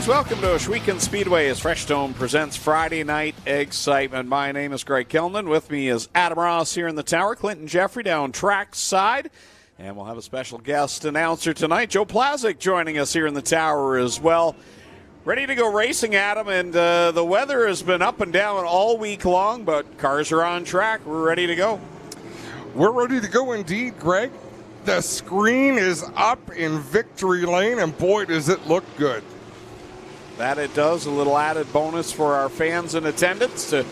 fans, welcome to Ohsweken Speedway as Fresh Stone presents Friday Night Excitement. My name is Greg Kilman. With me is Adam Ross here in the tower, Clinton Jeffrey down track side. And we'll have a special guest announcer tonight, Joe PLAZEK, joining us here in the tower as well. Ready to go racing, Adam, and the weather has been up and down all week long, but cars are on track. We're ready to go. We're ready to go indeed, Greg. The screen is up in victory lane, and boy, does it look good. That it does. A little added bonus for our fans in attendance to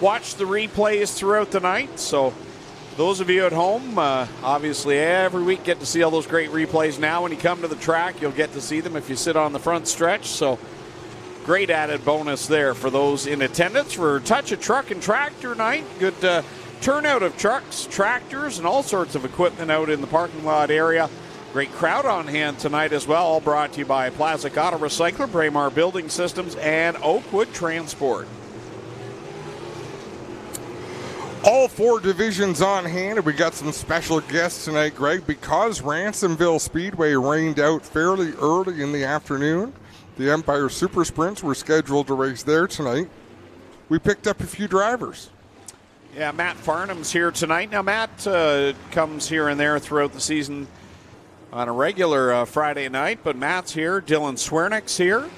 watch the replays throughout the night. So those of you at home, obviously every week get to see all those great replays. Now when you come to the track, you'll get to see them if you sit on the front stretch. So great added bonus there for those in attendance for Touch a Truck and Tractor Night. Good turnout of trucks, tractors, and all sorts of equipment out in the parking lot area. Great crowd on hand tonight as well, all brought to you by PLAZEK Auto Recycler, BRAEMAR Building Systems, and Oakwood Transport. All four divisions on hand, and we got some special guests tonight, Greg. Because Ransomville Speedway rained out fairly early in the afternoon, the Empire Super Sprints were scheduled to race there tonight. We picked up a few drivers. Yeah, Matt Farnham's here tonight. Now, Matt comes here and there throughout the season on a regular Friday night, but Matt's here. Dylan Swernick's here.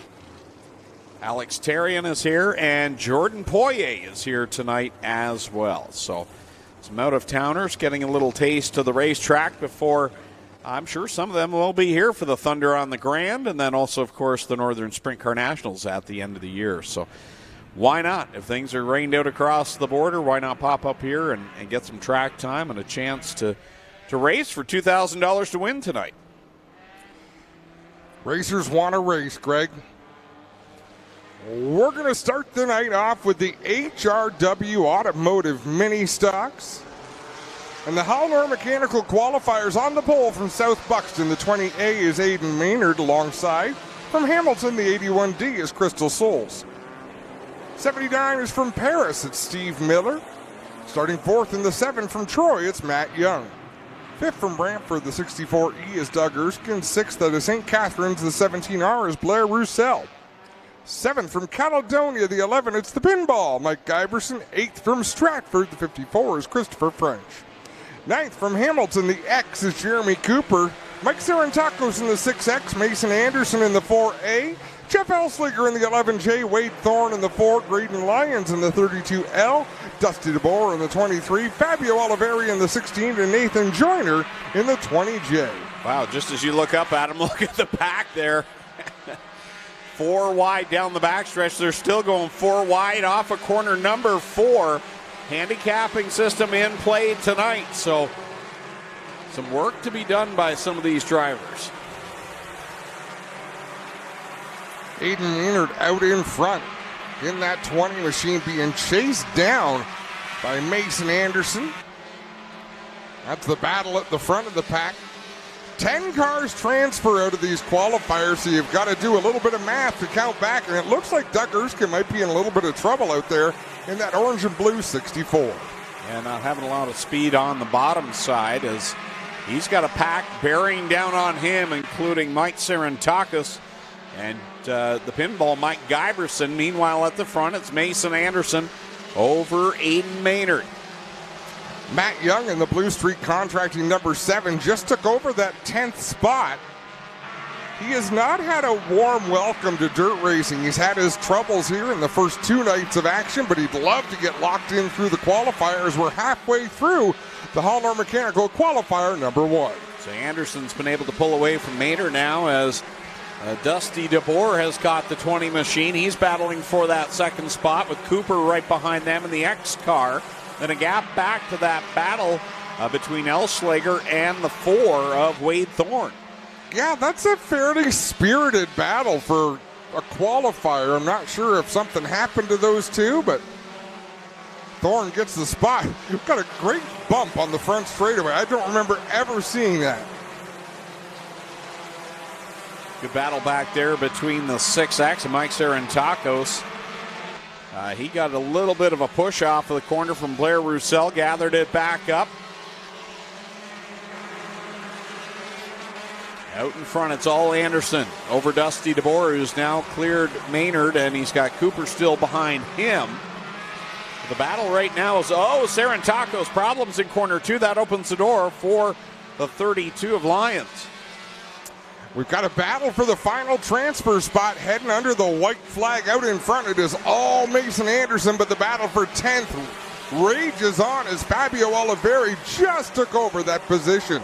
Alex Tarian is here, and Jordan Poirier is here tonight as well. So some out-of-towners getting a little taste of the racetrack before I'm sure some of them will be here for the Thunder on the Grand, and then also, of course, the Northern Sprint Car Nationals at the end of the year. So why not? If things are rained out across the border, why not pop up here and get some track time and a chance to race for $2,000 to win tonight? Racers want to race, Greg. We're going to start the night off with the HRW Automotive Mini Stocks. And the Hallnor Mechanical Qualifiers on the pole from South Buxton. The 20A is Aidan Maynard alongside. From Hamilton, the 81D is Crystal Souls. 79 is from Paris, it's Steve Miller. Starting fourth in the 7 from Troy, it's Matt Young. Fifth from Brantford, the 64E is Doug Erskine. Sixth out of St. Catharines, the 17R is Blair Roussel. Seventh from Caledonia, the 11, it's the Pinball, Mike Giberson. Eighth from Stratford, the 54 is Christopher French. Ninth from Hamilton, the X is Jeremy Cooper. Mike Sarantakos in the 6X, Mason Anderson in the 4A. Jeff Elsliger in the 11J, Wade Thorne in the 4, Graydon Lyons in the 32L, Dusty DeBoer in the 23, Fabio Oliveri in the 16, and Nathan Joyner in the 20J. Wow, just as you look up, Adam, look at the pack there. 4 wide down the backstretch. They're still going 4 wide off of corner number 4. Handicapping system in play tonight, so some work to be done by some of these drivers. Aidan Maynard out in front in that 20 machine, being chased down by Mason Anderson. That's the battle at the front of the pack. 10 cars transfer out of these qualifiers, so you've got to do a little bit of math to count back, and it looks like Doug Erskine might be in a little bit of trouble out there in that orange and blue 64. And not having a lot of speed on the bottom side as he's got a pack bearing down on him, including Mike Sarantakis and the pinball Mike Giberson. Meanwhile, at the front, it's Mason Anderson over Aidan Maynard. Matt Young in the Blue Street Contracting number 7 just took over that 10th spot. He has not had a warm welcome to dirt racing. He's had his troubles here in the first 2 nights of action, but he'd love to get locked in through the qualifiers. We're halfway through the Hallnor Mechanical Qualifier number 1. So Anderson's been able to pull away from Maynard now as Dusty DeBoer has got the 20 machine. He's battling for that second spot with Cooper right behind them in the X car. Then a gap back to that battle between Elsliger and the 4 of Wade Thorne. Yeah, that's a fairly spirited battle for a qualifier. I'm not sure if something happened to those two, but Thorne gets the spot. You've got a great bump on the front straightaway. I don't remember ever seeing that. Good battle back there between the 6X and Mike Sarantakos. He got a little bit of a push off of the corner from Blair Roussel, gathered it back up. Out in front, it's all Anderson over Dusty DeBoer, who's now cleared Maynard, and he's got Cooper still behind him. The battle right now is, Sarantaco's problems in corner 2. That opens the door for the 32 of Lions. We've got a battle for the final transfer spot heading under the white flag. Out in front, it is all Mason Anderson, but the battle for 10th rages on as Fabio Oliveri just took over that position.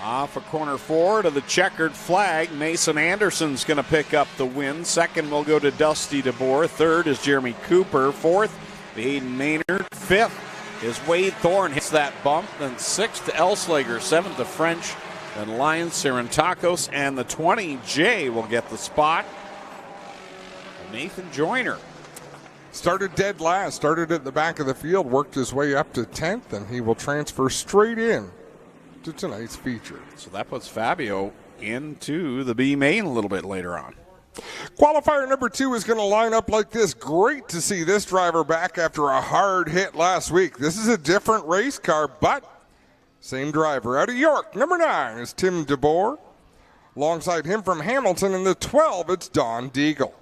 Off of corner 4 to the checkered flag. Mason Anderson's going to pick up the win. Second will go to Dusty DeBoer. Third is Jeremy Cooper. Fourth, Aiden Maynard. Fifth is Wade Thorne. Hits that bump. Then sixth to Elslager. Seventh to French. Then Lyons, Sarantacos, and the 20, Jay, will get the spot. Nathan Joyner. Started dead last. Started at the back of the field. Worked his way up to 10th, and he will transfer straight in to tonight's feature. So that puts Fabio into the B main a little bit later on. Qualifier number 2 is going to line up like this. Great to see this driver back after a hard hit last week. This is a different race car, but same driver. Out of York, number 9 is Tim DeBoer. Alongside him from Hamilton in the 12, it's Don Deagle.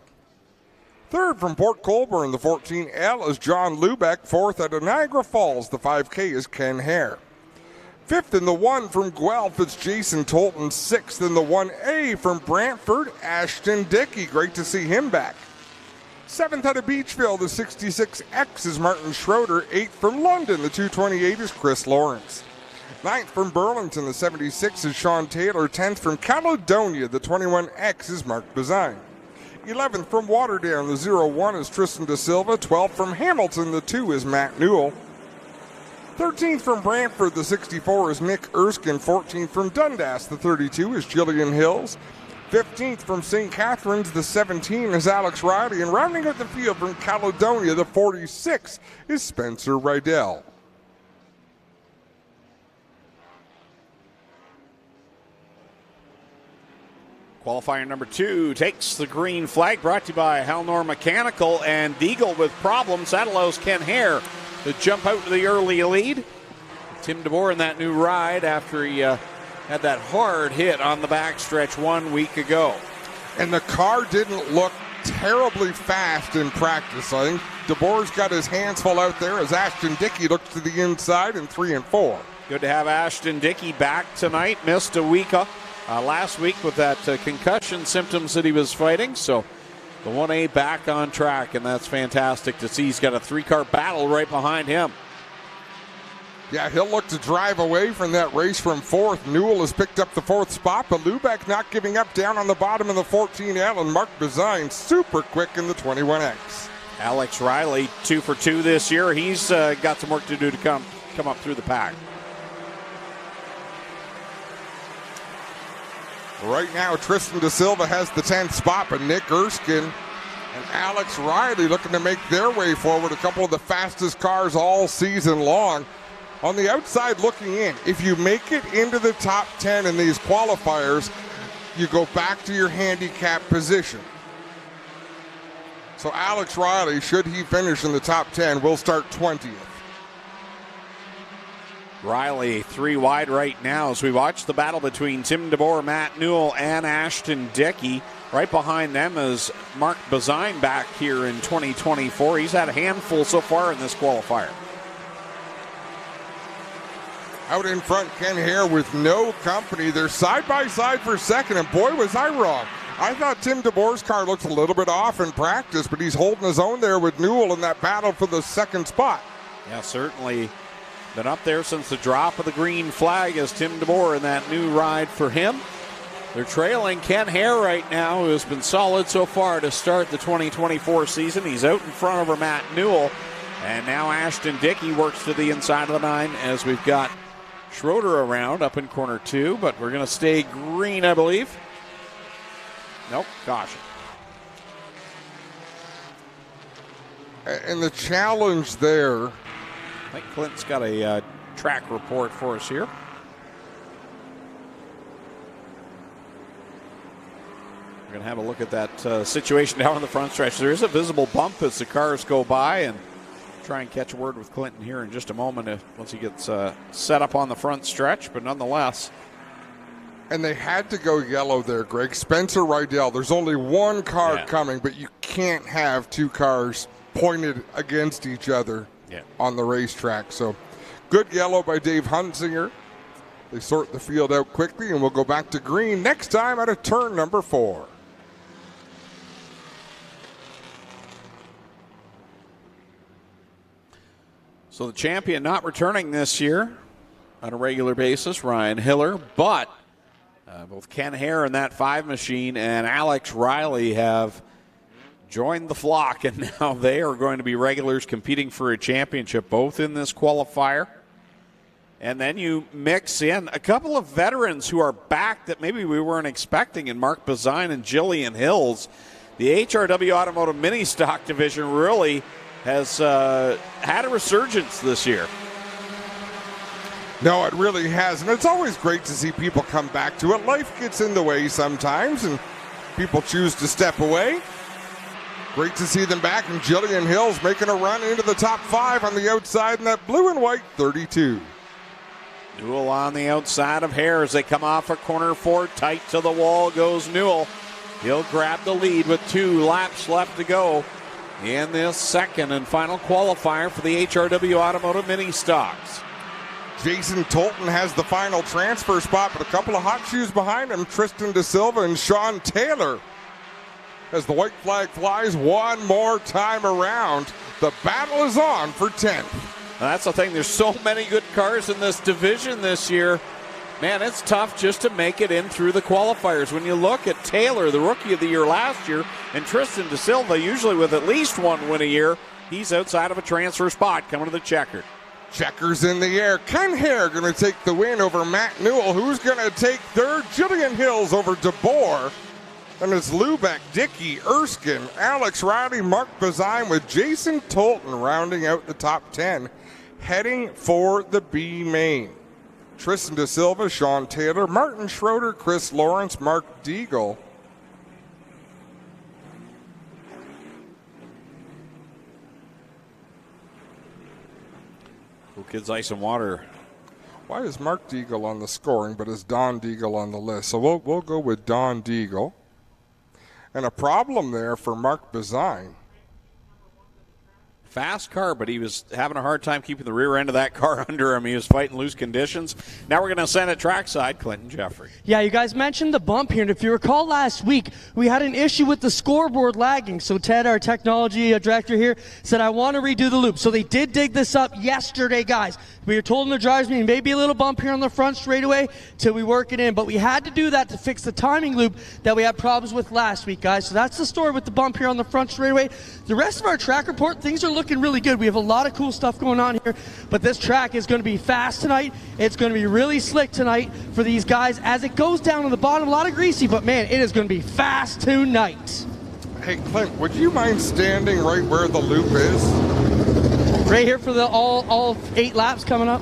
Third from Port Colborne, the 14L, is John Lubeck. Fourth out of Niagara Falls, the 5K, is Ken Hare. Fifth in the 1 from Guelph, it's Jason Tolton. Sixth in the 1A from Brantford, Ashton Dickey. Great to see him back. Seventh out of Beachville, the 66X, is Martin Schroeder. Eighth from London, the 228, is Chris Lawrence. Ninth from Burlington, the 76, is Sean Taylor. 10th from Caledonia, the 21X, is Mark Bazine. 11th from Waterdown, the 01, is Tristan Da Silva. 12th from Hamilton, the 2, is Matt Newell. 13th from Brantford, the 64, is Nick Erskine. 14th from Dundas, the 32, is Jillian Hills. 15th from St. Catharines, the 17, is Alex Riley. And rounding out the field from Caledonia, the 46, is Spencer Rydell. Qualifier number 2 takes the green flag, brought to you by Halnor Mechanical, and Deagle with problems. That allows Ken Hare to jump out to the early lead. Tim DeBoer in that new ride after he had that hard hit on the backstretch 1 week ago. And the car didn't look terribly fast in practice. I think DeBoer's got his hands full out there as Ashton Dickey looks to the inside in 3 and 4. Good to have Ashton Dickey back tonight. Missed a week last week with that concussion symptoms that he was fighting. So the 1A back on track, and that's fantastic to see. He's got a 3-car battle right behind him. Yeah, he'll look to drive away from that race from 4th. Newell has picked up the 4th spot, but Lubeck not giving up down on the bottom of the 14L, and Mark Bazine super quick in the 21X. Alex Riley, 2 for 2 this year. He's got some work to do to come up through the pack. Right now, Tristan Da Silva has the 10th spot, but Nick Erskine and Alex Riley looking to make their way forward. A couple of the fastest cars all season long. On the outside looking in, if you make it into the top 10 in these qualifiers, you go back to your handicap position. So Alex Riley, should he finish in the top 10, will start 20th. Riley 3 wide right now as we watch the battle between Tim DeBoer, Matt Newell, and Ashton Dickey. Right behind them is Mark Bazine back here in 2024. He's had a handful so far in this qualifier. Out in front, Ken Hare with no company. They're side by side for second, and boy, was I wrong. I thought Tim DeBoer's car looked a little bit off in practice, but he's holding his own there with Newell in that battle for the second spot. Yeah, certainly been up there since the drop of the green flag as Tim DeBoer in that new ride for him. They're trailing Ken Hare right now, who has been solid so far to start the 2024 season. He's out in front over Matt Newell, and now Ashton Dickey works to the inside of the 9 as we've got Schroeder around up in corner 2, but we're going to stay green, I believe. Nope, caution. And the challenge there, I think Clint's got a track report for us here. We're going to have a look at that situation down on the front stretch. There is a visible bump as the cars go by, and try and catch a word with Clinton here in just a moment once he gets set up on the front stretch, but nonetheless. And they had to go yellow there, Greg. Spencer Rydell, there's only one car coming, but you can't have two cars pointed against each other on the racetrack. So good yellow by Dave Hunsinger. They sort the field out quickly, and we'll go back to green next time out of turn number 4. So the champion not returning this year on a regular basis, Ryan Hiller, but both Ken Hare in that 5 machine and Alex Riley have joined the flock, and now they are going to be regulars competing for a championship, both in this qualifier. And then you mix in a couple of veterans who are back that maybe we weren't expecting in Mark Bazine and Jillian Hills. The HRW Automotive Mini Stock Division really has had a resurgence this year. No, it really has. And it's always great to see people come back to it. Life gets in the way sometimes, and people choose to step away. Great to see them back, and Jillian Hills making a run into the top 5 on the outside in that blue and white 32. Newell on the outside of Hare as they come off a corner 4. Tight to the wall goes Newell. He'll grab the lead with 2 laps left to go in this second and final qualifier for the HRW Automotive Mini Stocks. Jason Tolton has the final transfer spot, but a couple of hot shoes behind him, Tristan De Silva and Sean Taylor. As the white flag flies one more time around, the battle is on for 10th. That's the thing. There's so many good cars in this division this year. Man, it's tough just to make it in through the qualifiers. When you look at Taylor, the Rookie of the Year last year, and Tristan De Silva, usually with at least 1 win a year, he's outside of a transfer spot coming to the checker. Checkers in the air. Ken Hare going to take the win over Matt Newell. Who's going to take third? Jillian Hills over DeBoer. And it's Lubeck, Dickey, Erskine, Alex Riley, Mark Bazine with Jason Tolton rounding out the top 10. Heading for the B main. Tristan De Silva, Sean Taylor, Martin Schroeder, Chris Lawrence, Mark Deagle. Cool Kids Ice and Water. Why is Mark Deagle on the scoring, but is Don Deagle on the list? So we'll go with Don Deagle. And a problem there for Mark Bazine. Fast car, but he was having a hard time keeping the rear end of that car under him. He was fighting loose conditions. Now we're going to send it trackside, Clinton Jeffrey. Yeah, you guys mentioned the bump here, and if you recall last week, we had an issue with the scoreboard lagging. So Ted, our technology director here, said, I want to redo the loop. So they did dig this up yesterday, guys. We were told in the driver's meeting, maybe a little bump here on the front straightaway till we work it in. But we had to do that to fix the timing loop that we had problems with last week, guys. So that's the story with the bump here on the front straightaway. The rest of our track report, things are looking really good. We have a lot of cool stuff going on here, but this track is going to be fast tonight. It's going to be really slick tonight for these guys as it goes down on the bottom. A lot of greasy, but man, it is going to be fast tonight. Hey, Clint, would you mind standing right where the loop is? Right here for the all 8 laps coming up?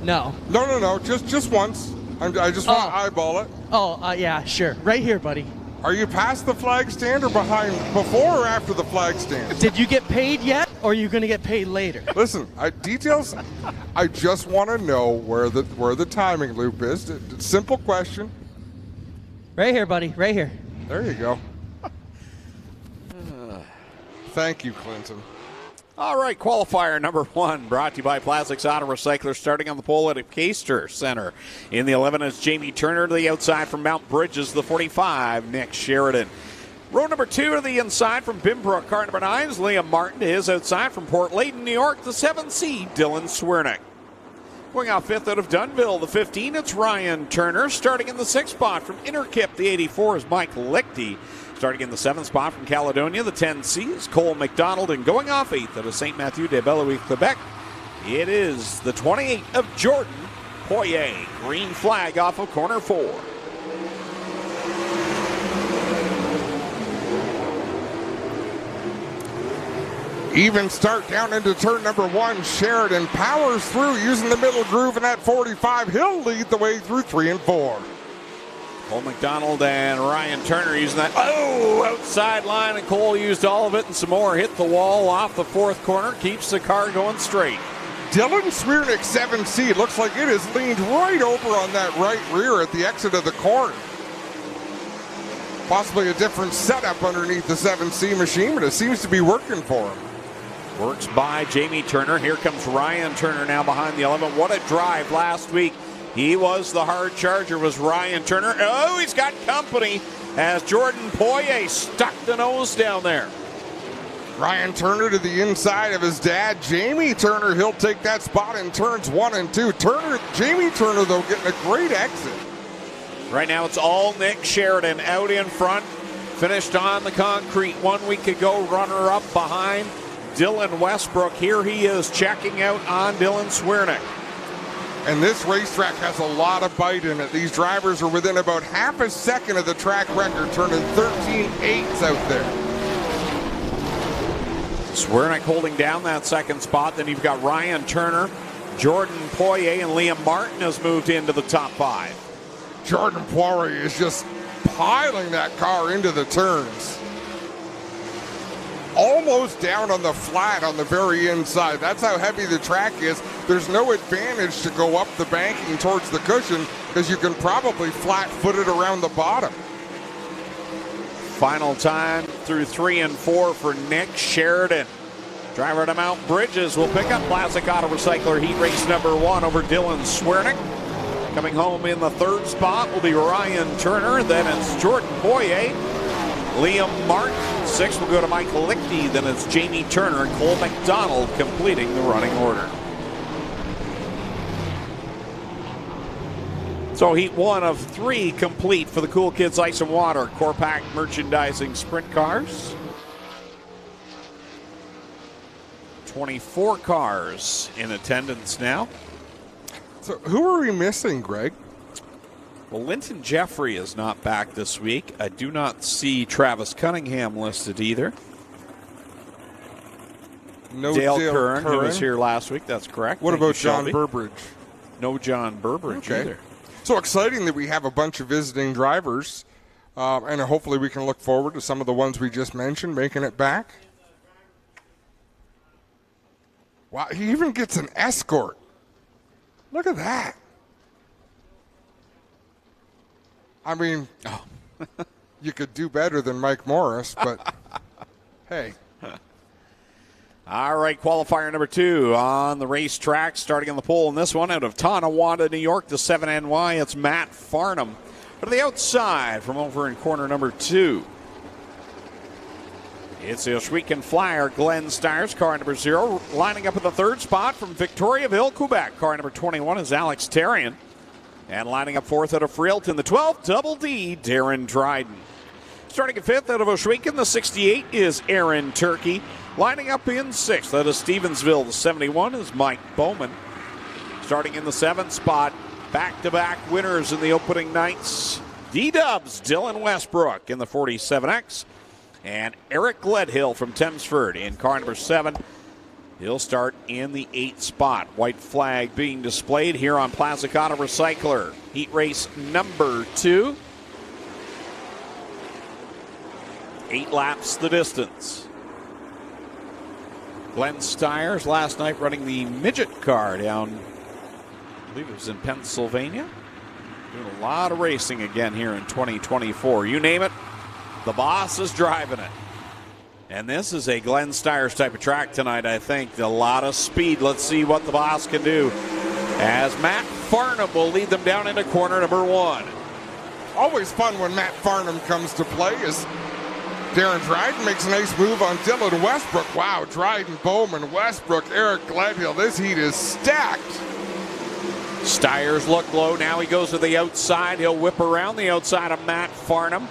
No. No. Just once. I just want to eyeball it. Yeah, sure. Right here, buddy. Are you past the flag stand or before or after the flag stand? Did you get paid yet, or are you going to get paid later? Listen, details. I just want to know where the timing loop is. Simple question. Right here, buddy. Right here. There you go. Thank you, Clinton. All right, qualifier number 1 brought to you by PLAZEK Auto Recycler, starting on the pole at Caister Center. In the 11 is Jamie Turner to the outside from Mount Bridges, the 45, Nick Sheridan. Row number 2 to the inside from Bimbrook, car number 9 is Liam Martin to his outside from Port Layton, New York, the 7C, Dylan Swiernick. Going out 5th out of Dunville, the 15, it's Ryan Turner. Starting in the 6th spot from Innerkip, the 84 is Mike Lichty. Starting in the 7th spot from Caledonia, the 10C is Cole McDonald. And going off 8th out of St. Mathieu de Beloeil, Quebec, it is the 28 of Jordan Poirier. Green flag off of corner 4. Even start down into turn number 1. Sheridan powers through using the middle groove in that 45. He'll lead the way through 3 and 4. Cole McDonald and Ryan Turner using that outside line, and Cole used all of it and some more. Hit the wall off the fourth corner, keeps the car going straight. Dylan Swiernick 7C. Looks like it has leaned right over on that right rear at the exit of the corner. Possibly a different setup underneath the 7C machine, but it seems to be working for him. Works by Jamie Turner. Here comes Ryan Turner now behind the 11. What a drive last week. He was the hard charger, was Ryan Turner. Oh, he's got company as Jordan Poirier stuck the nose down there. Ryan Turner to the inside of his dad, Jamie Turner. He'll take that spot in turns 1 and 2. Jamie Turner, though, getting a great exit. Right now it's all Nick Sheridan out in front. Finished on the concrete 1 week ago, runner-up behind Dylan Westbrook. Here he is checking out on Dylan Swiernick. And this racetrack has a lot of bite in it. These drivers are within about half a second of the track record, turning 13.8s out there. Swiernick holding down that second spot. Then you've got Ryan Turner, Jordan Poirier, and Liam Martin has moved into the top 5. Jordan Poirier is just piling that car into the turns. Almost down on the flat on the very inside. That's how heavy the track is. There's no advantage to go up the banking towards the cushion because you can probably flat-foot it around the bottom. Final time through 3 and 4 for Nick Sheridan. Driver to Mount Bridges will pick up PLAZEK Auto Recycler Heat Race number 1 over Dylan Swiernick. Coming home in the third spot will be Ryan Turner. Then it's Jordan Poirier. Liam Martin. 6 will go to Michael Lichty. Then it's Jamie Turner and Cole McDonald completing the running order. So Heat 1 of 3 complete for the Cool Kids Ice and Water Core Pack Merchandising Sprint Cars. 24 cars in attendance now. So who are we missing, Greg? Well, Linton Jeffrey is not back this week. I do not see Travis Cunningham listed either. No Dale Curran, who was here last week. That's correct. What Thank about you, John Shelby. Burbridge? No John Burbridge either. So exciting that we have a bunch of visiting drivers, and hopefully we can look forward to some of the ones we just mentioned making it back. Wow, he even gets an escort. Look at that. I mean, you could do better than Mike Morris, but hey. All right, qualifier number 2 on the racetrack, starting on the pole in this one out of Tonawanda, New York, the 7NY. It's Matt Farnham. To the outside from over in corner number 2. It's the Ohsweken Flyer, Glenn Stires, car number 0. Lining up in the third spot from Victoriaville, Quebec. Car number 21 is Alex Therrien. And lining up fourth out of Frailton, the 12, Double D, Darren Dryden. Starting at fifth out of Ohsweken, the 68 is Aaron Turkey. Lining up in sixth out of Stevensville, the 71 is Mike Bowman. Starting in the 7th spot, back-to-back winners in the opening nights. D-Dubs, Dylan Westbrook in the 47X. And Eric Gledhill from Thamesford in car number 7. He'll start in the 8th spot. White flag being displayed here on PLAZEK Auto Recycler. Heat race number 2. 8 laps the distance. Glenn Stires last night running the midget car down, I believe it was in Pennsylvania. Doing a lot of racing again here in 2024. You name it, the boss is driving it. And this is a Glenn Stires type of track tonight, I think. A lot of speed. Let's see what the boss can do. As Matt Farnham will lead them down into corner number 1. Always fun when Matt Farnham comes to play as Darren Dryden makes a nice move on Dylan Westbrook. Wow, Dryden, Bowman, Westbrook, Eric Gledhill. This heat is stacked. Stires look low. Now he goes to the outside. He'll whip around the outside of Matt Farnham.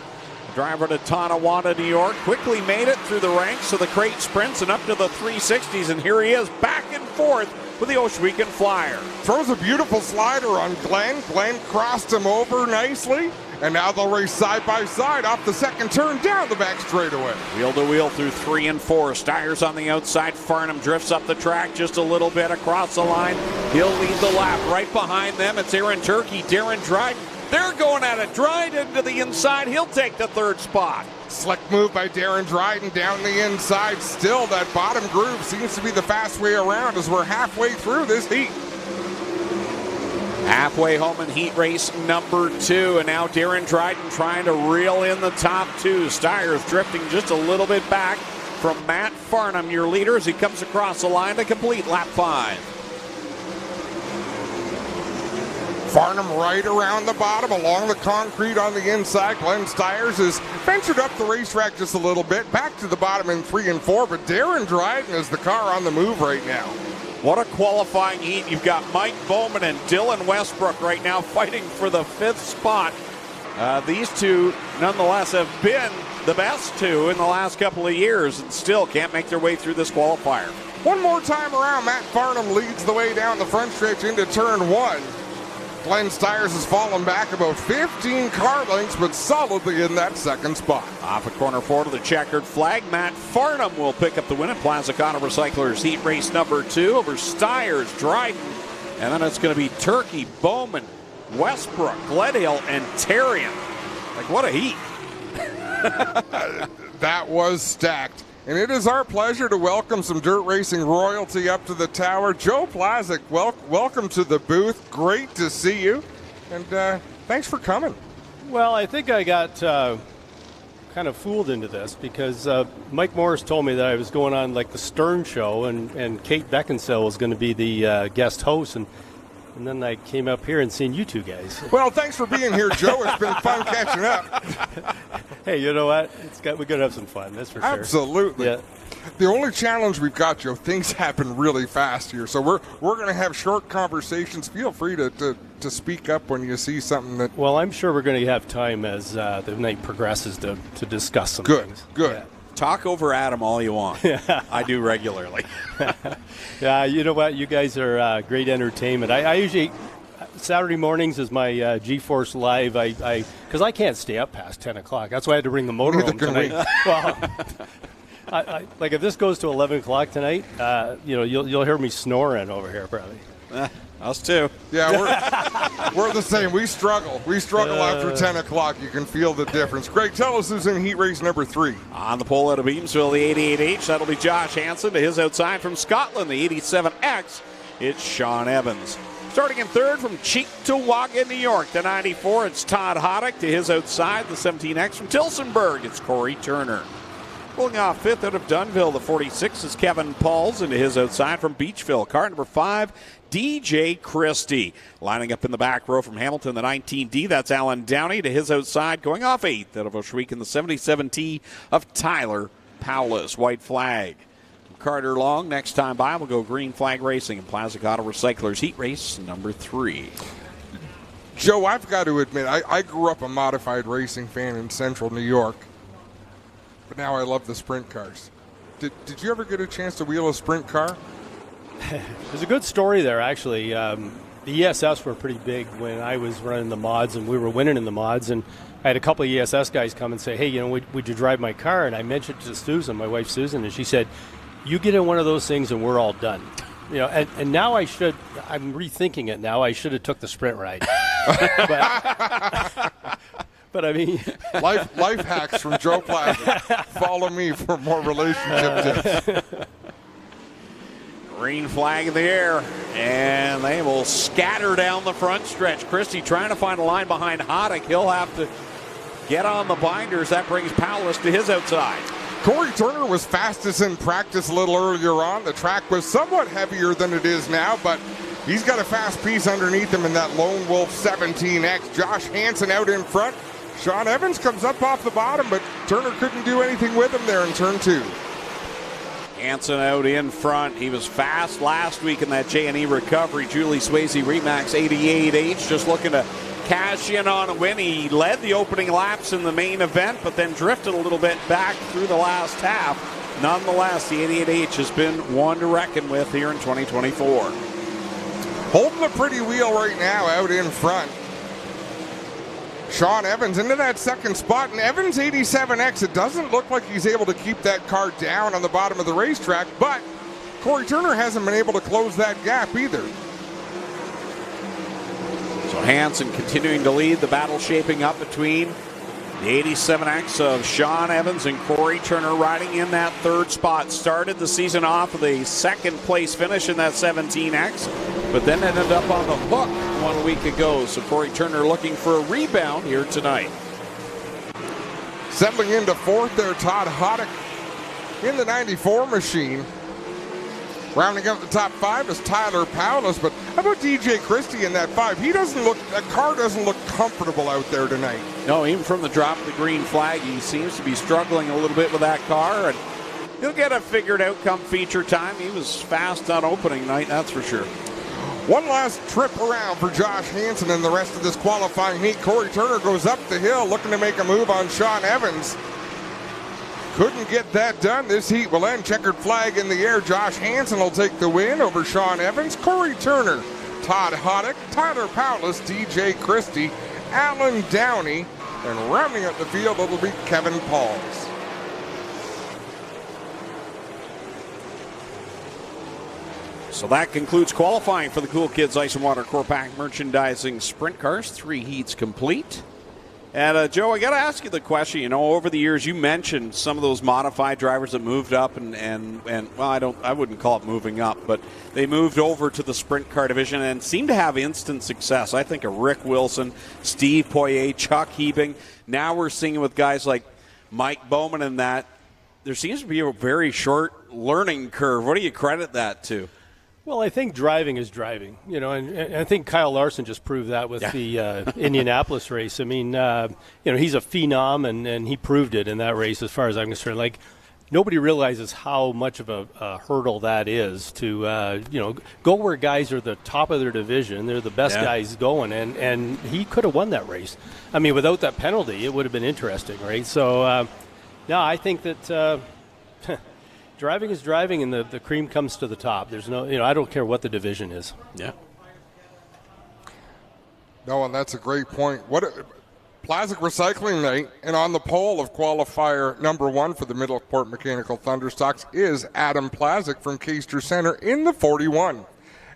Driver to Tonawanda, New York. Quickly made it through the ranks of the crate sprints and up to the 360s. And here he is back and forth with the Ohsweken Flyer. Throws a beautiful slider on Glenn. Glenn crossed him over nicely. And now they'll race side by side off the second turn down the back straightaway. Wheel to wheel through 3 and 4. Stires on the outside. Farnham drifts up the track just a little bit across the line. He'll lead the lap. Right behind them, it's Aaron Turkey. Darren Dryden They're going at it. Dryden to the inside. He'll take the third spot. Slick move by Darren Dryden down the inside. Still, that bottom groove seems to be the fast way around as we're halfway through this heat. Halfway home in heat race number 2, and now Darren Dryden trying to reel in the top 2. Steyer's drifting just a little bit back from Matt Farnham, your leader, as he comes across the line to complete lap 5. Farnham right around the bottom along the concrete on the inside. Glenn Steyers has ventured up the racetrack just a little bit, back to the bottom in 3 and 4, but Darren Dryden is the car on the move right now. What a qualifying heat. You've got Mike Bowman and Dylan Westbrook right now fighting for the 5th spot. These two, nonetheless, have been the best two in the last couple of years and still can't make their way through this qualifier. One more time around, Matt Farnham leads the way down the front stretch into turn 1. Glenn Steyers has fallen back about 15 car lengths, but solidly in that 2nd spot. Off at corner 4 to the checkered flag. Matt Farnham will pick up the win at PLAZEK Auto Recyclers heat race number 2 over Steyers, Dryden. And then it's going to be Turkey, Bowman, Westbrook, Gledhill, and Terrian. Like, what a heat. That was stacked. And it is our pleasure to welcome some dirt racing royalty up to the tower. Joe PLAZEK, welcome to the booth. Great to see you. And thanks for coming. Well, I think I got kind of fooled into this because Mike Morris told me that I was going on like the Stern Show and Kate Beckinsale was going to be the guest host. And then I came up here and seen you two guys. Well, thanks for being here, Joe. It's been fun catching up. Hey, you know what? We're going to have some fun, that's for sure. Absolutely. Yeah. The only challenge we've got, Joe, things happen really fast here. So we're going to have short conversations. Feel free to speak up when you see something that... Well, I'm sure we're going to have time as the night progresses to discuss some things. Good. Yeah. Talk over Adam all you want. I do regularly. Yeah, you know what? You guys are great entertainment. I usually... Saturday mornings is my GeForce Live. Because I can't stay up past 10 o'clock. That's why I had to bring the motor home tonight. Well, like if this goes to 11 o'clock tonight, you'll hear me snoring over here probably. Us too. Yeah, we're the same. We struggle. After 10 o'clock. You can feel the difference. Greg, tell us who's in heat race number 3. On the pole out of Beamsville, the 88H. That'll be Josh Hansen. To his outside from Scotland, the 87X. It's Sean Evans. Starting in 3rd from Cheektowaga, New York, the 94, it's Todd Hoddick. To his outside, the 17X from Tilsonburg, it's Corey Turner. Pulling off 5th out of Dunville, the 46 is Kevin Pauls. And to his outside from Beachville, car number 5, DJ Christie. Lining up in the back row from Hamilton, the 19D, that's Alan Downey. To his outside, going off 8th out of Ohsweken, the 77T of Tyler Powless. White flag. Carter Long, next time by, we'll go green flag racing in PLAZEK Auto Recyclers heat race number 3. Joe, I've got to admit, I grew up a modified racing fan in central New York, but now I love the sprint cars. Did you ever get a chance to wheel a sprint car? There's a good story there, actually. The ESS were pretty big when I was running the mods, and we were winning in the mods, and I had a couple of ESS guys come and say, hey, would you drive my car? And I mentioned to Susan, my wife Susan, and she said, you get in one of those things and we're all done. And now I'm rethinking it now. I should have took the sprint ride. but I mean. Life hacks from Joe PLAZEK. Follow me for more relationship tips. Green flag in the air, and they will scatter down the front stretch. Christie trying to find a line behind Hoddick. He'll have to get on the binders. That brings Powless to his outside. Corey Turner was fastest in practice a little earlier on. The track was somewhat heavier than it is now, but he's got a fast piece underneath him in that Lone Wolf 17X. Josh Hansen out in front. Sean Evans comes up off the bottom, but Turner couldn't do anything with him there in turn 2. Hansen out in front. He was fast last week in that J&E recovery. Julie Swayze Remax 88H just looking to cash in on a win. He led the opening laps in the main event, but then drifted a little bit back through the last half. Nonetheless, the 88H has been one to reckon with here in 2024. Holding a pretty wheel right now out in front. Sean Evans into that 2nd spot, and Evans 87X, it doesn't look like he's able to keep that car down on the bottom of the racetrack, but Corey Turner hasn't been able to close that gap either. So Hansen continuing to lead. The battle shaping up between the 87X of Sean Evans and Corey Turner riding in that third spot. Started the season off with a second place finish in that 17X, but then ended up on the hook 1 week ago. So Corey Turner looking for a rebound here tonight. Settling into fourth there, Todd Hoddick in the 94 machine. Rounding out the top 5 is Tyler Paulus, but how about DJ Christie in that 5? That car doesn't look comfortable out there tonight. No, even from the drop of the green flag, he seems to be struggling a little bit with that car, and he'll get a figured out come feature time. He was fast on opening night, that's for sure. One last trip around for Josh Hansen and the rest of this qualifying heat. Corey Turner goes up the hill looking to make a move on Sean Evans. Couldn't get that done. This heat will end. Checkered flag in the air. Josh Hansen will take the win over Sean Evans. Corey Turner, Todd Hoddick, Tyler Paulus, DJ Christie, Alan Downey, and rounding up the field, it'll be Kevin Pauls. So that concludes qualifying for the Cool Kids Ice and Water Core Pack Merchandising Sprint Cars. 3 heats complete. And Joe, I got to ask you the question. Over the years, you mentioned some of those modified drivers that moved up, and well, I wouldn't call it moving up, but they moved over to the sprint car division and seemed to have instant success. I think of Rick Wilson, Steve Poirier, Chuck Hebing. Now we're seeing it with guys like Mike Bowman, and that there seems to be a very short learning curve. What do you credit that to? Well, I think driving is driving, and I think Kyle Larson just proved that with the Indianapolis race. I mean, he's a phenom, and he proved it in that race as far as I'm concerned. Like, nobody realizes how much of a hurdle that is to, go where guys are the top of their division. They're the best guys going, and he could have won that race. I mean, without that penalty, it would have been interesting, right? So, I think that driving is driving, and the cream comes to the top. There's no, I don't care what the division is. Yeah. No, and that's a great point. PLAZEK Recycling Night, and on the pole of qualifier number 1 for the Middleport Mechanical Thunderstocks is Adam PLAZEK from Caister Center in the 41.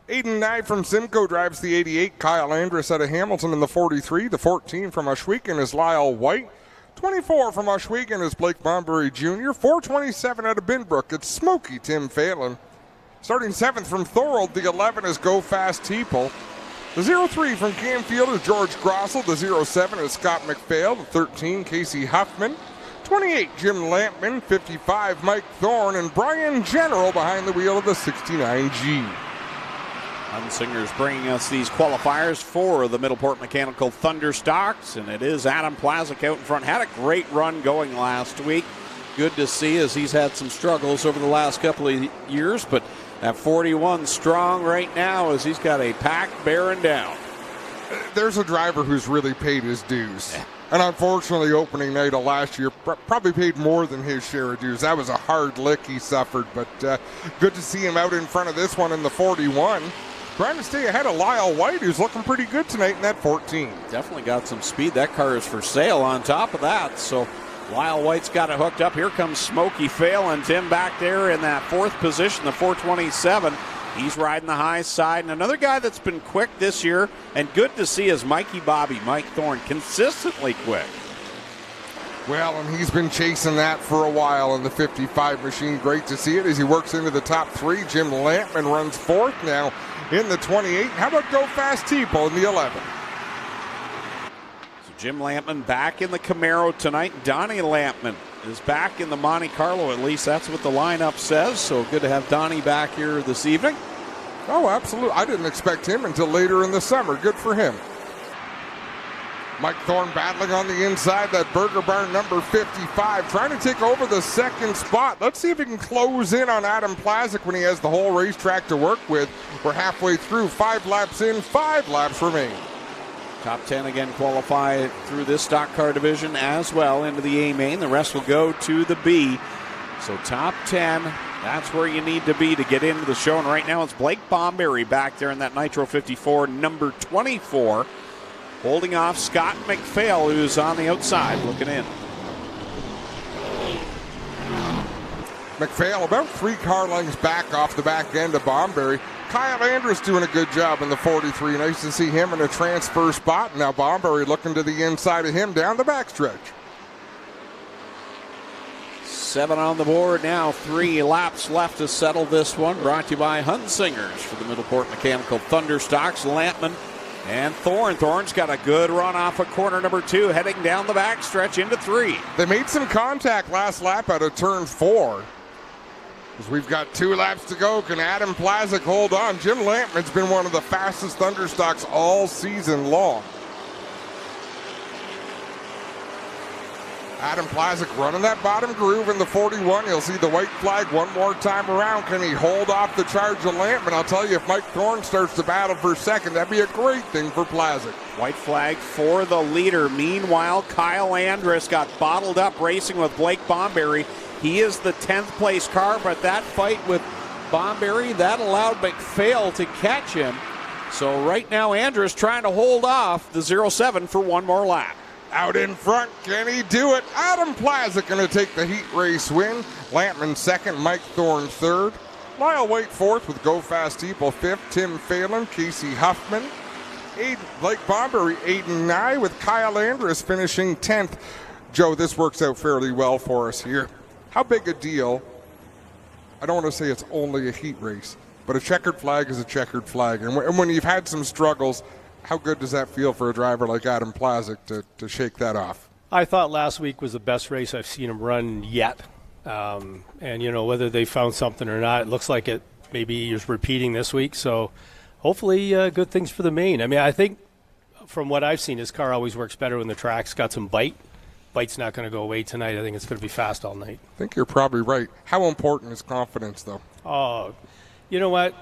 Aiden Nye from Simcoe drives the 88. Kyle Andrus out of Hamilton in the 43. The 14 from Ohsweken is Lyle White. 24 from Ohsweken is Blake Bombury Jr. 427 out of Binbrook, it's Smokey Tim Phelan. Starting 7th from Thorold, the 11 is Go Fast Teeple. The 03 from Camfield is George Grossel. The 07 is Scott McPhail. The 13, Casey Huffman. 28, Jim Lampman. 55, Mike Thorne. And Brian General behind the wheel of the 69G. Hunsinger's bringing us these qualifiers for the Middleport Mechanical Thunderstocks, and it is Adam PLAZEK out in front. Had a great run going last week. Good to see, as he's had some struggles over the last couple of years, but at 41 strong right now as he's got a pack bearing down. There's a driver who's really paid his dues. Yeah. And unfortunately, opening night of last year probably paid more than his share of dues. That was a hard lick he suffered, but good to see him out in front of this one in the 41. Trying to stay ahead of Lyle White, who's looking pretty good tonight in that 14. Definitely got some speed. That car is for sale on top of that. So Lyle White's got it hooked up. Here comes Smokey Phelan. Tim back there in that 4th position, the 427. He's riding the high side. And another guy that's been quick this year and good to see is Mikey Bobby, Mike Thorne, consistently quick. Well, and he's been chasing that for a while in the 55 machine. Great to see it as he works into the top 3. Jim Lampman runs 4th now in the 28. How about Go Fast Teeple in the 11? So Jim Lampman back in the Camaro tonight. Donnie Lampman is back in the Monte Carlo. At least that's what the lineup says. So good to have Donnie back here this evening. Oh, absolutely. I didn't expect him until later in the summer. Good for him. Mike Thorne battling on the inside, that Burger Barn number 55, trying to take over the 2nd spot. Let's see if he can close in on Adam PLAZEK when he has the whole racetrack to work with. We're halfway through, 5 laps in, 5 laps remain. Top 10 again qualify through this stock car division as well into the A main. The rest will go to the B. So top 10, that's where you need to be to get into the show. And right now it's Blake Bombury back there in that Nitro 54, number 24. Holding off Scott McPhail, who's on the outside looking in. McPhail about 3 car lengths back off the back end of Bombury. Kyle Andrus doing a good job in the 43. Nice to see him in a transfer spot. Now Bomberry looking to the inside of him down the backstretch. 7 on the board now. 3 laps left to settle this one. Brought to you by Hunsingers for the Middleport Mechanical Thunderstocks. Lampman and Thorne. Thorne's got a good run off of corner number 2, heading down the backstretch into 3. They made some contact last lap out of turn 4. As we've got 2 laps to go, can Adam PLAZEK hold on? Jim Lampman's been one of the fastest Thunderstocks all season long. Adam PLAZEK running that bottom groove in the 41. You'll see the white flag one more time around. Can he hold off the charge of Lampman? I'll tell you, if Mike Thorne starts to battle for second, that'd be a great thing for PLAZEK. White flag for the leader. Meanwhile, Kyle Andrus got bottled up racing with Blake Bomberry. He is the 10th place car, but that fight with Bomberry, that allowed McPhail to catch him. So right now, Andrus trying to hold off the 07 for one more lap. Out in front, can he do it? Adam PLAZEK going to take the heat race win. Lampman second, Mike Thorne third. Lyle White fourth with Go Fast Steeple fifth. Tim Phelan, Casey Huffman. Blake Bomberry 8-9 with Kyle Andrus finishing 10th. Joe, this works out fairly well for us here. How big a deal? I don't want to say it's only a heat race, but a checkered flag is a checkered flag. And when you've had some struggles, how good does that feel for a driver like Adam PLAZEK to shake that off? I thought last week was the best race I've seen him run yet. And, you know, whether they found something or not, it looks like it maybe is repeating this week. So hopefully good things for the main. I mean, I think from what I've seen, his car always works better when the track's got some bite. Bite's not going to go away tonight. I think it's going to be fast all night. I think you're probably right. How important is confidence, though? Oh, you know what?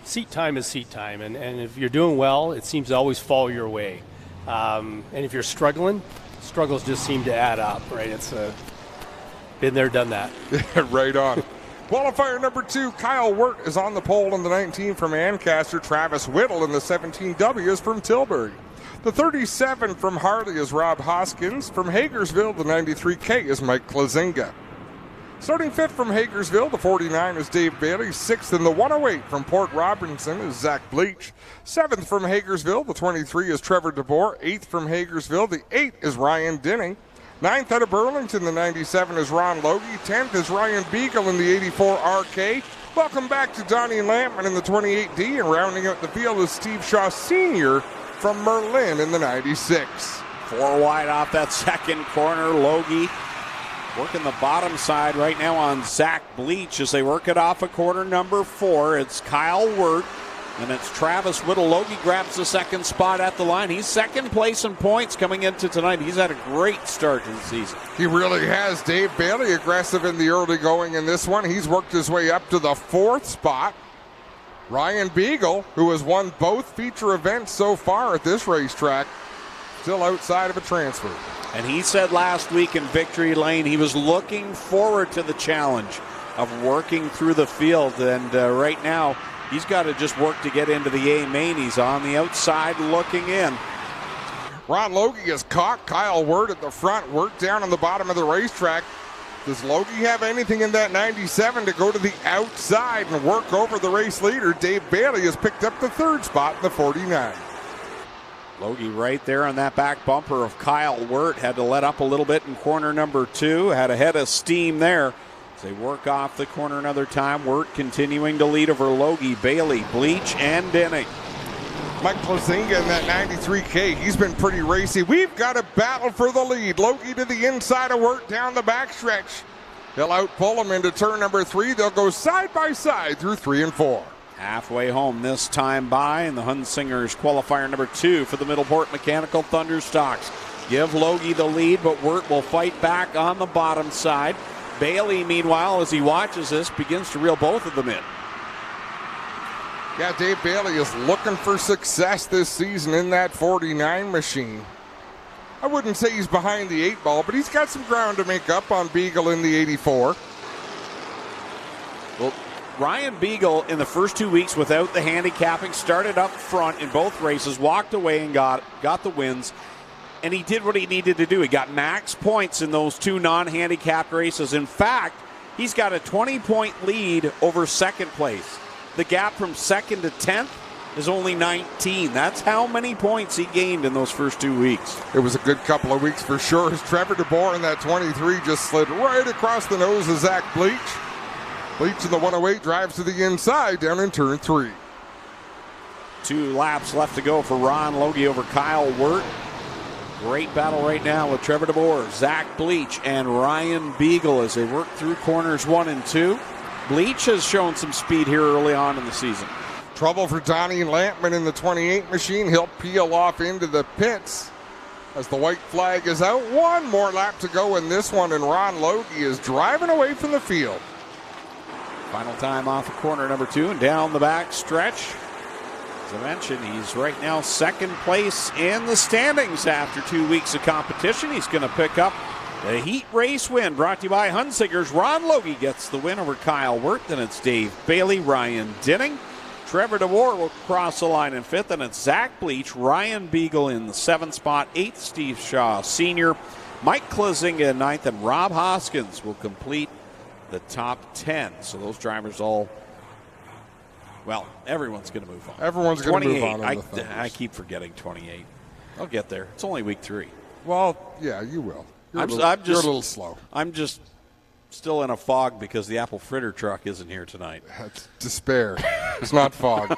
Seat time is seat time, and if you're doing well, it seems to always fall your way. And if you're struggling, struggles just seem to add up, right? It's been there, done that. Right on. Qualifier number 2, Kyle Wirt is on the pole in the 19 from Ancaster. Travis Whittle in the 17W is from Tilbury. The 37 from Harley is Rob Hoskins. From Hagersville, the 93K is Mike Klazinga. Starting 5th from Hagersville, the 49 is Dave Bailey. 6th in the 108 from Port Robinson is Zach Bleach. 7th from Hagersville, the 23 is Trevor DeBoer. 8th from Hagersville, the 8 is Ryan Dinning. 9th out of Burlington, the 97 is Ron Logie. 10th is Ryan Beagle in the 84 RK. Welcome back to Donnie Lampman in the 28D, and rounding out the field is Steve Shaw Sr. from Merlin in the 96. 4 wide off that second corner. Logie working the bottom side right now on Zach Bleach as they work it off of corner number 4. It's Kyle Wirt, and it's Travis Whittle. Logie grabs the second spot at the line. He's second place in points coming into tonight. He's had a great start to the season. He really has. Dave Bailey aggressive in the early going in this one. He's worked his way up to the 4th spot. Ryan Beagle, who has won both feature events so far at this racetrack, still outside of a transfer. And he said last week in Victory Lane he was looking forward to the challenge of working through the field. And right now he's got to just work to get into the A main. He's on the outside looking in. Ron Logie has caught Kyle Wirt at the front. Wirt down on the bottom of the racetrack. Does Logie have anything in that 97 to go to the outside and work over the race leader? Dave Bailey has picked up the 3rd spot in the 49. Logie right there on that back bumper of Kyle Wirt. Had to let up a little bit in corner number 2. Had a head of steam there. As they work off the corner another time. Wirt continuing to lead over Logie, Bailey, Bleach, and Dinning. Mike Klazinga in that 93K. He's been pretty racy. We've got a battle for the lead. Logie to the inside of Wirt down the backstretch. He'll outpull him into turn number 3. They'll go side by side through 3 and 4. Halfway home this time by, and the Hunsingers qualifier number 2 for the Middleport Mechanical Thunderstocks. Give Logie the lead, but Wirt will fight back on the bottom side. Bailey, meanwhile, as he watches this, begins to reel both of them in. Yeah, Dave Bailey is looking for success this season in that 49 machine. I wouldn't say he's behind the 8 ball, but he's got some ground to make up on Beagle in the 84. Well, Ryan Beagle in the first 2 weeks without the handicapping started up front in both races, walked away and got the wins, and he did what he needed to do. He got max points in those 2 non-handicapped races. In fact, he's got a 20-point lead over second place. The gap from second to 10th is only 19. That's how many points he gained in those first 2 weeks. It was a good couple of weeks for sure, as Trevor DeBoer in that 23 just slid right across the nose of Zach Bleach. Bleach in the 108 drives to the inside down in turn 3. 2 laps left to go for Ron Logie over Kyle Wirt. Great battle right now with Trevor DeBoer, Zach Bleach, and Ryan Beagle as they work through corners 1 and 2. Bleach has shown some speed here early on in the season. Trouble for Donnie Lampman in the 28 machine. He'll peel off into the pits as the white flag is out. 1 more lap to go in this one, and Ron Logie is driving away from the field. Final time off of corner number 2 and down the back stretch. As I mentioned, he's right now second place in the standings after 2 weeks of competition. He's going to pick up the heat race win brought to you by Hunsikers. Ron Logie gets the win over Kyle Wirt. Then it's Dave Bailey, Ryan Dinning. Trevor DeBoer will cross the line in 5th. And it's Zach Bleach, Ryan Beagle in the 7th spot. 8th, Steve Shaw Sr. Mike Klazinga in 9th. And Rob Hoskins will complete the top 10. So those drivers all... Well, everyone's going to move on. Everyone's going to move on. I keep forgetting 28. I'll get there. It's only week 3. Well, yeah, you will. You're a little slow. I'm just still in a fog because the apple fritter truck isn't here tonight. That's despair. It's not fog.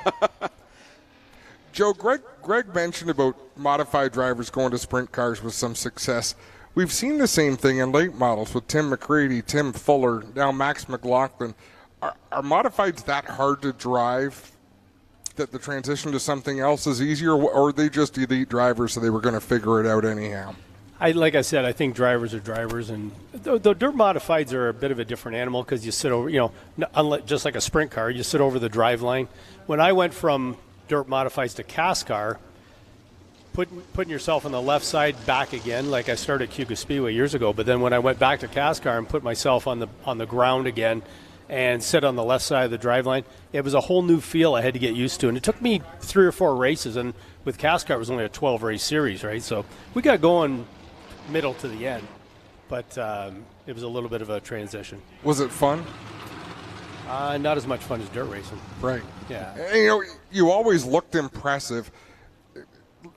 Joe, Greg mentioned about modified drivers going to sprint cars with some success. We've seen the same thing in late models with Tim McCready, Tim Fuller, now Max McLaughlin. Are modifieds that hard to drive that the transition to something else is easier, or are they just elite drivers so they were going to figure it out anyhow? Like I said, I think drivers are drivers, and the dirt modifieds are a bit of a different animal because you sit over, just like a sprint car, you sit over the drive line. When I went from dirt modifieds to cast car, putting yourself on the left side back again, like I started at Cuba Speedway years ago, but then when I went back to cast car and put myself on the ground again and sit on the left side of the drive line, it was a whole new feel I had to get used to. And it took me 3 or 4 races, and with cast car it was only a 12-race series, right? So we got going middle to the end, but it was a little bit of a transition. Was it fun? Not as much fun as dirt racing. Right. Yeah. And, you always looked impressive.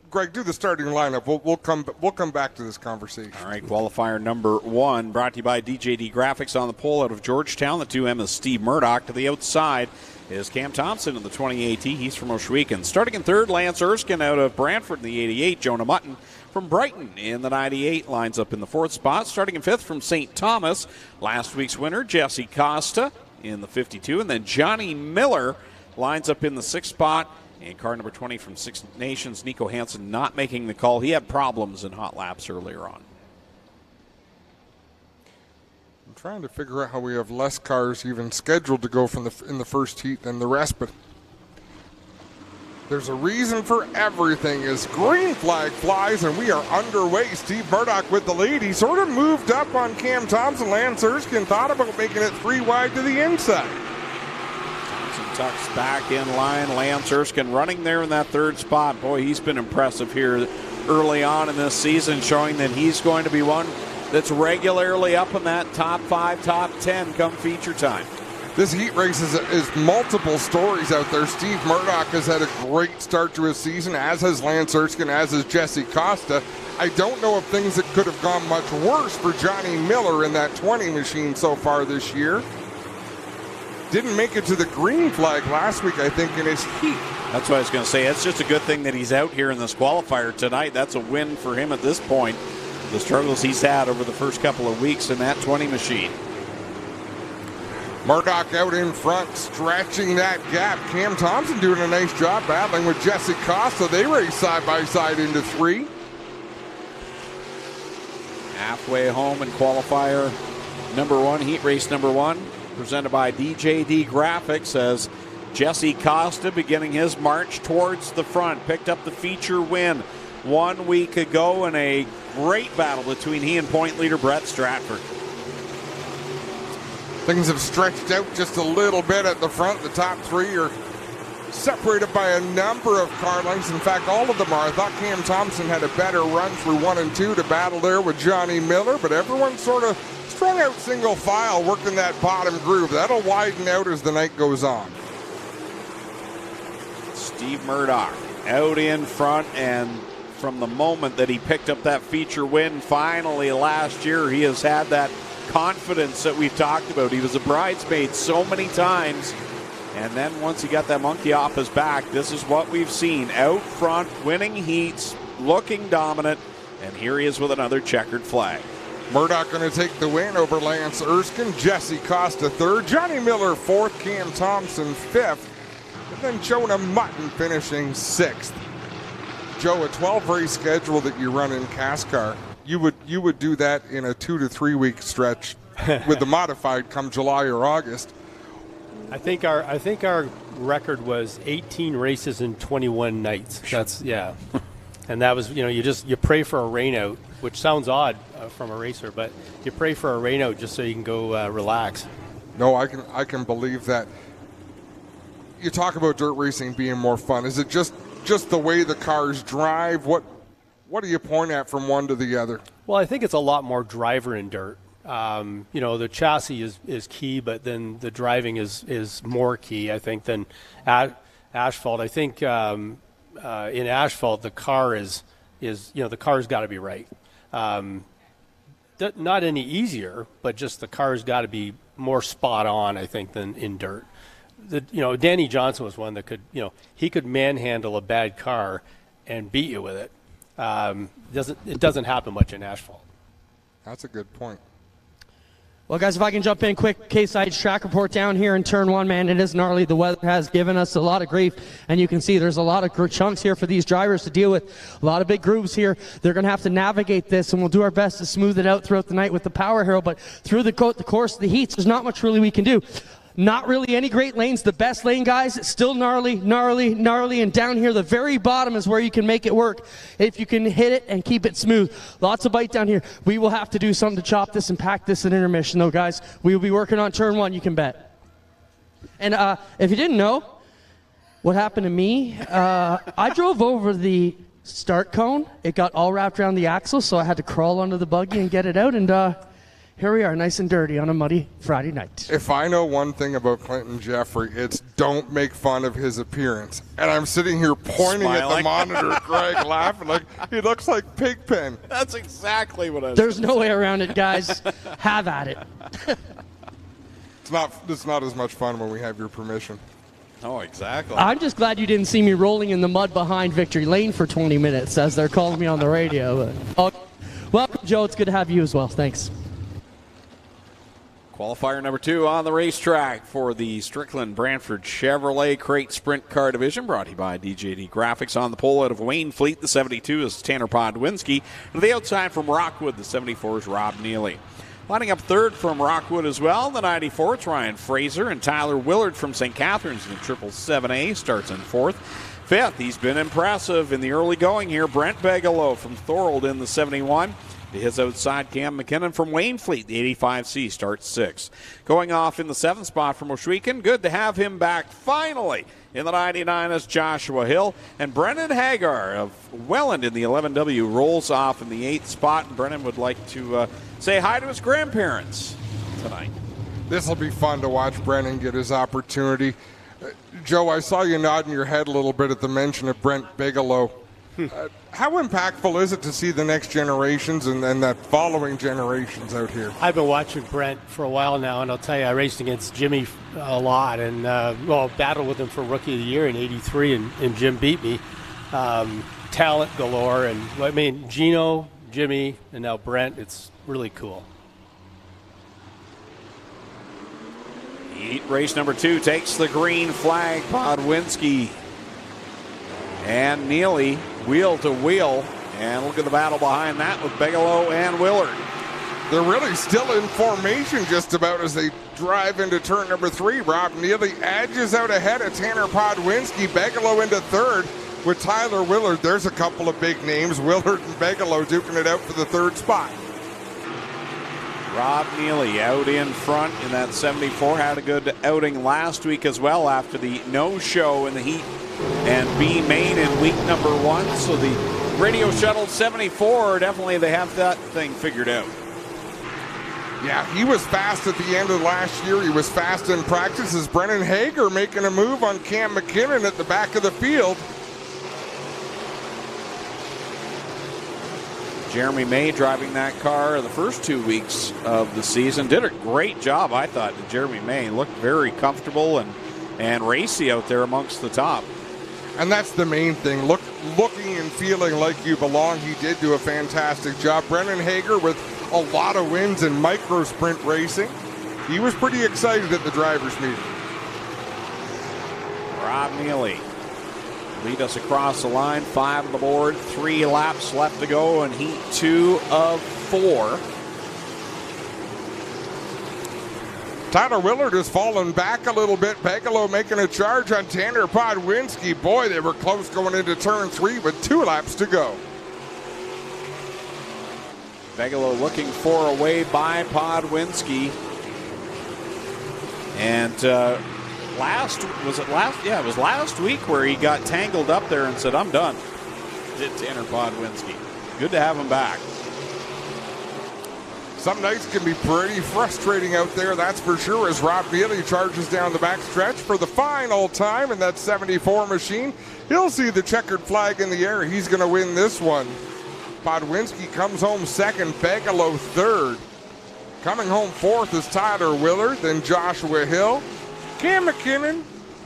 Greg, do the starting lineup. We'll come back to this conversation. All right, qualifier number 1 brought to you by DJD Graphics on the pole out of Georgetown. The 2M is Steve Murdoch. To the outside is Cam Thompson in the 20 AT. He's from Ohsweken. Starting in 3rd, Lance Erskine out of Brantford in the 88. Jonah Mutton from Brighton in the 98 lines up in the 4th spot. Starting in 5th from St. Thomas, last week's winner, Jesse Costa in the 52. And then Johnny Miller lines up in the 6th spot. And car number 20 from Six Nations, Nico Hansen, not making the call. He had problems in hot laps earlier on. I'm trying to figure out how we have less cars even scheduled to go in the first heat than the rest, but there's a reason for everything as green flag flies and we are underway. Steve Murdoch with the lead. He sort of moved up on Cam Thompson. Lance Erskine thought about making it 3 wide to the inside. Tucks back in line. Lance Erskine running there in that 3rd spot. Boy, he's been impressive here early on in this season, showing that he's going to be one that's regularly up in that top 5, top 10 come feature time. This heat race is multiple stories out there. Steve Murdoch has had a great start to his season, as has Lance Erskine, as has Jesse Costa. I don't know if things that could have gone much worse for Johnny Miller in that 20 machine so far this year. Didn't make it to the green flag last week, I think, in his heat. That's what I was going to say. It's just a good thing that he's out here in this qualifier tonight. That's a win for him at this point. The struggles he's had over the first couple of weeks in that 20 machine. Murdoch out in front, stretching that gap. Cam Thompson doing a nice job battling with Jesse Costa. They race side by side into 3. Halfway home in qualifier number 1, heat race number 1. Presented by DJD Graphics as Jesse Costa beginning his march towards the front. Picked up the feature win 1 week ago in a great battle between he and point leader Brett Stratford. Things have stretched out just a little bit at the front. The top 3 are separated by a number of car lengths. In fact, all of them are. I thought Cam Thompson had a better run through 1 and 2 to battle there with Johnny Miller, but everyone's sort of strung out single file, working that bottom groove. That'll widen out as the night goes on. Steve Murdoch out in front, and from the moment that he picked up that feature win finally last year, he has had that confidence that we've talked about. He was a bridesmaid so many times, and then once he got that monkey off his back, this is what we've seen. Out front, winning heats, looking dominant, and here he is with another checkered flag. Murdoch going to take the win over Lance Erskine. Jesse Costa third. Johnny Miller fourth. Cam Thompson fifth. And then Jonah Mutton finishing sixth. Joe, a 12-race schedule that you run in CASCAR, you would do that in a 2 to 3 week stretch with the modified come July or August. I think our record was 18 races in 21 nights. That's and that was, you pray for a rain out, which sounds odd from a racer, but you pray for a rain out just so you can go relax. No, I can believe that. You talk about dirt racing being more fun. Is it just the way the cars drive? What do you point at from one to the other? Well, I think it's a lot more driver in dirt. The chassis is key, but then the driving is more key, I think, than asphalt. I think in asphalt the car is the car's got to be right. Not any easier, but just the car's got to be more spot on, I think, than in dirt. Danny Johnson was one that could manhandle a bad car and beat you with it. It doesn't happen much in asphalt. That's a good point. Well, guys, if I can jump in quick, K-Side's track report down here in turn one, man, it is gnarly. The weather has given us a lot of grief, and you can see there's a lot of chunks here for these drivers to deal with. A lot of big grooves here. They're going to have to navigate this, and we'll do our best to smooth it out throughout the night with the Power Hero, but through the course of the heats, there's not much really we can do. Not really any great lanes. The best lane, guys, it's still gnarly, and down here, the very bottom is where you can make it work if you can hit it and keep it smooth. Lots of bite down here. We will have to do something to chop this and pack this in intermission, though, guys. We will be working on turn one, you can bet. And if you didn't know what happened to me, I drove over the start cone. It got all wrapped around the axle, so I had to crawl under the buggy and get it out, and here we are, nice and dirty on a muddy Friday night. If I know one thing about Clinton Jeffrey, it's don't make fun of his appearance. And I'm sitting here pointing Smiling. at the monitor, Greg, laughing like he looks like Pigpen. That's exactly what I was There's no way around it, guys. Have at it. It's not as much fun when we have your permission. Oh, exactly. I'm just glad you didn't see me rolling in the mud behind Victory Lane for 20 minutes, as they're calling me on the radio. Welcome, Joe. It's good to have you as well. Thanks. Qualifier number 2 on the racetrack for the Strickland Brantford Chevrolet Crate Sprint Car Division, brought to you by DJD Graphics. On the pole out of Wayne Fleet, the 72 is Tanner Podwinski. To the outside from Rockwood, the 74 is Rob Neely. Lining up third from Rockwood as well, the 94, it's Ryan Fraser, and Tyler Willard from St. Catharines in the 777A starts in fourth. Fifth, he's been impressive in the early going here, Brent Bigelow from Thorold in the 71. To his outside, Cam McKinnon from Wayne Fleet, the 85C, starts sixth. Going off in the 7th spot from Ohsweken, good to have him back finally. In the 99 is Joshua Hill. And Brennan Hagar of Welland in the 11W rolls off in the 8th spot. And Brennan would like to say hi to his grandparents tonight. This will be fun to watch Brennan get his opportunity. Joe, I saw you nodding your head a little bit at the mention of Brent Bigelow. How impactful is it to see the next generations and that following generations out here? I've been watching Brent for a while now, and I'll tell you, I raced against Jimmy a lot, and battled with him for Rookie of the Year in '83, and Jim beat me. Talent galore, and Gino, Jimmy, and now Brent. It's really cool. Heat race number 2 takes the green flag. Podwinski and Neely wheel to wheel, and look at the battle behind that with Bigelow and Willard. They're really still in formation just about as they drive into turn number 3. Rob Neely edges out ahead of Tanner Podwinski. Bigelow into third with Tyler Willard. There's a couple of big names, Willard and Bigelow duking it out for the 3rd spot. Rob Neely out in front in that 74. Had a good outing last week as well after the no-show in the heat and B main in week number 1. So the Radio Shuttle 74, definitely they have that thing figured out. Yeah, he was fast at the end of last year. He was fast in practice. Is Brennan Hager making a move on Cam McKinnon at the back of the field? Jeremy May driving that car the first 2 weeks of the season. Did a great job, I thought, to Jeremy May. Looked very comfortable and racy out there amongst the top. And that's the main thing. Looking and feeling like you belong. He did do a fantastic job. Brennan Hager with a lot of wins in micro sprint racing. He was pretty excited at the drivers' meeting. Rob Neely lead us across the line. 5 on the board, 3 laps left to go in heat 2 of 4. Tyler Willard has fallen back a little bit. Bigelow making a charge on Tanner Podwinski. Boy, they were close going into turn 3 with 2 laps to go. Bigelow looking for a way by Podwinski. And it was last week where he got tangled up there and said, I'm done. Did Tanner Podwinski. Good to have him back. Some nights can be pretty frustrating out there, that's for sure, as Rob Neely charges down the backstretch for the final time in that 74 machine. He'll see the checkered flag in the air. He's going to win this one. Podwinski comes home second, Bigelow third. Coming home fourth is Tyler Willard, then Joshua Hill. Cam McKinnon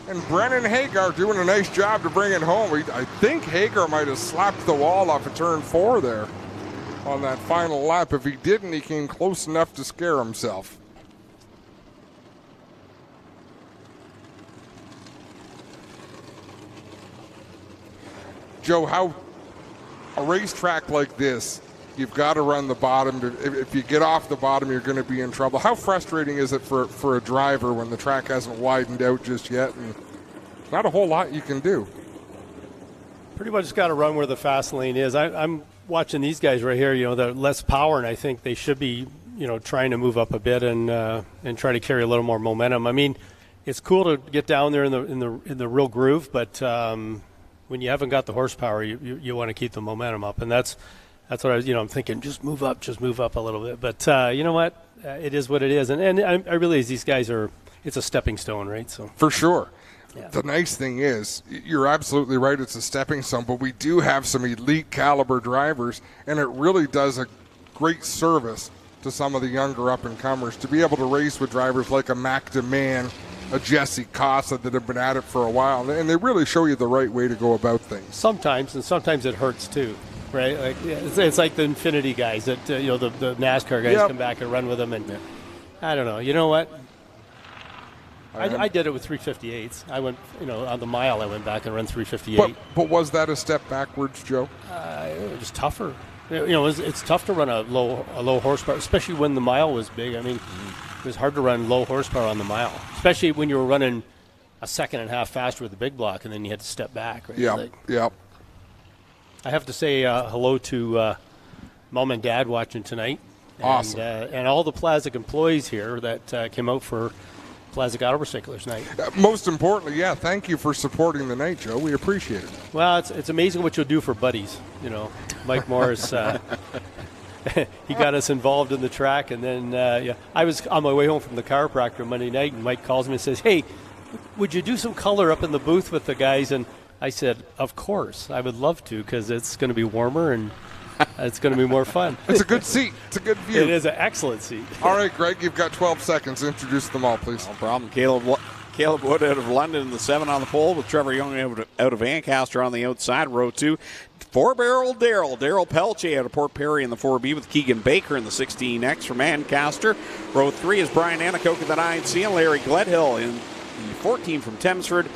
and Brennan Hagar doing a nice job to bring it home. I think Hagar might have slapped the wall off of turn 4 there on that final lap. If he didn't, he came close enough to scare himself. Joe, how a racetrack like this, you've got to run the bottom. If you get off the bottom, you're going to be in trouble. How frustrating is it for a driver when the track hasn't widened out just yet and not a whole lot you can do? Pretty much got to run where the fast lane is. I'm watching these guys right here, they're less power, and I think they should be, trying to move up a bit and try to carry a little more momentum. I mean, it's cool to get down there in the real groove, but when you haven't got the horsepower, you want to keep the momentum up, and that's what I was, I'm thinking. Just move up a little bit. But you know what? It is what it is, and I realize these guys it's a stepping stone, right? So for sure. Yeah. The nice thing is, you're absolutely right, it's a stepping stone, but we do have some elite caliber drivers, and it really does a great service to some of the younger up-and-comers to be able to race with drivers like a Mac DeMann, a Jesse Casa that have been at it for a while, and they really show you the right way to go about things. Sometimes it hurts too, right? Like it's like the Infinity guys that, the NASCAR guys come back and run with them, and I don't know. You know what? I did it with 358s. I went, on the mile, I went back and ran 358. But was that a step backwards, Joe? It was tougher. It's tough to run a low horsepower, especially when the mile was big. I mean, it was hard to run low horsepower on the mile, especially when you were running a second and a half faster with the big block, and then you had to step back. Right? Yeah. I have to say hello to Mom and Dad watching tonight. Awesome. And all the PLAZEK employees here that came out for PLAZEK Auto Recyclers Night. Most importantly, thank you for supporting the night, Joe. We appreciate it. Well, it's amazing what you'll do for buddies. Mike Morris, he got us involved in the track, and then I was on my way home from the chiropractor Monday night, and Mike calls me and says, "Hey, would you do some color up in the booth with the guys?" And I said, "Of course, I would love to, because it's going to be warmer and it's going to be more fun." It's a good seat. It's a good view. It is an excellent seat. All right, Greg, you've got 12 seconds. Introduce them all, please. No problem. Caleb Wood out of London in the 7 on the pole, with Trevor Young out of Ancaster on the outside. Row 2, 4-barrel Daryl Pelche out of Port Perry in the 4B, with Keegan Baker in the 16X from Ancaster. Row 3 is Brian Anacoke in the 9C, and Larry Gledhill in the 14 from Thamesford.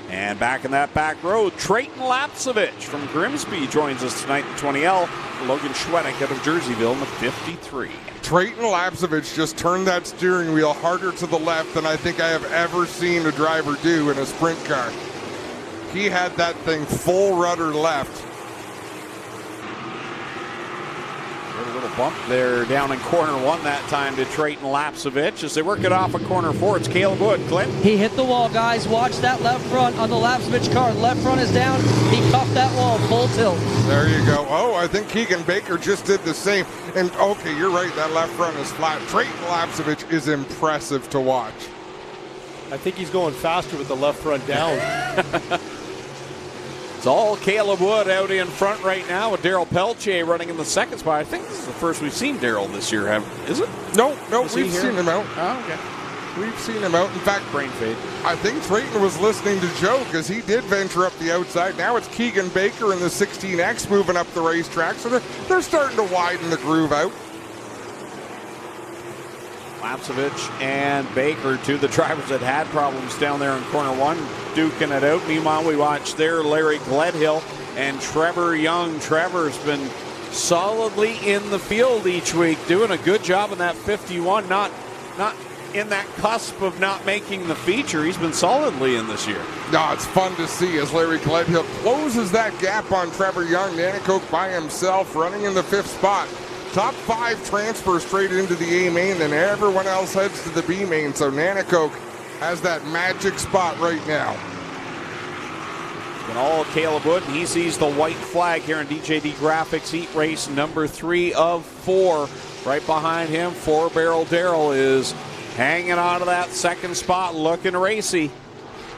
And back in that back row, Trayton Lapsevich from Grimsby joins us tonight in the 20L. Logan Schwedick out of Jerseyville in the 53. Trayton Lapsevich just turned that steering wheel harder to the left than I think I have ever seen a driver do in a sprint car. He had that thing full rudder left. Get a little bump there down in corner one that time to Trayton Lapsevich as they work it off of corner 4. It's Caleb Wood. Clint. He hit the wall, guys. Watch that left front on the Lapsevich car. Left front is down. He cuffed that wall full tilt. There you go. Oh, I think Keegan Baker just did the same. And okay, you're right. That left front is flat. Trayton Lapsevich is impressive to watch. I think he's going faster with the left front down. It's all Caleb Wood out in front right now with Daryl Peltier running in the second spot. I think this is the first we've seen Daryl this year. Is it? No, Is he we've here? seen him out. Oh, okay. We've seen him out. In fact, Brain fade. I think Trayton was listening to Joe because he did venture up the outside. Now it's Keegan Baker in the 16X moving up the racetrack, so they're starting to widen the groove out. Lapsevich and Baker, two of the drivers that had problems down there in corner 1, duking it out. Meanwhile, we watch there Larry Gledhill and Trevor Young. Trevor's been solidly in the field each week, doing a good job in that 51, not in that cusp of not making the feature. He's been solidly in this year. No, it's fun to see as Larry Gledhill closes that gap on Trevor Young. Nanacoke by himself, running in the 5th spot. Top 5 transfers straight into the A main, then everyone else heads to the B main. So Nanacoke has that magic spot right now. And all Caleb Wood, and he sees the white flag here in DJD Graphics Heat Race number 3 of 4. Right behind him, 4-barrel Daryl is hanging on to that second spot, looking racy.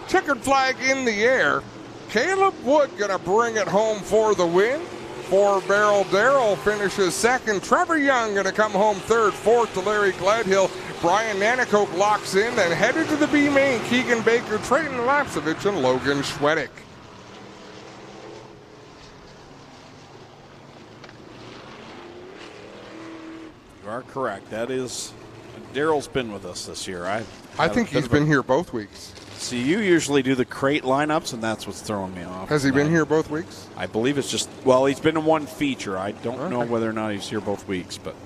Checkered flag in the air. Caleb Wood gonna bring it home for the win. 4-barrel Daryl finishes second. Trevor Young going to come home third. Fourth to Larry Gledhill. Brian Nanacoke locks in. Then headed to the B main, Keegan Baker, Trayton Lapsevich, and Logan Schwedick. You are correct. That is, Daryl's been with us this year. I think he's been here both weeks. See, you usually do the crate lineups, and that's what's throwing me off. Has he been here both weeks? I believe it's just, well, he's been in one feature. I don't know whether or not he's here both weeks, but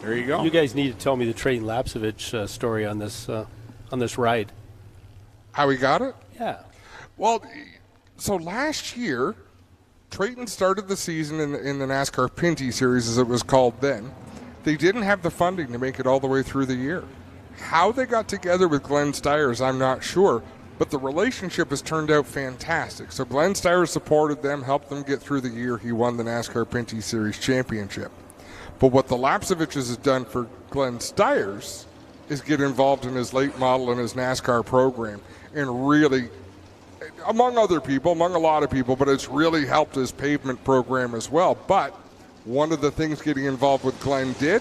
there you go. You guys need to tell me the Trayton Lapsevich story on this ride. How he got it? Yeah. Well, so last year, Trayton started the season in the NASCAR Pinty Series, as it was called then. They didn't have the funding to make it all the way through the year. How they got together with Glenn Stiers, I'm not sure, but the relationship has turned out fantastic. So Glenn Stiers supported them, helped them get through the year. He won the NASCAR Pinty Series championship. But what the Lapseviches has done for Glenn Stiers is get involved in his late model and his NASCAR program, and really, among other people, among a lot of people, but it's really helped his pavement program as well. But one of the things getting involved with Glenn did,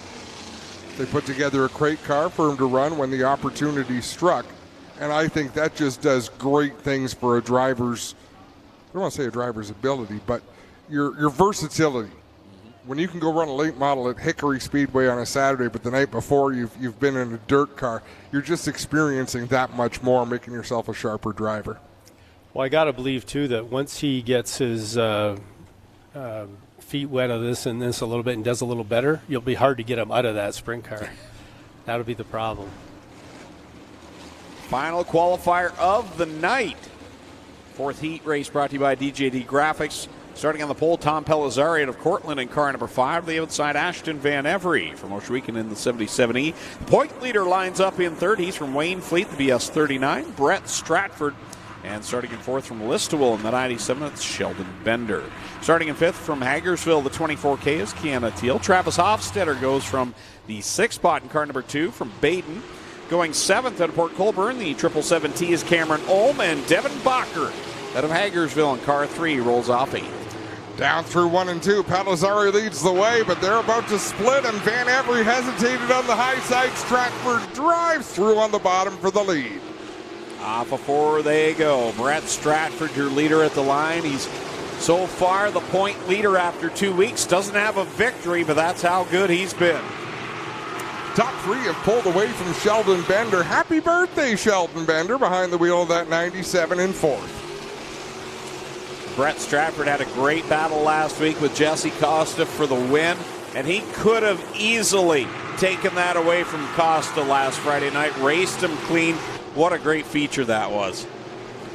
they put together a crate car for him to run when the opportunity struck. And I think that just does great things for a driver's, I don't want to say a driver's ability, but your versatility. When you can go run a late model at Hickory Speedway on a Saturday, but the night before you've been in a dirt car, you're just experiencing that much more, making yourself a sharper driver. Well, I got to believe, too, that once he gets his feet wet of this and this a little bit and does a little better, you'll be hard to get him out of that sprint car. That'll be the problem. Final qualifier of the night. 4th heat race brought to you by DJD Graphics. Starting on the pole, Tom Pellizzari out of Cortland in car number 5. The outside, Ashton Van Every from Ohsweken in the 77E. The point leader lines up in 3rd. He's from Wayne Fleet, the BS 39. Brett Stratford. And starting in 4th from Listowel in the 97, it's Sheldon Bender. Starting in 5th from Hagersville, the 24K is Kiana Teal. Travis Hofstetter goes from the 6th spot in car number 2 from Baden. Going 7th out of Port Colborne, the 777T is Cameron Olm, and Devin Bacher out of Hagersville in car 3 rolls off 8th. Down through 1 and 2, Pellizzari leads the way, but they're about to split, and Van Every hesitated on the high side. Stratford drives through on the bottom for the lead. Off of 4 they go. Brett Stratford, your leader at the line. He's so far the point leader after 2 weeks. Doesn't have a victory, but that's how good he's been. Top 3 have pulled away from Sheldon Bender. Happy birthday, Sheldon Bender, behind the wheel of that 97 in 4th. Brett Stratford had a great battle last week with Jesse Costa for the win, and he could have easily taken that away from Costa last Friday night. Raced him clean. What a great feature that was.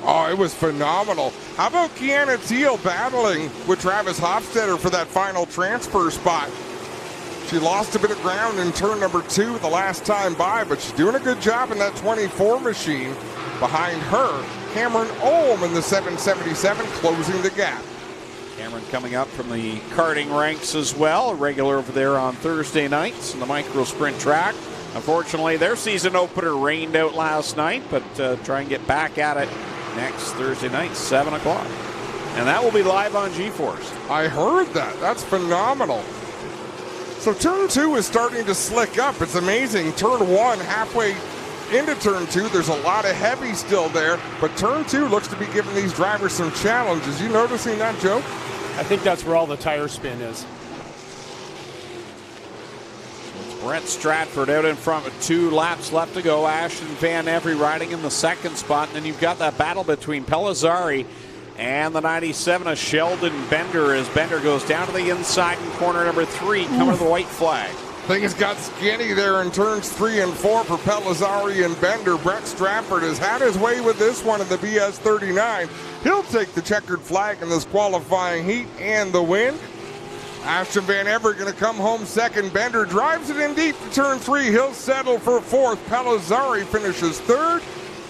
Oh, it was phenomenal. How about Kiana Teal battling with Travis Hofstetter for that final transfer spot? She lost a bit of ground in turn number 2 the last time by, but she's doing a good job in that 24 machine. Behind her, Cameron Ohm in the 777 closing the gap. Cameron coming up from the karting ranks as well, a regular over there on Thursday nights in the micro sprint track. Unfortunately, their season opener rained out last night, but try and get back at it next Thursday night, 7 o'clock. And that will be live on G-Force. I heard that. That's phenomenal. So turn 2 is starting to slick up. It's amazing. Turn 1 halfway into turn 2, there's a lot of heavy still there, but turn 2 looks to be giving these drivers some challenges. You noticing that, Joe? I think that's where all the tire spin is. It's Brett Stratford out in front with 2 laps left to go. Ashton Van Every riding in the second spot, and then you've got that battle between Pellizzari and the 97 of Sheldon Bender as Bender goes down to the inside in corner number 3, coming to the white flag. Things got skinny there in turns 3 and 4 for Pellizzari and Bender. Brett Stratford has had his way with this one in the BS39. He'll take the checkered flag in this qualifying heat and the win. Ashton Van Everett going to come home second. Bender drives it in deep to turn 3. He'll settle for 4th. Pellizzari finishes 3rd.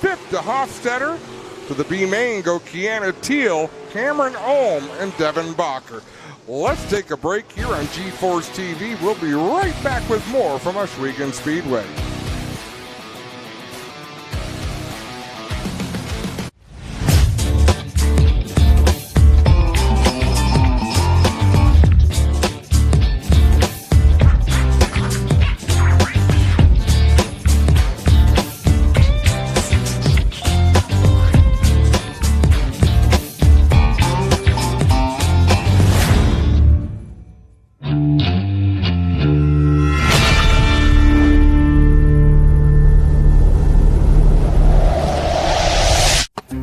5th to Hofstetter. To the B main go Kiana Teal, Cameron Ohm, and Devin Bacher. Let's take a break here on G-Force TV. We'll be right back with more from Ohsweken Speedway.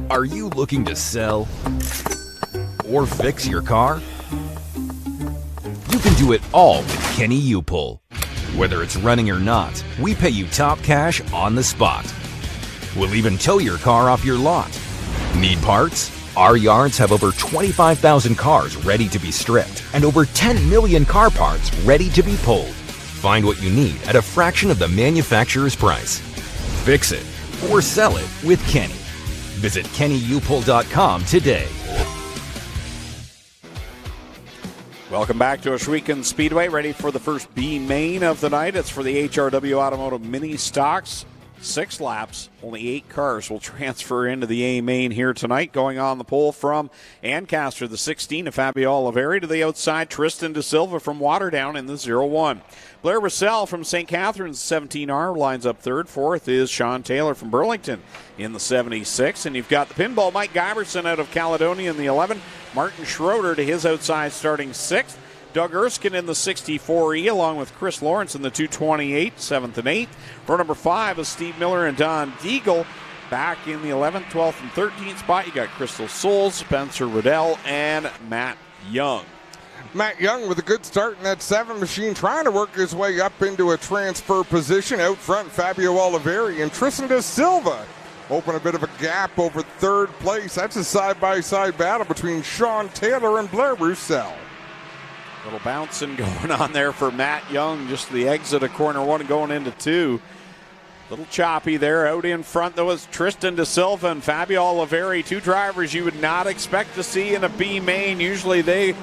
Are you looking to sell or fix your car? You can do it all with Kenny U-Pull. Whether it's running or not, we pay you top cash on the spot. We'll even tow your car off your lot. Need parts? Our yards have over 25,000 cars ready to be stripped and over 10 million car parts ready to be pulled. Find what you need at a fraction of the manufacturer's price. Fix it or sell it with Kenny. Visit KennyUpull.com today. Welcome back to Ohsweken Speedway, ready for the first B main of the night. It's for the HRW Automotive Mini Stocks. 6 laps, only 8 cars will transfer into the A main here tonight. Going on the pole from Ancaster, the 16 of Fabio Oliveri. To the outside, Tristan De Silva from Waterdown in the 0-1. Blair Russell from St. Catharines, 17R, lines up third. 4th is Sean Taylor from Burlington in the 76. And you've got the pinball Mike Giberson out of Caledonia in the 11. Martin Schroeder to his outside starting 6th. Doug Erskine in the 64E along with Chris Lawrence in the 228, 7th and 8th. For number 5 is Steve Miller and Don Deagle. Back in the 11th, 12th, and 13th spot, you got Crystal Souls, Spencer Riddell, and Matt Young. Matt Young with a good start in that 7 machine, trying to work his way up into a transfer position. Out front, Fabio Oliveri and Tristan De Silva open a bit of a gap over 3rd place. That's a side-by-side battle between Sean Taylor and Blair Russell. Little bouncing going on there for Matt Young, just the exit of corner 1 and going into 2. Little choppy there. Out in front, though, is Tristan De Silva and Fabio Oliveri, 2 drivers you would not expect to see in a B main. Usually they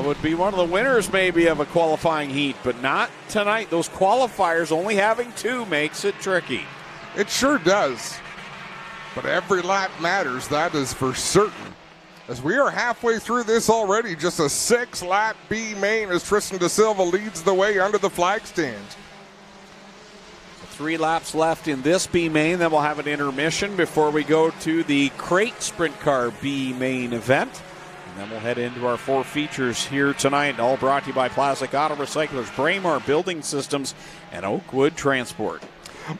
would be one of the winners maybe of a qualifying heat, but not tonight. Those qualifiers, only having 2 makes it tricky. It sure does. But every lap matters, that is for certain. As we are halfway through this already, just a 6-lap B main as Tristan De Silva leads the way under the flag stand. 3 laps left in this B main, then we'll have an intermission before we go to the Crate Sprint Car B main event. And then we'll head into our 4 features here tonight, all brought to you by PLAZEK Auto Recyclers, BRAEMAR Building Systems, and Oakwood Transport.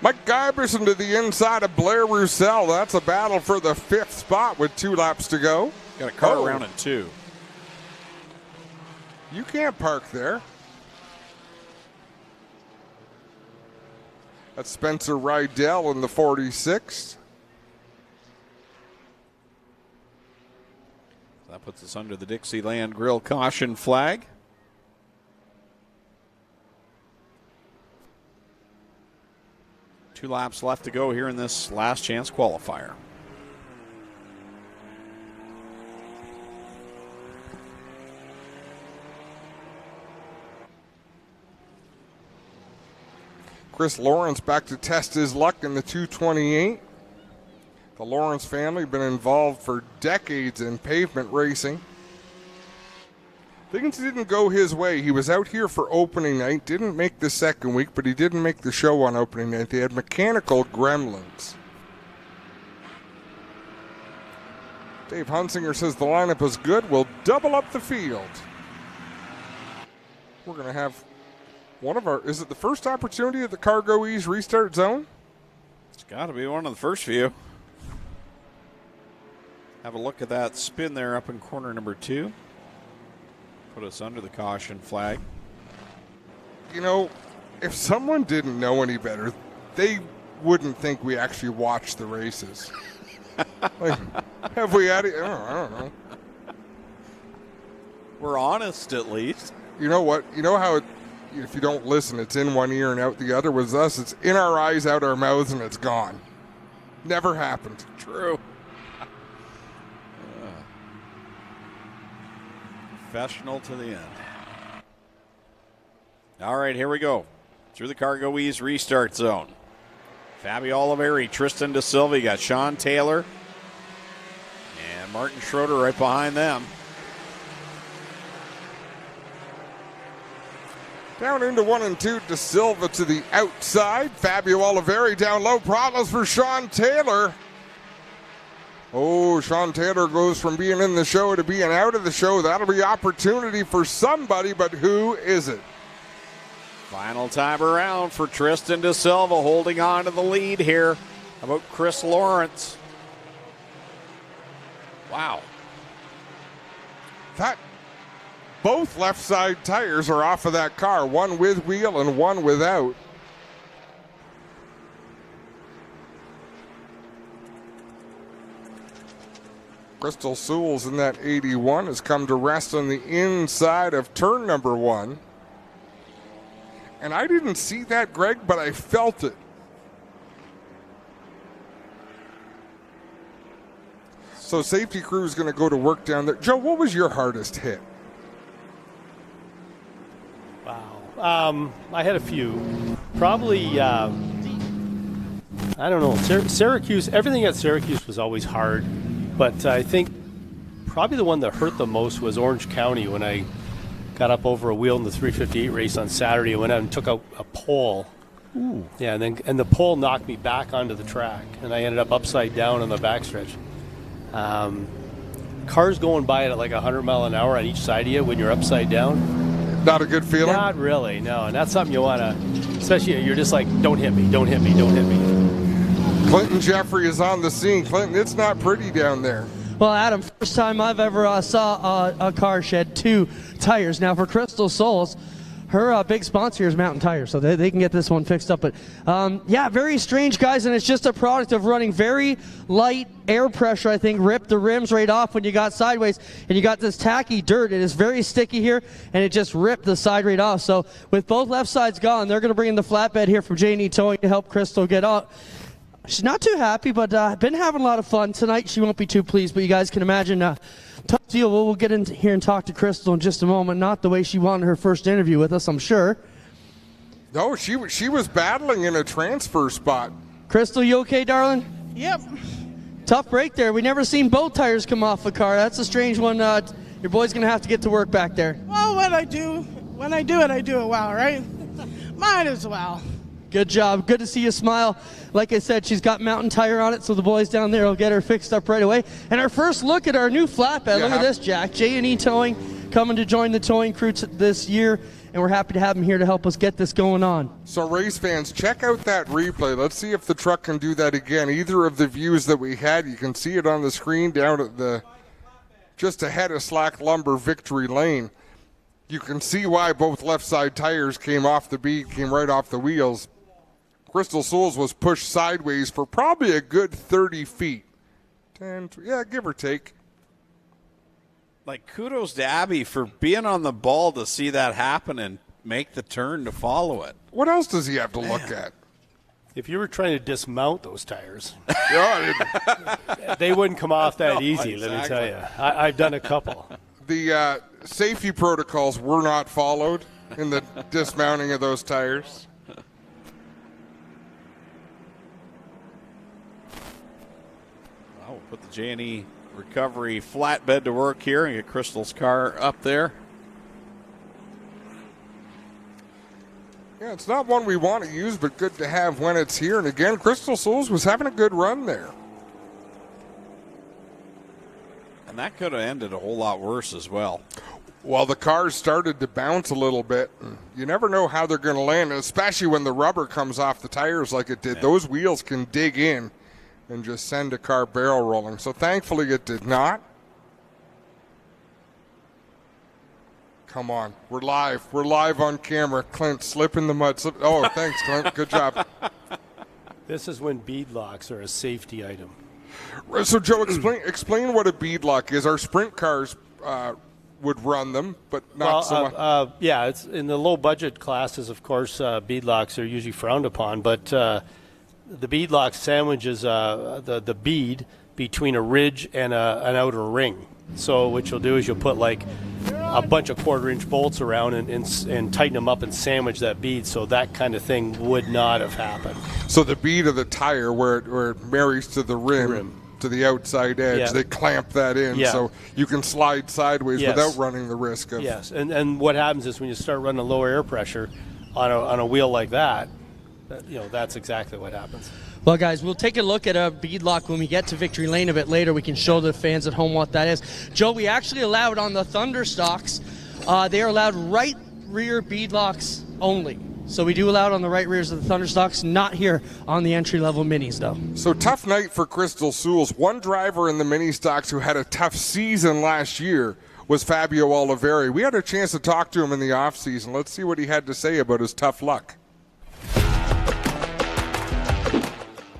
Mike Giberson to the inside of Blair Russell. That's a battle for the 5th spot with 2 laps to go. Got a car around in 2. You can't park there. That's Spencer Rydell in the 46. That puts us under the Dixieland Grill caution flag. 2 laps left to go here in this last chance qualifier. Chris Lawrence back to test his luck in the 228. The Lawrence family been involved for decades in pavement racing. Things didn't go his way. He was out here for opening night, didn't make the second week, but he didn't make the show on opening night. They had mechanical gremlins. Dave Hunsinger says the lineup is good. We'll double up the field. We're going to have one of our, is it the first opportunity at the Cargo Ease restart zone? It's got to be one of the first few. Have a look at that spin there up in corner number 2. Put us under the caution flag. You know, if someone didn't know any better, they wouldn't think we actually watched the races. Like, have we had it? I don't know. We're honest, at least. You know what? You know how if you don't listen, it's in one ear and out the other? With us, it's in our eyes, out our mouths, and it's gone. Never happened. True. Professional to the end. All right, here we go. Through the Cargo Ease restart zone. Fabio Oliveri, Tristan De Silva, you got Sean Taylor and Martin Schroeder right behind them. Down into 1 and 2, De Silva to the outside. Fabio Oliveri down low. Problems for Sean Taylor. Oh, Sean Taylor goes from being in the show to being out of the show. That'll be opportunity for somebody, but who is it? Final time around for Tristan De Silva holding on to the lead here. How about Chris Lawrence? Wow. That both left side tires are off of that car, one with wheel and one without. Crystal Sewell's in that 81 has come to rest on the inside of turn number 1. And I didn't see that, Greg, but I felt it. So safety crew is going to go to work down there. Joe, what was your hardest hit? Wow. I had a few. Probably, I don't know. Syracuse, everything at Syracuse was always hard. But I think probably the one that hurt the most was Orange County when I got up over a wheel in the 358 race on Saturday. I went out and took out a pole. Ooh. Yeah, and the pole knocked me back onto the track, and I ended up upside down on the backstretch. Cars going by at like 100 mile an hour on each side of you when you're upside down. Not a good feeling? Not really, no. And that's something you want to, especially you're just like, don't hit me, don't hit me, don't hit me. Clinton Jeffrey is on the scene. Clinton, it's not pretty down there. Well, Adam, first time I've ever saw a car shed 2 tires. Now, for Crystal Souls, her big sponsor is Mountain Tires, so they can get this one fixed up. But, yeah, very strange, guys, and it's just a product of running very light air pressure, I think, ripped the rims right off when you got sideways, and you got this tacky dirt. It is very sticky here, and it just ripped the side right off. So with both left sides gone, they're going to bring in the flatbed here from J&E Towing to help Crystal get out. She's not too happy, but been having a lot of fun. Tonight she won't be too pleased, but you guys can imagine tough deal. We'll get in here and talk to Crystal in just a moment. Not the way she wanted her first interview with us, I'm sure. No, she was battling in a transfer spot. Crystal, you okay, darling? Yep. Tough break there. We never seen both tires come off a car. That's a strange one. Your boy's going to have to get to work back there. Well, when I do it, I do it well, right? Might as well. Good job. Good to see you smile. Like I said, she's got Mountain Tire on it, so the boys down there will get her fixed up right away. And our first look at our new flatbed. Look at this, Jack. J&E Towing coming to join the towing crew this year, and we're happy to have them here to help us get this going on. So race fans, check out that replay. Let's see if the truck can do that again. Either of the views that we had, you can see it on the screen down at the just ahead of Slack Lumber Victory Lane. You can see why both left side tires came off the bead, came right off the wheels. Crystal Souls was pushed sideways for probably a good 30 feet. 10, yeah, give or take. Like, kudos to Abby for being on the ball to see that happen and make the turn to follow it. What else does he have to look at? If you were trying to dismount those tires, Yeah, they wouldn't come off that easy, exactly. let me tell you. I've done a couple. the safety protocols were not followed in the dismounting of those tires. Well, we'll put the J&E Recovery flatbed to work here and get Crystal's car up there. Yeah, it's not one we want to use, but good to have when it's here. And again, Crystal Souls was having a good run there. And that could have ended a whole lot worse as well. Well, the cars started to bounce a little bit. You never know how they're going to land, especially when the rubber comes off the tires like it did. Yeah. Those wheels can dig in and just send a car barrel rolling. So thankfully it did not. Come on, we're live. We're live on camera. Clint, slip in the mud. Oh, thanks, Clint. Good job. This is when bead locks are a safety item. So, Joe, explain what a bead lock is. Our sprint cars would run them, but not so much. Yeah, it's in the low budget classes, of course, bead locks are usually frowned upon, but the bead lock sandwiches the bead between a ridge and an outer ring. So what you'll do is you'll put like a bunch of 1/4-inch bolts around and tighten them up and sandwich that bead, so that kind of thing would not have happened. So the bead of the tire where it marries to the rim. To the outside edge, they clamp that in so you can slide sideways without running the risk of. Yes, and what happens is when you start running lower air pressure on a wheel like that, that's exactly what happens. Well, guys, we'll take a look at a bead lock when we get to Victory Lane a bit later. We can show the fans at home what that is. Joe, we actually allowed on the Thunder stocks, they are allowed right rear bead locks only. So we do allow it on the right rears of the Thunder stocks, not here on the entry-level minis, though. So tough night for Crystal Souls. One driver in the mini stocks who had a tough season last year was Fabio Oliveri. We had a chance to talk to him in the offseason. Let's see what he had to say about his tough luck.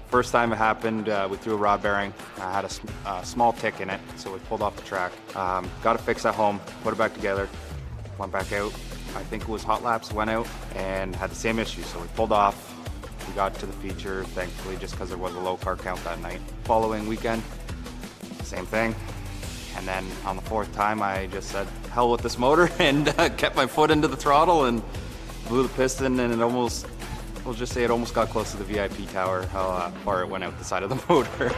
First time it happened, we threw a rod bearing. I had a small tick in it, so we pulled off the track. Got it fixed at home, put it back together, went back out. I think it was hot laps, went out, and had the same issue. So we pulled off. We got to the feature, thankfully, just because there was a low car count that night. Following weekend, same thing. And then on the fourth time, I just said, hell with this motor, and kept my foot into the throttle and blew the piston, and it almost, we'll just say it almost got close to the VIP tower, how far it went out the side of the motor.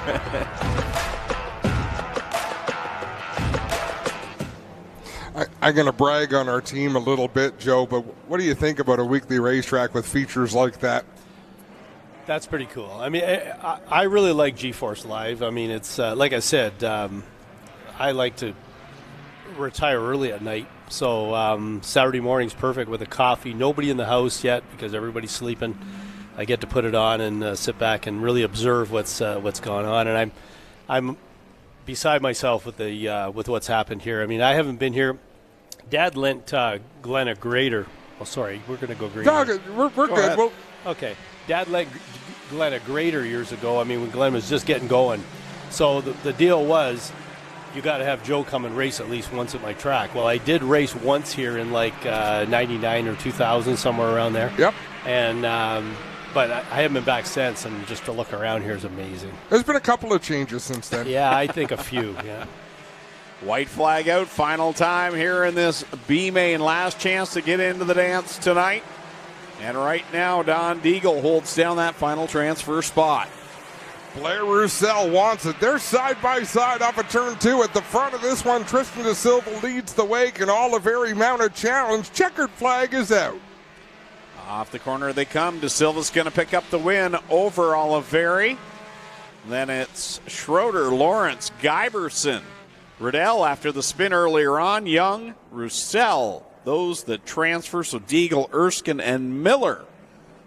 I'm going to brag on our team a little bit, Joe, but what do you think about a weekly racetrack with features like that? That's pretty cool. I mean, I really like G-Force Live. I mean, it's like I said, I like to retire early at night. So Saturday morning's perfect with a coffee. Nobody in the house yet because everybody's sleeping. I get to put it on and sit back and really observe what's going on. And I'm beside myself with with what's happened here. I mean, I haven't been here. Dad lent Glenn a grader. Oh, sorry, we're going to go grader. No, we're good. Well, okay. Dad lent Glenn a grader years ago. I mean, when Glenn was just getting going. So the deal was you got to have Joe come and race at least once at my track. Well, I did race once here in like 99 or 2000, somewhere around there. Yep. And but I haven't been back since, and just to look around here is amazing. There's been a couple of changes since then. Yeah, I think a few, yeah. White flag out, final time here in this B-Main. Last chance to get into the dance tonight. And right now, Don Deagle holds down that final transfer spot. Blair Roussel wants it. They're side by side off of turn 2 at the front of this one. Tristan De Silva leads the wake, and Oliveri mounted challenge. Checkered flag is out. Off the corner they come. De Silva's going to pick up the win over Oliveri. Then it's Schroeder, Lawrence, Guyberson, Riddell after the spin earlier on. Young, Roussel, those that transfer. So Deagle, Erskine, and Miller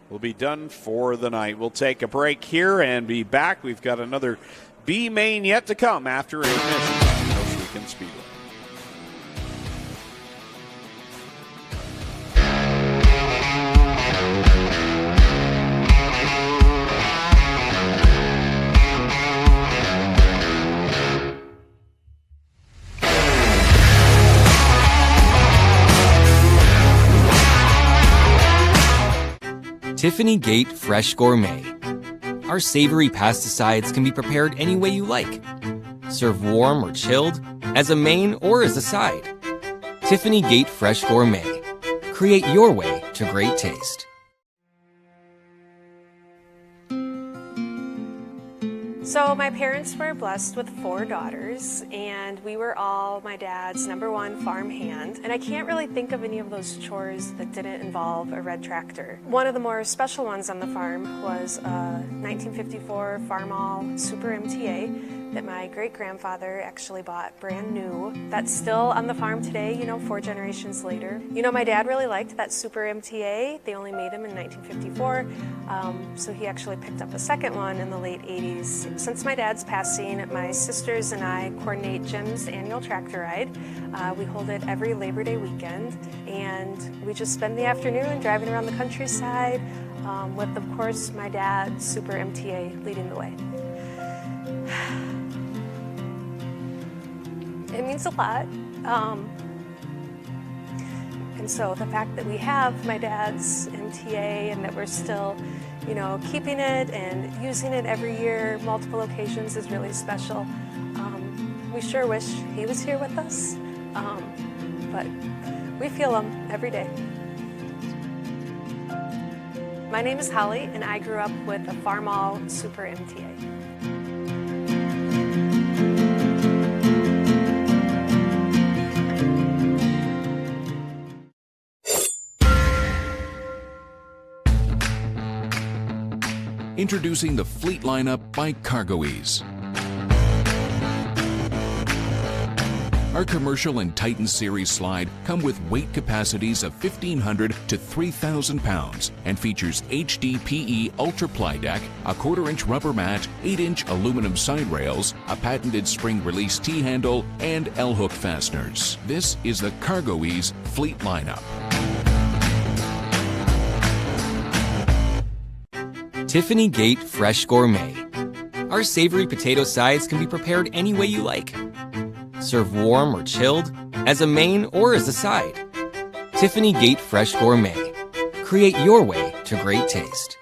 will be done for the night. We'll take a break here and be back. We've got another B-Main yet to come after intermission on Ohsweken Speedway. Tiffany Gate Fresh Gourmet. Our savory pasta sides can be prepared any way you like. Serve warm or chilled, as a main or as a side. Tiffany Gate Fresh Gourmet. Create your way to great taste. So my parents were blessed with 4 daughters, and we were all my dad's #1 farm hand. And I can't really think of any of those chores that didn't involve a red tractor. One of the more special ones on the farm was a 1954 Farmall Super MTA that my great-grandfather actually bought brand new. That's still on the farm today, 4 generations later. My dad really liked that Super MTA. They only made them in 1954, so he actually picked up a second one in the late 80s. Since my dad's passing, my sisters and I coordinate Jim's annual tractor ride. We hold it every Labor Day weekend, and we just spend the afternoon driving around the countryside with, of course, my dad's Super MTA leading the way. It means a lot. And so the fact that we have my dad's MTA and that we're still, keeping it and using it every year, multiple occasions, is really special. We sure wish he was here with us, but we feel him every day. My name is Holly, and I grew up with a Farmall Super MTA. Introducing the Fleet Lineup by CargoEase. Our commercial and Titan Series slide come with weight capacities of 1,500 to 3,000 pounds and features HDPE Ultra Ply Deck, a 1/4-inch rubber mat, 8-inch aluminum side rails, a patented spring release T-handle, and L-hook fasteners. This is the CargoEase Fleet Lineup. Tiffany Gate Fresh Gourmet. Our savory potato sides can be prepared any way you like. Serve warm or chilled, as a main or as a side. Tiffany Gate Fresh Gourmet. Create your way to great taste.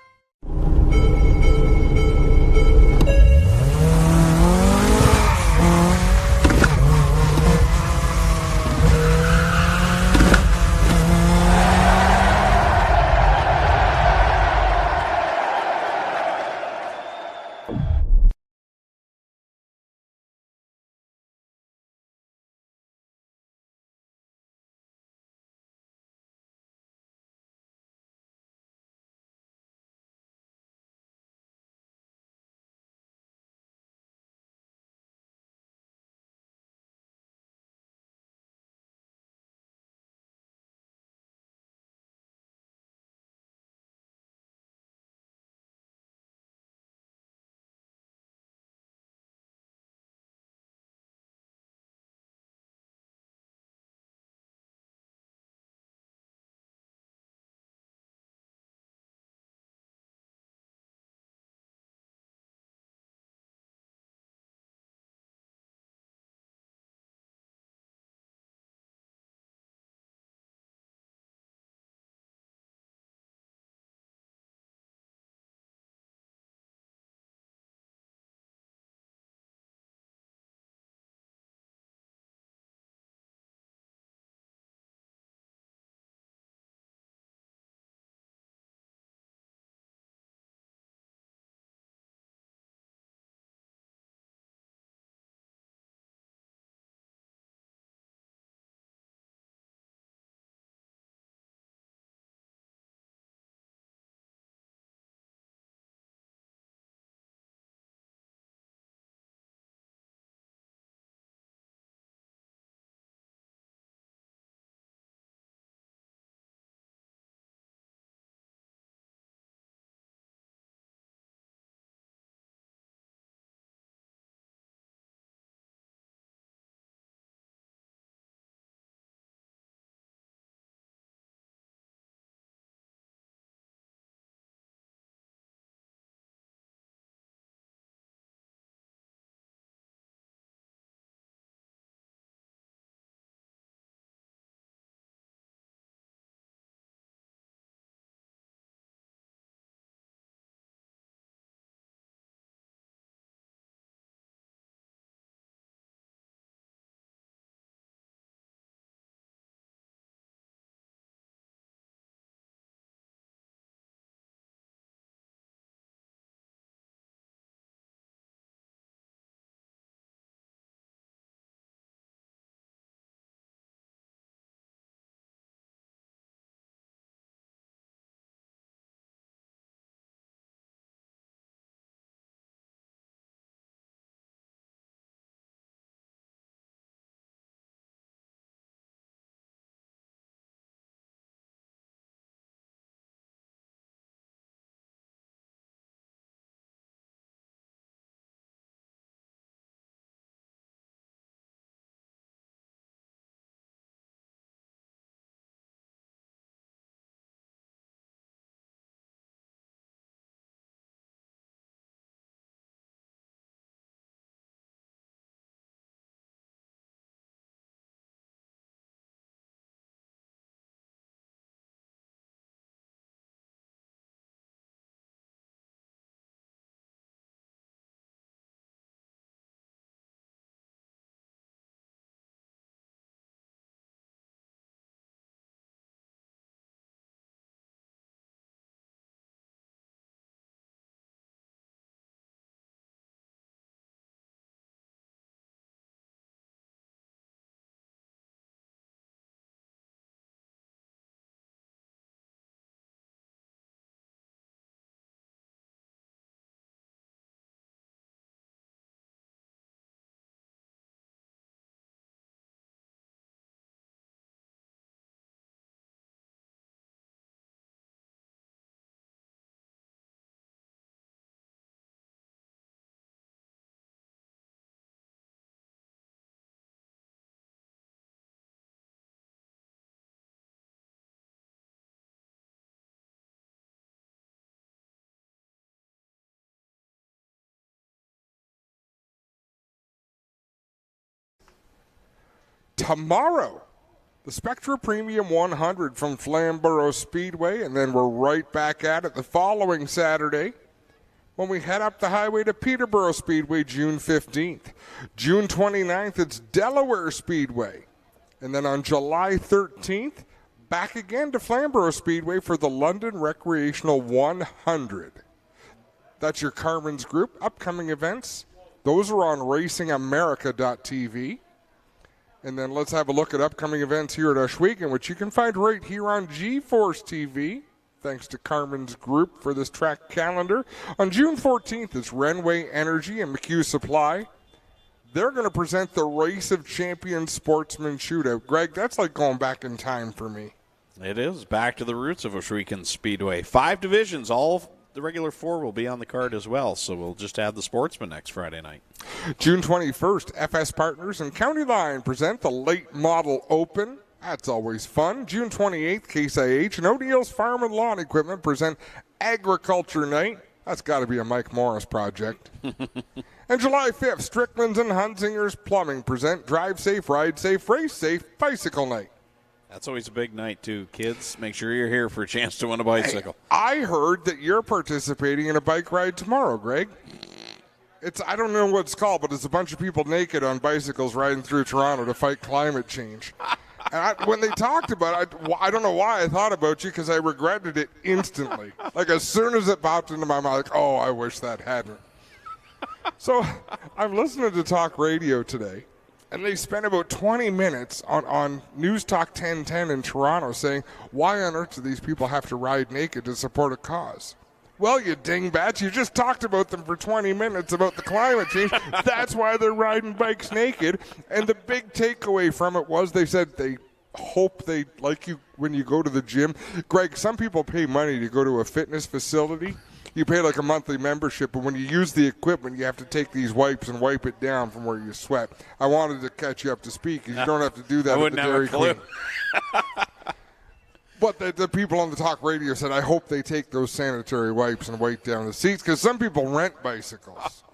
tomorrow, the Spectra Premium 100 from Flamborough Speedway, and then we're right back at it the following Saturday when we head up the highway to Peterborough Speedway June 15th. June 29th, it's Delaware Speedway. And then on July 13th, back again to Flamborough Speedway for the London Recreational 100. That's your Carmen's Group. Upcoming events, those are on racingamerica.tv. And then let's have a look at upcoming events here at Ohsweken, which you can find right here on GeForce TV. Thanks to Carmen's Group for this track calendar. On June 14th, it's Renway Energy and McHugh Supply. They're going to present the Race of Champions Sportsman Shootout. Greg, that's like going back in time for me. It is. Back to the roots of Ohsweken Speedway. 5 divisions. All the regular 4 will be on the card as well, so we'll just add the sportsman next Friday night. June 21st, FS Partners and County Line present the Late Model Open. That's always fun. June 28th, Case IH and O'Neill's Farm and Lawn Equipment present Agriculture Night. That's got to be a Mike Morris project. And July 5th, Strickland's and Hunzinger's Plumbing present Drive Safe, Ride Safe, Race Safe Bicycle Night. That's always a big night, too. Kids, make sure you're here for a chance to win a bicycle. Hey, I heard that you're participating in a bike ride tomorrow, Greg. I don't know what it's called, but it's a bunch of people naked on bicycles riding through Toronto to fight climate change. And when they talked about it, I don't know why I thought about you, because I regretted it instantly. Like, as soon as it popped into my mind, like, oh, I wish that hadn't. So I'm listening to talk radio today, and they spent about 20 minutes on News Talk 1010 in Toronto saying, why on earth do these people have to ride naked to support a cause? Well, you dingbats, you just talked about them for 20 minutes about the climate change. That's why they're riding bikes naked. And the big takeaway from it was they said they hope they like you when you go to the gym. Greg, some people pay money to go to a fitness facility. You pay like a monthly membership, but when you use the equipment, you have to take these wipes and wipe it down from where you sweat. I wanted to catch you up to speed because you don't have to do that at the Dairy Queen. But the people on the talk radio said, I hope they take those sanitary wipes and wipe down the seats, because some people rent bicycles.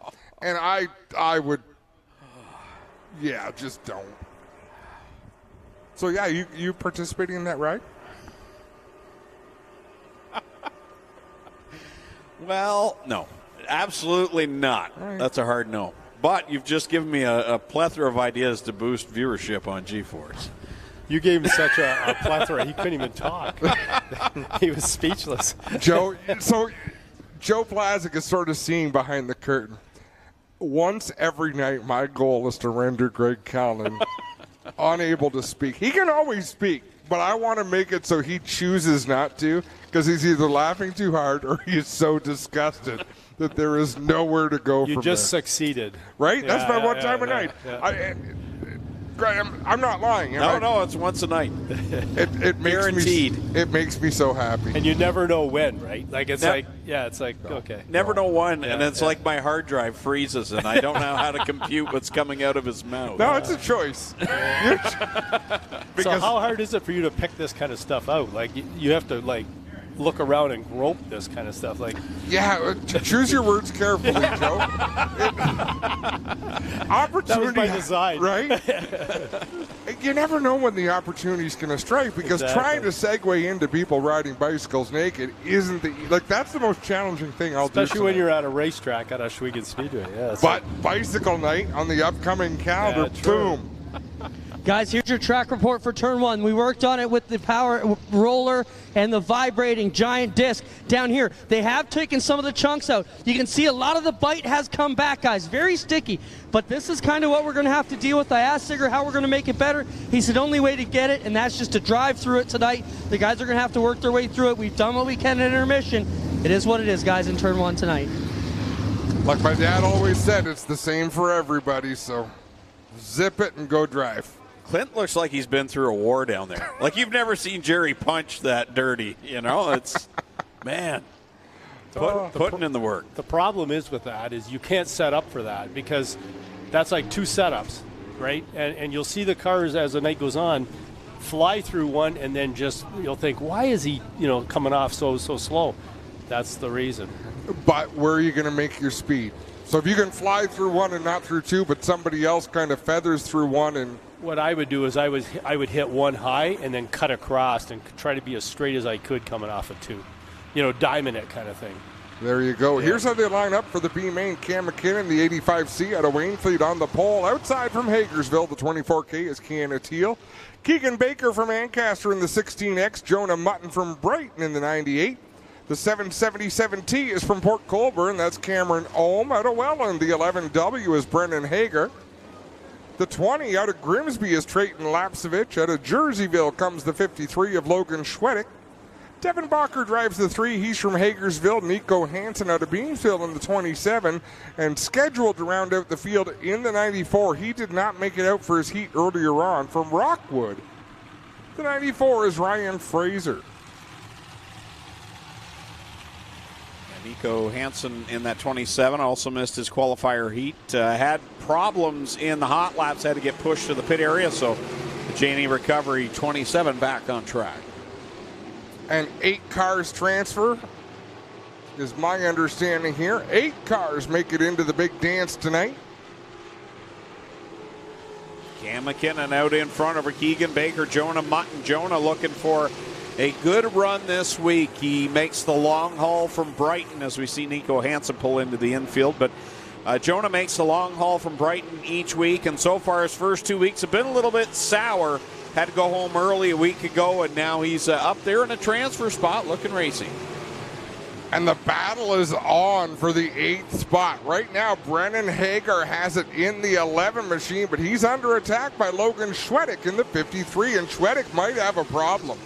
And I would, yeah, just don't. So, yeah, you participating in that ride? Well, no, absolutely not. Right. That's a hard no. But you've just given me a plethora of ideas to boost viewership on GeForce. You gave him such a plethora, he couldn't even talk. He was speechless. Joe PLAZEK is sort of seeing behind the curtain. Once every night, my goal is to render Greg Callan unable to speak. He can always speak, but I want to make it so he chooses not to, because he's either laughing too hard or he is so disgusted that there is nowhere to go from there. You just succeeded. Right? Yeah, that's my one time a night. Yeah. I'm not lying. No, it's once a night. It makes me so happy. And you never know when, right? Like it's okay. Never know when, and it's like my hard drive freezes, and I don't know how to compute what's coming out of his mouth. No, it's a choice. So how hard is it for you to pick this kind of stuff out? Like you have to look around and grope this kind of stuff. Choose your words carefully, Joe. Opportunity, that was by design, right? You never know when the opportunity is going to strike, because trying to segue into people riding bicycles naked isn't that's the most challenging thing I'll do. Especially when you're at a racetrack at Ohsweken Speedway. Yeah. But bicycle night on the upcoming calendar, boom. Guys, here's your track report for turn 1. We worked on it with the power roller and the vibrating giant disc down here. They have taken some of the chunks out. You can see a lot of the bite has come back, guys. Very sticky. But this is kind of what we're going to have to deal with. I asked Sigger how we're going to make it better. He said only way to get it, and that's just to drive through it tonight. The guys are going to have to work their way through it. We've done what we can at intermission. It is what it is, guys, in turn 1 tonight. Like my dad always said, it's the same for everybody, so zip it and go drive. Clint looks like he's been through a war down there. Like you've never seen Jerry punch that dirty, It's, man, putting in the work. The problem is with that is you can't set up for that, because that's like 2 setups, right? And you'll see the cars as the night goes on fly through one, and then you'll think, why is he, coming off so slow? That's the reason. But where are you going to make your speed? So if you can fly through one and not through 2, but somebody else kind of feathers through one and what I would do is I would hit one high and then cut across and try to be as straight as I could coming off of two. Diamond it kind of thing. There you go. Yeah. Here's how they line up for the B main. Cam McKinnon, the 85C out of Wainfleet on the pole. Outside from Hagersville, the 24K is Kiana Teal. Keegan Baker from Ancaster in the 16X. Jonah Mutton from Brighton in the 98. The 777T is from Port Colborne. That's Cameron Ohm out of Welland. The 11W is Brendan Hager. The 20 out of Grimsby is Trayton Lapsevich. Out of Jerseyville comes the 53 of Logan Schwedick. Devin Bacher drives the 3. He's from Hagersville. Nico Hansen out of Beamsville in the 27. And scheduled to round out the field in the 94. He did not make it out for his heat earlier on. From Rockwood, the 94 is Ryan Fraser. Nico Hansen in that 27 also missed his qualifier heat. Had problems in the hot laps, had to get pushed to the pit area, so the J&E Recovery 27 back on track. And 8 cars transfer is my understanding here. 8 cars make it into the big dance tonight. Cam McKinnon out in front over Keegan Baker, Jonah Mutton. Jonah looking for a good run this week. He makes the long haul from Brighton as we see Nico Hansen pull into the infield. But Jonah makes the long haul from Brighton each week. And so far his first 2 weeks have been a little bit sour. Had to go home early a week ago, and now he's up there in a transfer spot looking racy. And the battle is on for the 8th spot. Right now, Brennan Hager has it in the 11 machine, but he's under attack by Logan Schwedick in the 53, and Schwedick might have a problem.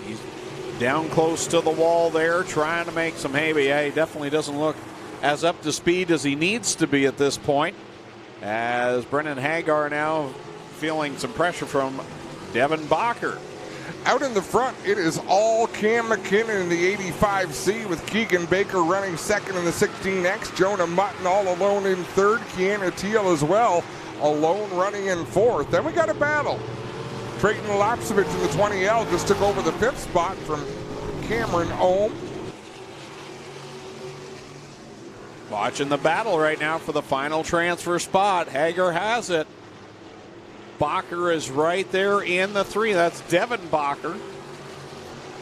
He's down close to the wall there, trying to make some hay, but yeah, he definitely doesn't look as up to speed as he needs to be at this point. As Brennan Hagar now feeling some pressure from Devin Bacher. Out in the front, it is all Cam McKinnon in the 85C with Keegan Baker running second in the 16X. Jonah Mutton all alone in third. Kiana Teal as well, alone running in fourth. Then we got a battle. Trayton Lapsevich in the 20L just took over the 5th spot from Cameron Ohm. Watching the battle right now for the final transfer spot. Hager has it. Bacher is right there in the 3. That's Devin Bacher.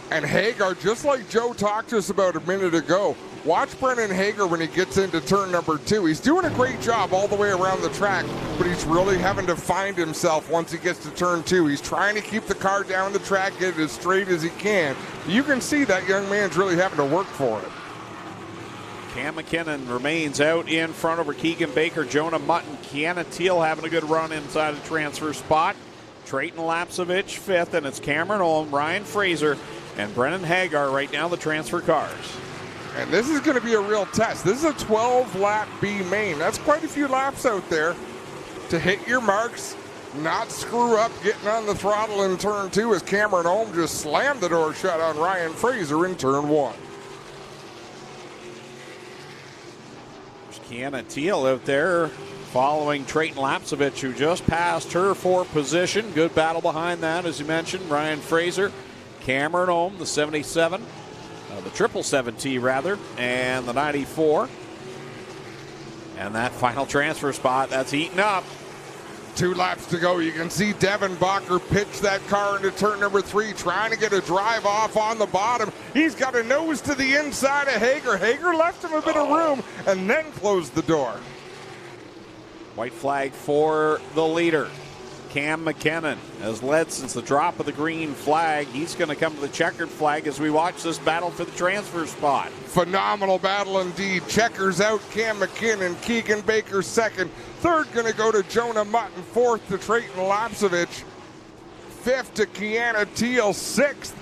And Hagar, just like Joe talked to us about a minute ago, watch Brennan Hager when he gets into turn number 2. He's doing a great job all the way around the track, but he's really having to find himself once he gets to turn 2. He's trying to keep the car down the track, get it as straight as he can. You can see that young man's really having to work for it. Cam McKinnon remains out in front over Keegan Baker, Jonah Mutton, Kiana Teal having a good run inside the transfer spot. Trayton Lapsevich 5th, and it's Cameron Ohm, Ryan Fraser, and Brennan Hagar right now the transfer cars. And this is going to be a real test. This is a 12-lap B main. That's quite a few laps out there to hit your marks, not screw up getting on the throttle in turn 2 as Cameron Ohm just slammed the door shut on Ryan Fraser in turn 1. Kiana Teal out there following Trayton Lapsevich, who just passed her for position. Good battle behind that, as you mentioned. Ryan Fraser, Cameron Ohm, the 77, the 777T rather, and the 94. And that final transfer spot, that's eaten up. 2 laps to go. You can see Devin Bacher pitch that car into turn number 3, trying to get a drive off on the bottom. He's got a nose to the inside of Hager. Hager left him a bit of room and then closed the door. White flag for the leader. Cam McKinnon has led since the drop of the green flag. He's going to come to the checkered flag as we watch this battle for the transfer spot. Phenomenal battle indeed. Checkers out, Cam McKinnon, Keegan Baker second. Third going to go to Jonah Mutton. Fourth to Trayton Lapsevich. Fifth to Kiana Teal. Sixth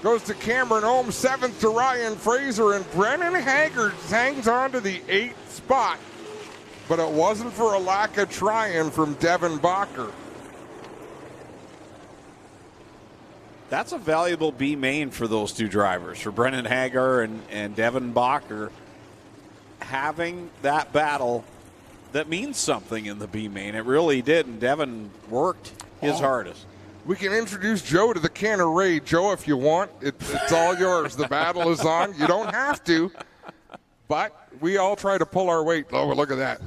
goes to Cameron Ohm. Seventh to Ryan Fraser. And Brennan Hager hangs on to the 8th spot. But it wasn't for a lack of trying from Devin Bacher. That's a valuable B main for those 2 drivers, for Brennan Hagar and Devin Bacher. Having that battle that means something in the B main. It really did, and Devin worked his hardest. We can introduce Joe to the can of Ray. Joe, if you want, it's all yours. The battle is on. You don't have to, but we all try to pull our weight. Oh, look at that.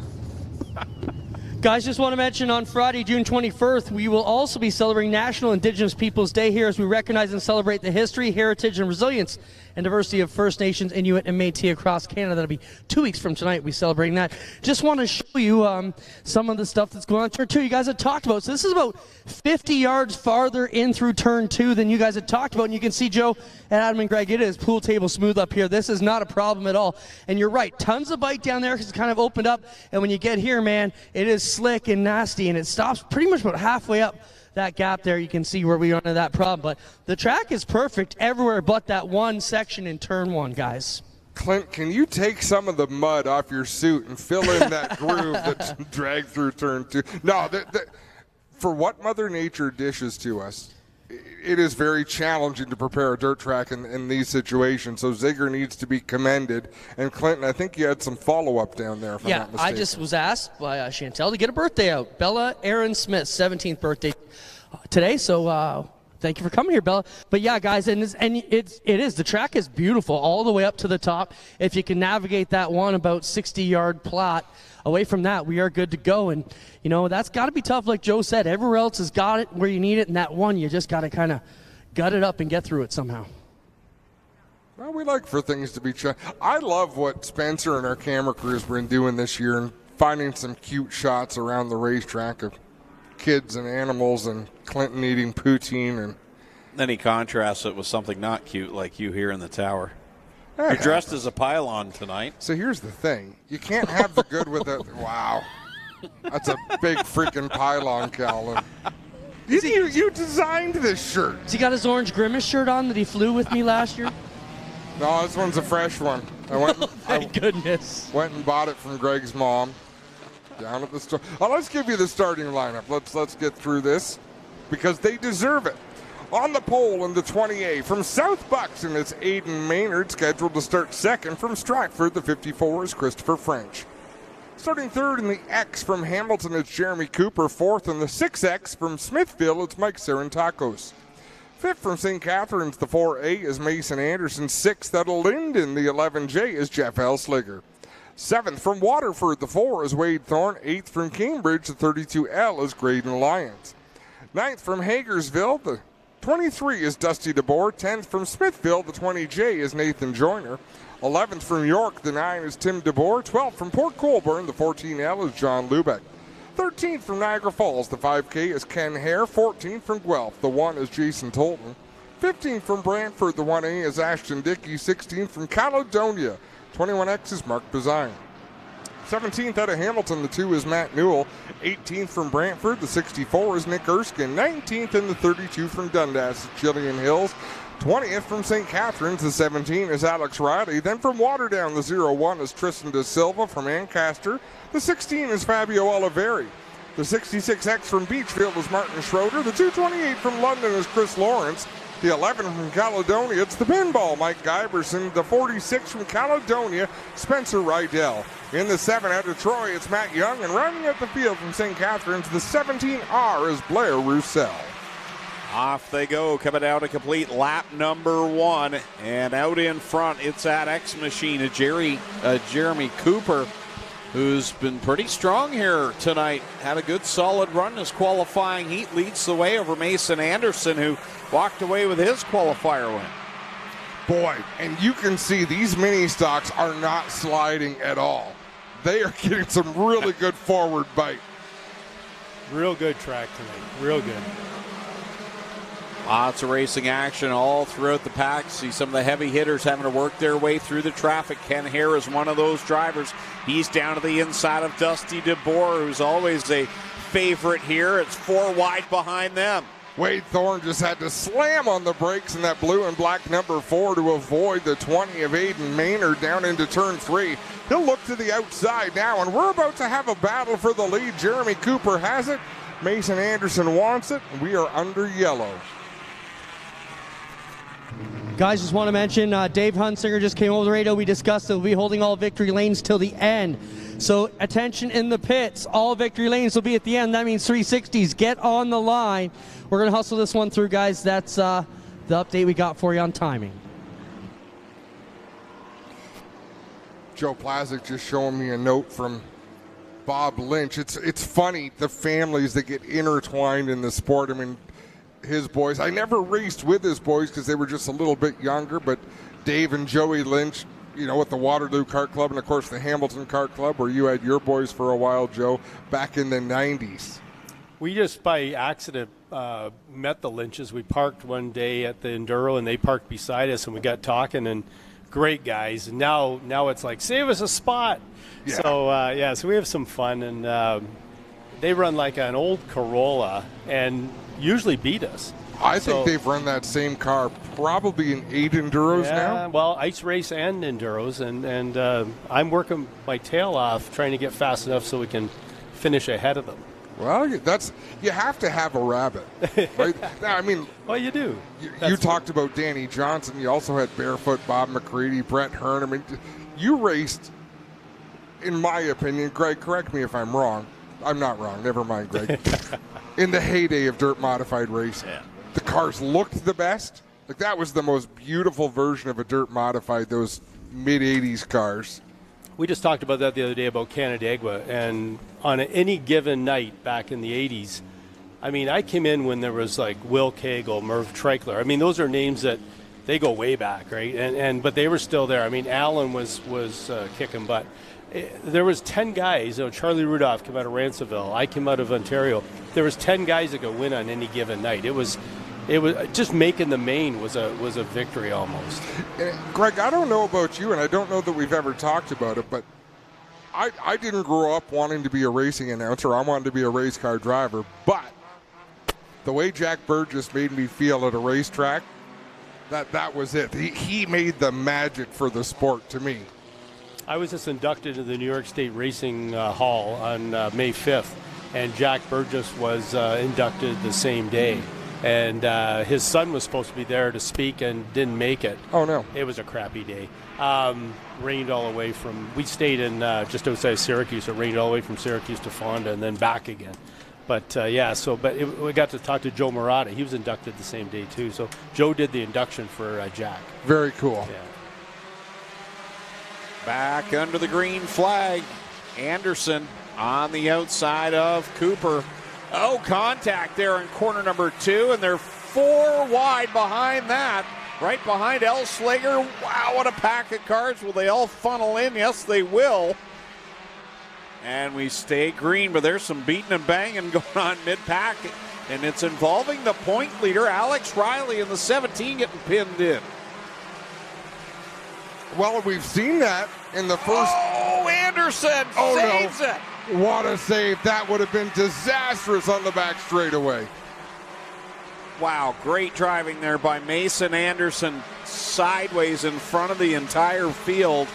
Guys, just want to mention on Friday, June 21st, we will also be celebrating National Indigenous Peoples Day here as we recognize and celebrate the history, heritage, and resilience and diversity of First Nations, Inuit, and Métis across Canada. That'll be 2 weeks from tonight. We're celebrating that. Just want to show you some of the stuff that's going on. Turn 2, you guys had talked about. So this is about 50 yards farther in through Turn 2 than you guys had talked about. And you can see, Joe and Adam and Greg, it is pool table smooth up here. This is not a problem at all. And you're right, tons of bite down there because it's kind of opened up. And when you get here, man, it is slick and nasty, and it stops pretty much about halfway up that gap there. You can see where we run into that problem. But the track is perfect everywhere but that one section in Turn 1, guys. Clint, can you take some of the mud off your suit and fill in that groove that's dragged through Turn 2? No, for what Mother Nature dishes to us, it is very challenging to prepare a dirt track in these situations. So Zigger needs to be commended. And Clinton, I think you had some follow-up down there, if I'm not mistaken. I just was asked by Chantel to get a birthday out. Bella Aaron Smith, 17th birthday today. So thank you for coming here, Bella. But yeah, guys, it is. The track is beautiful all the way up to the top. If you can navigate that one about 60-yard plot, away from that, we are good to go. And, you know, that's got to be tough, like Joe said. Everywhere else has got it where you need it, and that one, you just got to kind of gut it up and get through it somehow. Well, we like for things to be I love what Spencer and our camera crew's been doing this year and finding some cute shots around the racetrack of kids and animals and Clinton eating poutine. And then he contrasts it with something not cute like you here in the tower. You're dressed as a pylon tonight. So here's the thing. You can't have the good with it. Wow. That's a big freaking pylon, Calvin. You designed this shirt. Has he got his Orange Grimace shirt on that he flew with me last year? No, this one's a fresh one. Thank goodness. Went and bought it from Greg's mom down at the store. Oh, let's give you the starting lineup. Let's get through this because they deserve it. On the pole in the 20A from South Buxton, it's Aidan Maynard, scheduled to start second. From Stratford, the 54 is Christopher French. Starting third in the X from Hamilton, it's Jeremy Cooper. Fourth in the 6X from Smithville, it's Mike Sarantakos. Fifth from St. Catharines, the 4A is Mason Anderson. Sixth out of Linden, the 11J is Jeff Elsliger. Seventh from Waterford, the 4 is Wade Thorne. Eighth from Cambridge, the 32L is Graydon Lyons. Ninth from Hagersville, the 23 is Dusty DeBoer. 10th from Smithville, the 20J is Nathan Joyner. 11th from York, the 9 is Tim DeBoer. 12th from Port Colborne, the 14L is John Lubeck. 13th from Niagara Falls, the 5K is Ken Hare. 14th from Guelph, the 1 is Jason Tolton. 15th from Brantford, the 1A is Ashton Dickey. 16th from Caledonia, 21X is Mark Bazine. 17th out of Hamilton, the 2 is Matt Newell. 18th from Brantford, the 64 is Nick Erskine. 19th in the 32 from Dundas is Jillian Hills. 20th from St. Catharines, the 17 is Alex Riley. Then from Waterdown, the 01 is Tristan De Silva. From Ancaster, the 16 is Fabio Oliveri. The 66X from Beachfield is Martin Schroeder. The 228 from London is Chris Lawrence. The 11 from Caledonia, it's the pinball, Mike Giberson. The 46 from Caledonia, Spencer Rydell. In the 7 out of Troy, it's Matt Young. And running at the field from St. Catharines, the 17R is Blair Roussel. Off they go, coming out to complete lap number 1. And out in front, it's that X machine, Jeremy Cooper, who's been pretty strong here tonight. Had a good solid run. His qualifying heat leads the way over Mason Anderson, who walked away with his qualifier win. Boy, and you can see these mini stocks are not sliding at all. They are getting some really good forward bite. Real good track tonight. Real good. Lots of racing action all throughout the pack. See some of the heavy hitters having to work their way through the traffic. Ken Hare is one of those drivers. He's down to the inside of Dusty DeBoer, who's always a favorite here. It's 4 wide behind them. Wade Thorne just had to slam on the brakes in that blue and black number 4 to avoid the 20 of Aidan Maynard down into turn 3. He'll look to the outside now, and we're about to have a battle for the lead. Jeremy Cooper has it. Mason Anderson wants it. We are under yellow. Guys, just want to mention Dave Hunsinger just came over the radio. We discussed that we'll be holding all victory lanes till the end. So attention in the pits. All victory lanes will be at the end. That means 360s. Get on the line. We're going to hustle this one through, guys. That's the update we got for you on timing. Joe PLAZEK just showing me a note from Bob Lynch. It's funny, the families that get intertwined in the sport. I mean, his boys, I never raced with his boys because they were just a little bit younger, but Dave and Joey Lynch, with the Waterloo Kart Club and, of course, the Hamilton Kart Club, where you had your boys for a while, Joe, back in the 90s. We just by accident met the Lynches. We parked one day at the Enduro, and they parked beside us, and we got talking, and great guys. And now it's like, save us a spot. Yeah. So, so we have some fun, and they run like an old Corolla and usually beat us. I think they've run that same car probably in 8 Enduros now. Well, ice race and Enduros, and I'm working my tail off trying to get fast enough so we can finish ahead of them. Well, you have to have a rabbit, right? I mean, well, you do. You talked about Danny Johnson. You also had Barefoot Bob McCready, Brett Hearn. I mean, you raced, in my opinion, Greg, correct me if I'm wrong. I'm not wrong. Never mind, Greg. In the heyday of dirt modified racing, the cars looked the best. Like, that was the most beautiful version of a dirt modified, those mid-'80s cars. We just talked about that the other day about Canandaigua, and on any given night back in the 80s, I mean, I came in when there was like Will Cagle, Merv Treichler. I mean, those are names that they go way back, right? But they were still there. I mean, Alan was kicking butt. There was 10 guys. Charlie Rudolph came out of Ransomville. I came out of Ontario. There was 10 guys that could win on any given night. It was just making the main was a victory almost. Greg, I don't know about you, and I don't know that we've ever talked about it, but I didn't grow up wanting to be a racing announcer. I wanted to be a race car driver. But the way Jack Burgess made me feel at a racetrack, that was it. He made the magic for the sport to me. I was just inducted into the New York State Racing Hall on May 5th, and Jack Burgess was inducted the same day. And his son was supposed to be there to speak and didn't make it. Oh, no. It was a crappy day. Rained all the way from, we stayed in just outside Syracuse. So it rained all the way from Syracuse to Fonda and then back again. But, we got to talk to Joe Murata. He was inducted the same day, too. So Joe did the induction for Jack. Very cool. Yeah. Back under the green flag. Anderson on the outside of Cooper. Oh, contact there in corner number 2, and they're 4 wide behind that. Right behind Ohsweken. Wow, what a pack of cars. Will they all funnel in? Yes, they will. And we stay green, but there's some beating and banging going on mid-pack, and it's involving the point leader, Alex Riley, in the 17 getting pinned in. Well, we've seen that in the first. Oh, Anderson saves it. What a save. That would have been disastrous on the back straightaway. Wow, great driving there by Mason Anderson, sideways in front of the entire field.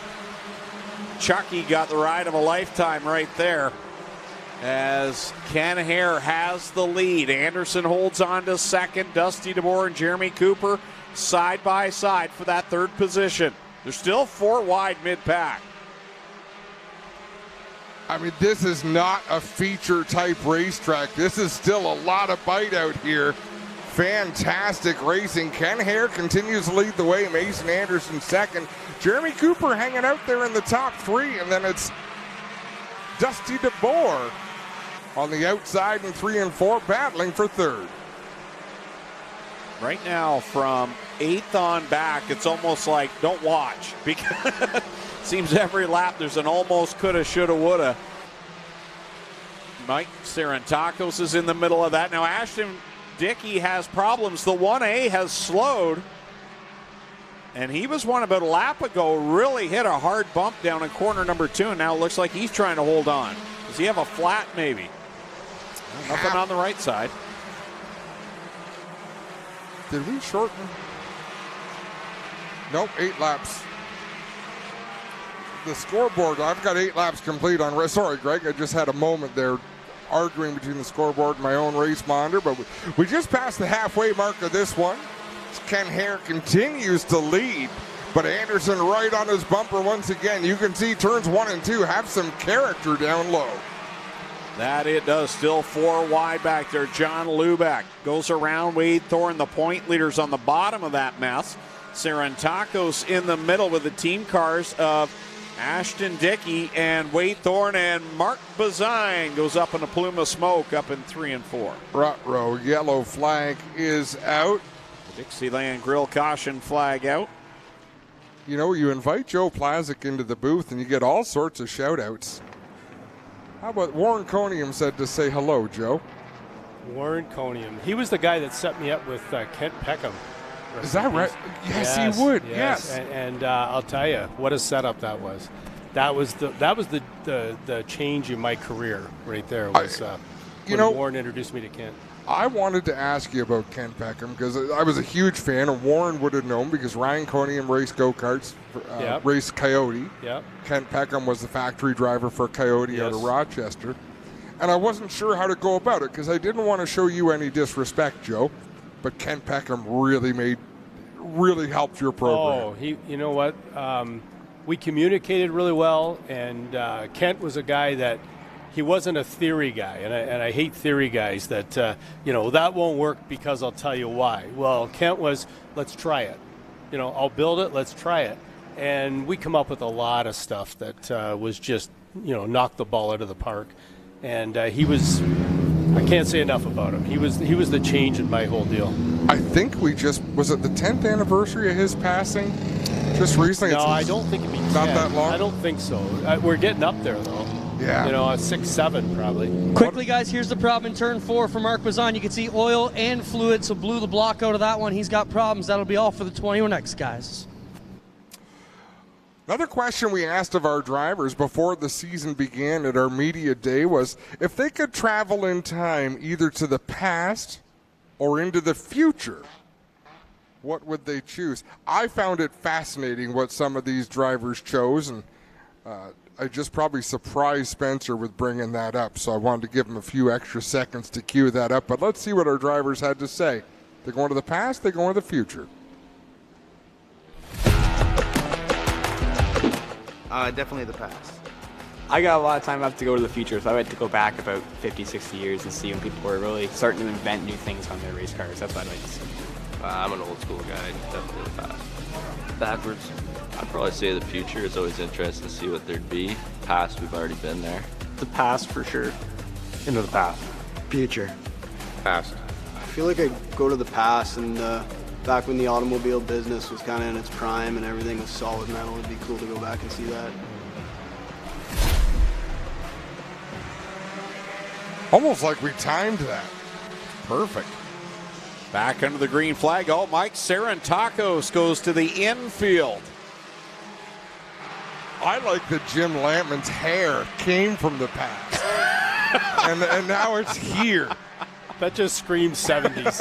Chucky got the ride of a lifetime right there as Ken Hare has the lead. Anderson holds on to second. Dusty DeBoer and Jeremy Cooper side by side for that third position. They're still 4 wide mid-pack. I mean, this is not a feature-type racetrack. This is still a lot of bite out here. Fantastic racing. Ken Hare continues to lead the way. Mason Anderson second. Jeremy Cooper hanging out there in the top 3, and then it's Dusty DeBoer on the outside in 3 and 4, battling for third. Right now, from 8th on back, it's almost like don't watch, because it seems every lap there's an almost coulda, shoulda, woulda. Mike Sarantakos is in the middle of that. Now Ashton Dickey has problems. The 1A has slowed, and he was one about a lap ago, really hit a hard bump down in corner number 2, and now it looks like he's trying to hold on. Does he have a flat maybe? Nothing on the right side. Did we shorten? Nope, 8 laps. The scoreboard, I've got 8 laps complete on. Sorry, Greg, I just had a moment there arguing between the scoreboard and my own race monitor, but we just passed the halfway mark of this one. Ken Hare continues to lead, but Anderson right on his bumper once again. You can see turns 1 and 2 have some character down low. That it does. Still 4 wide back there. John Lubeck goes around. Wade Thorne, the point leaders, on the bottom of that mess. Sarantakos in the middle with the team cars of Ashton Dickey and Wade Thorne and Mark Bazine goes up in a plume of smoke up in 3 and 4. Rut-row yellow flag is out. Dixieland Grill caution flag out. You know, you invite Joe PLAZEK into the booth and you get all sorts of shout-outs. How about Warren Conium said to say hello, Joe? Warren Conium. He was the guy that set me up with Kent Peckham. Is that right? Yes, he would. Yes. And I'll tell you, what a setup that was. That was the change in my career right there. Was when Warren introduced me to Kent. I wanted to ask you about Kent Peckham because I was a huge fan, and Warren would have known because Ryan Conium raced go-karts, raced Coyote. Yep. Kent Peckham was the factory driver for Coyote out of Rochester. And I wasn't sure how to go about it because I didn't want to show you any disrespect, Joe. But Kent Peckham really helped your program. Oh, you know what? We communicated really well, and Kent was a guy that he wasn't a theory guy, and I hate theory guys that, that won't work because I'll tell you why. Well, Kent was, let's try it. I'll build it, let's try it. And we come up with a lot of stuff that was just, knock the ball out of the park. And he was, I can't say enough about him. He was the change in my whole deal. I think was it the 10th anniversary of his passing? Just recently? No, I don't think it'd be 10. Not that long? I don't think so. We're getting up there, though. Yeah. 6, 7 probably. Quickly, guys, here's the problem in turn 4 for Mark Bazine. You can see oil and fluid, so blew the block out of that one. He's got problems. That'll be all for the 21X, guys. Another question we asked of our drivers before the season began at our media day was if they could travel in time either to the past or into the future, what would they choose? I found it fascinating what some of these drivers chose, and I just probably surprised Spencer with bringing that up, so I wanted to give him a few extra seconds to cue that up. But let's see what our drivers had to say. They're going to the past, they're going to the future. Definitely the past. I got a lot of time left to go to the future, so I had to go back about 50, 60 years and see when people were really starting to invent new things on their race cars. That's what I'd like to see. I'm an old school guy, definitely the past. Backwards. I'd probably say the future. Is always interesting to see what there'd be. Past, we've already been there. The past for sure. Into the past. Future. Past. I feel like I'd go to the past and back when the automobile business was kind of in its prime and everything was solid metal. It'd be cool to go back and see that. Almost like we timed that. Perfect. Back under the green flag. Oh, Mike Sarantakos goes to the infield. I like that Jim Lampman's hair came from the past. and now it's here. That just screams 70s.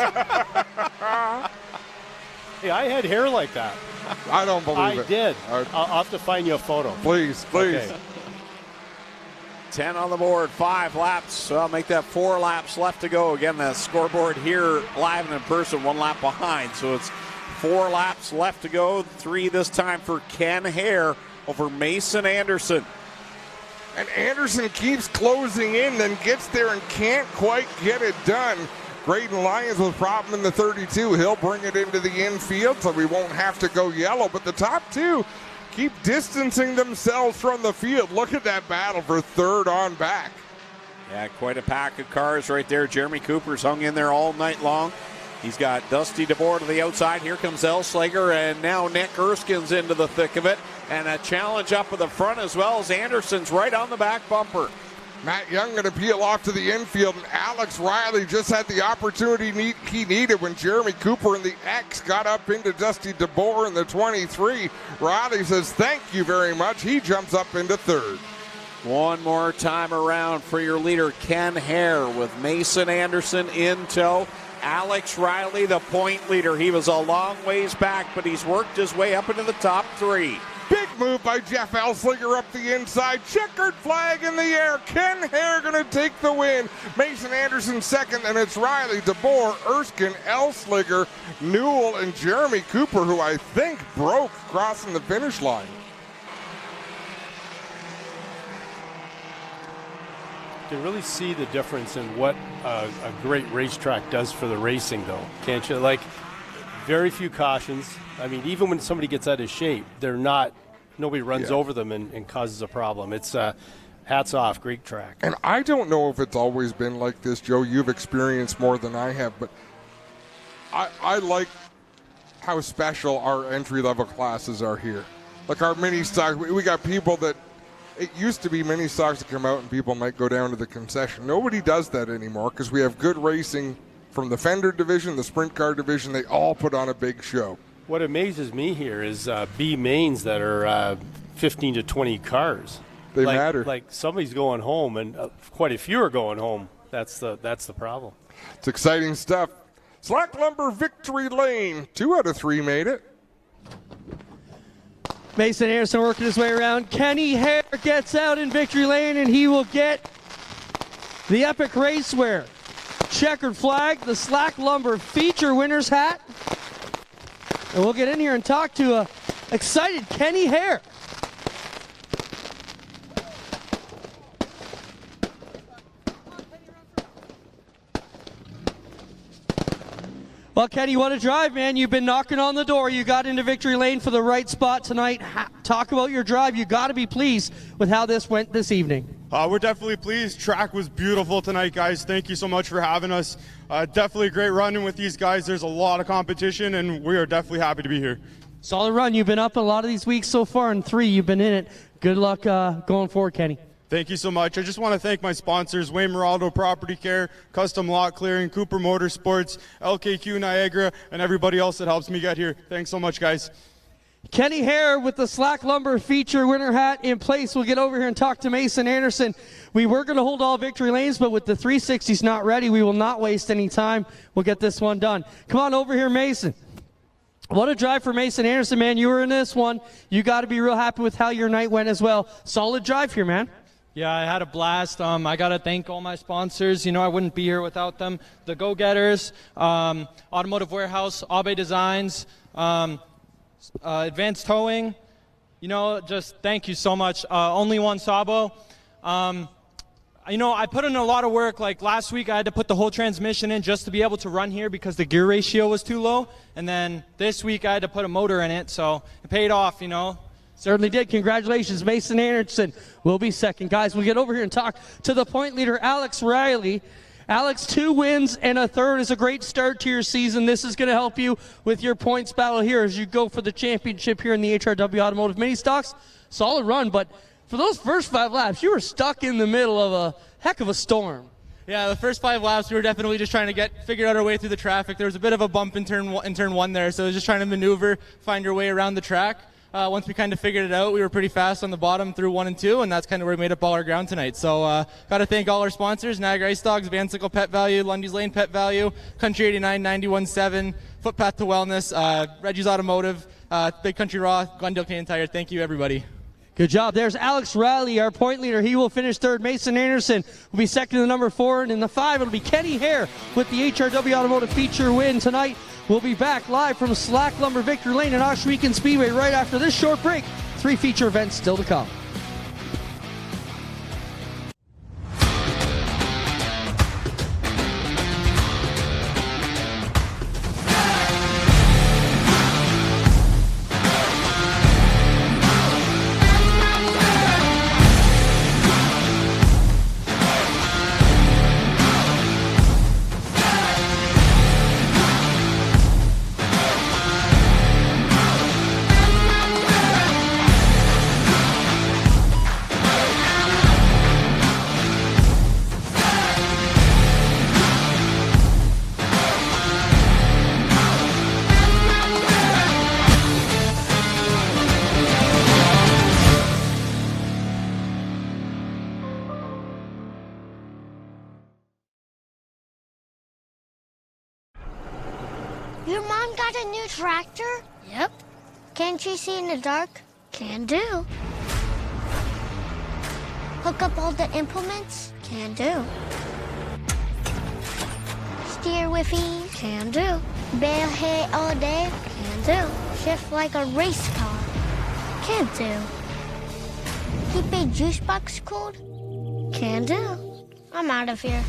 Hey, I had hair like that. I don't believe it. I did. I'll have to find you a photo. Please. Okay. 10 on the board, 5 laps. So I'll make that 4 laps left to go. Again, the scoreboard here live and in person, 1 lap behind. So it's 4 laps left to go. 3 this time for Ken Hare over Mason Anderson. And Anderson keeps closing in, then gets there and can't quite get it done. Graydon Lyons with a problem in the 32. He'll bring it into the infield, so we won't have to go yellow. But the top 2 keep distancing themselves from the field. Look at that battle for third on back. Yeah, quite a pack of cars right there. Jeremy Cooper's hung in there all night long. He's got Dusty DeBoer to the outside. Here comes Elslager, and now Nick Erskine's into the thick of it. And a challenge up at the front as well as Anderson's right on the back bumper. Matt Young going to peel off to the infield, and Alex Riley just had the opportunity he needed when Jeremy Cooper in the X got up into Dusty DeBoer in the 23. Riley says, thank you very much. He jumps up into third. One more time around for your leader, Ken Hare, with Mason Anderson in tow. Alex Riley, the point leader. He was a long ways back, but he's worked his way up into the top 3. Big move by Jeff Elslager up the inside. Checkered flag in the air. Ken Hare going to take the win. Mason Anderson second, and it's Riley, DeBoer, Erskine, Elslager, Newell, and Jeremy Cooper, who I think broke crossing the finish line. You can really see the difference in what a great racetrack does for the racing, though, can't you? Like, very few cautions. I mean, even when somebody gets out of shape, they're not nobody runs over them and causes a problem. It's hats off, great track. And I don't know if it's always been like this, Joe. You've experienced more than I have, but I like how special our entry-level classes are here. Like our mini stocks, we got people that, it used to be mini stocks that come out and people might go down to the concession. Nobody does that anymore because we have good racing from the Fender division, the sprint car division. They all put on a big show. What amazes me here is B mains that are 15 to 20 cars. They matter. Like somebody's going home, and quite a few are going home. That's the problem. It's exciting stuff. Slack Lumber Victory Lane. 2 out of 3 made it. Mason Anderson working his way around. Kenny Hare gets out in Victory Lane, and he will get the Epic Racewear checkered flag, the Slack Lumber feature winner's hat. And we'll get in here and talk to excited Kenny Hare. Well, Kenny, what a drive, man. You've been knocking on the door. You got into Victory Lane for the right spot tonight. Talk about your drive. You got to be pleased with how this went this evening. We're definitely pleased. Track was beautiful tonight, guys. Thank you so much for having us. Definitely a great running with these guys. There's a lot of competition, and we are definitely happy to be here. Solid run. You've been up a lot of these weeks so far, and 3 you've been in it. Good luck going forward, Kenny. Thank you so much. I just want to thank my sponsors, Wayne Moraldo Property Care, Custom Lot Clearing, Cooper Motorsports, LKQ Niagara, and everybody else that helps me get here. Thanks so much, guys. Kenny Hare with the Slack Lumber feature winner hat in place. We'll get over here and talk to Mason Anderson. We were going to hold all victory lanes, but with the 360s not ready, we will not waste any time. We'll get this one done. Come on over here, Mason. What a drive for Mason Anderson, man. You were in this one. You got to be real happy with how your night went as well. Solid drive here, man. Yeah, I had a blast. I got to thank all my sponsors. You know, I wouldn't be here without them. The Go-Getters, Automotive Warehouse, Abe Designs, Advanced Towing. You know, just thank you so much. Only One Sabo. You know, I put in a lot of work. Like last week, I had to put the whole transmission in just to be able to run here because the gear ratio was too low. And then this week, I had to put a motor in it, so it paid off, you know. Certainly did. Congratulations, Mason Anderson will be second. Guys, we'll get over here and talk to the point leader, Alex Riley. Alex, 2 wins and a third is a great start to your season. This is going to help you with your points battle here as you go for the championship here in the HRW Automotive Mini Stocks. Solid run, but for those first 5 laps, you were stuck in the middle of a heck of a storm. Yeah, the first 5 laps, we were definitely just trying to figure out our way through the traffic. There was a bit of a bump in turn 1 there, so it was just trying to maneuver, find your way around the track. Once we kind of figured it out, we were pretty fast on the bottom through 1 and 2, and that's kind of where we made up all our ground tonight. So got to thank all our sponsors, Niagara Ice Dogs, Vansicle Pet Value, Lundy's Lane Pet Value, Country 89, 91.7, Footpath to Wellness, Reggie's Automotive, Big Country Raw, Glendale Canyon Tire. Thank you, everybody. Good job. There's Alex Riley, our point leader. He will finish third. Mason Anderson will be second to the number 4. And in the 5, it'll be Kenny Hare with the HRW Automotive feature win tonight. We'll be back live from Slack Lumber Victory Lane and Ohsweken Speedway right after this short break. 3 feature events still to come. Your mom got a new tractor? Yep. Can't you see in the dark? Can do. Hook up all the implements? Can do. Steer with ease? Can do. Bale hay all day? Can do. Shift like a race car? Can do. Keep a juice box cold? Can do. I'm out of here.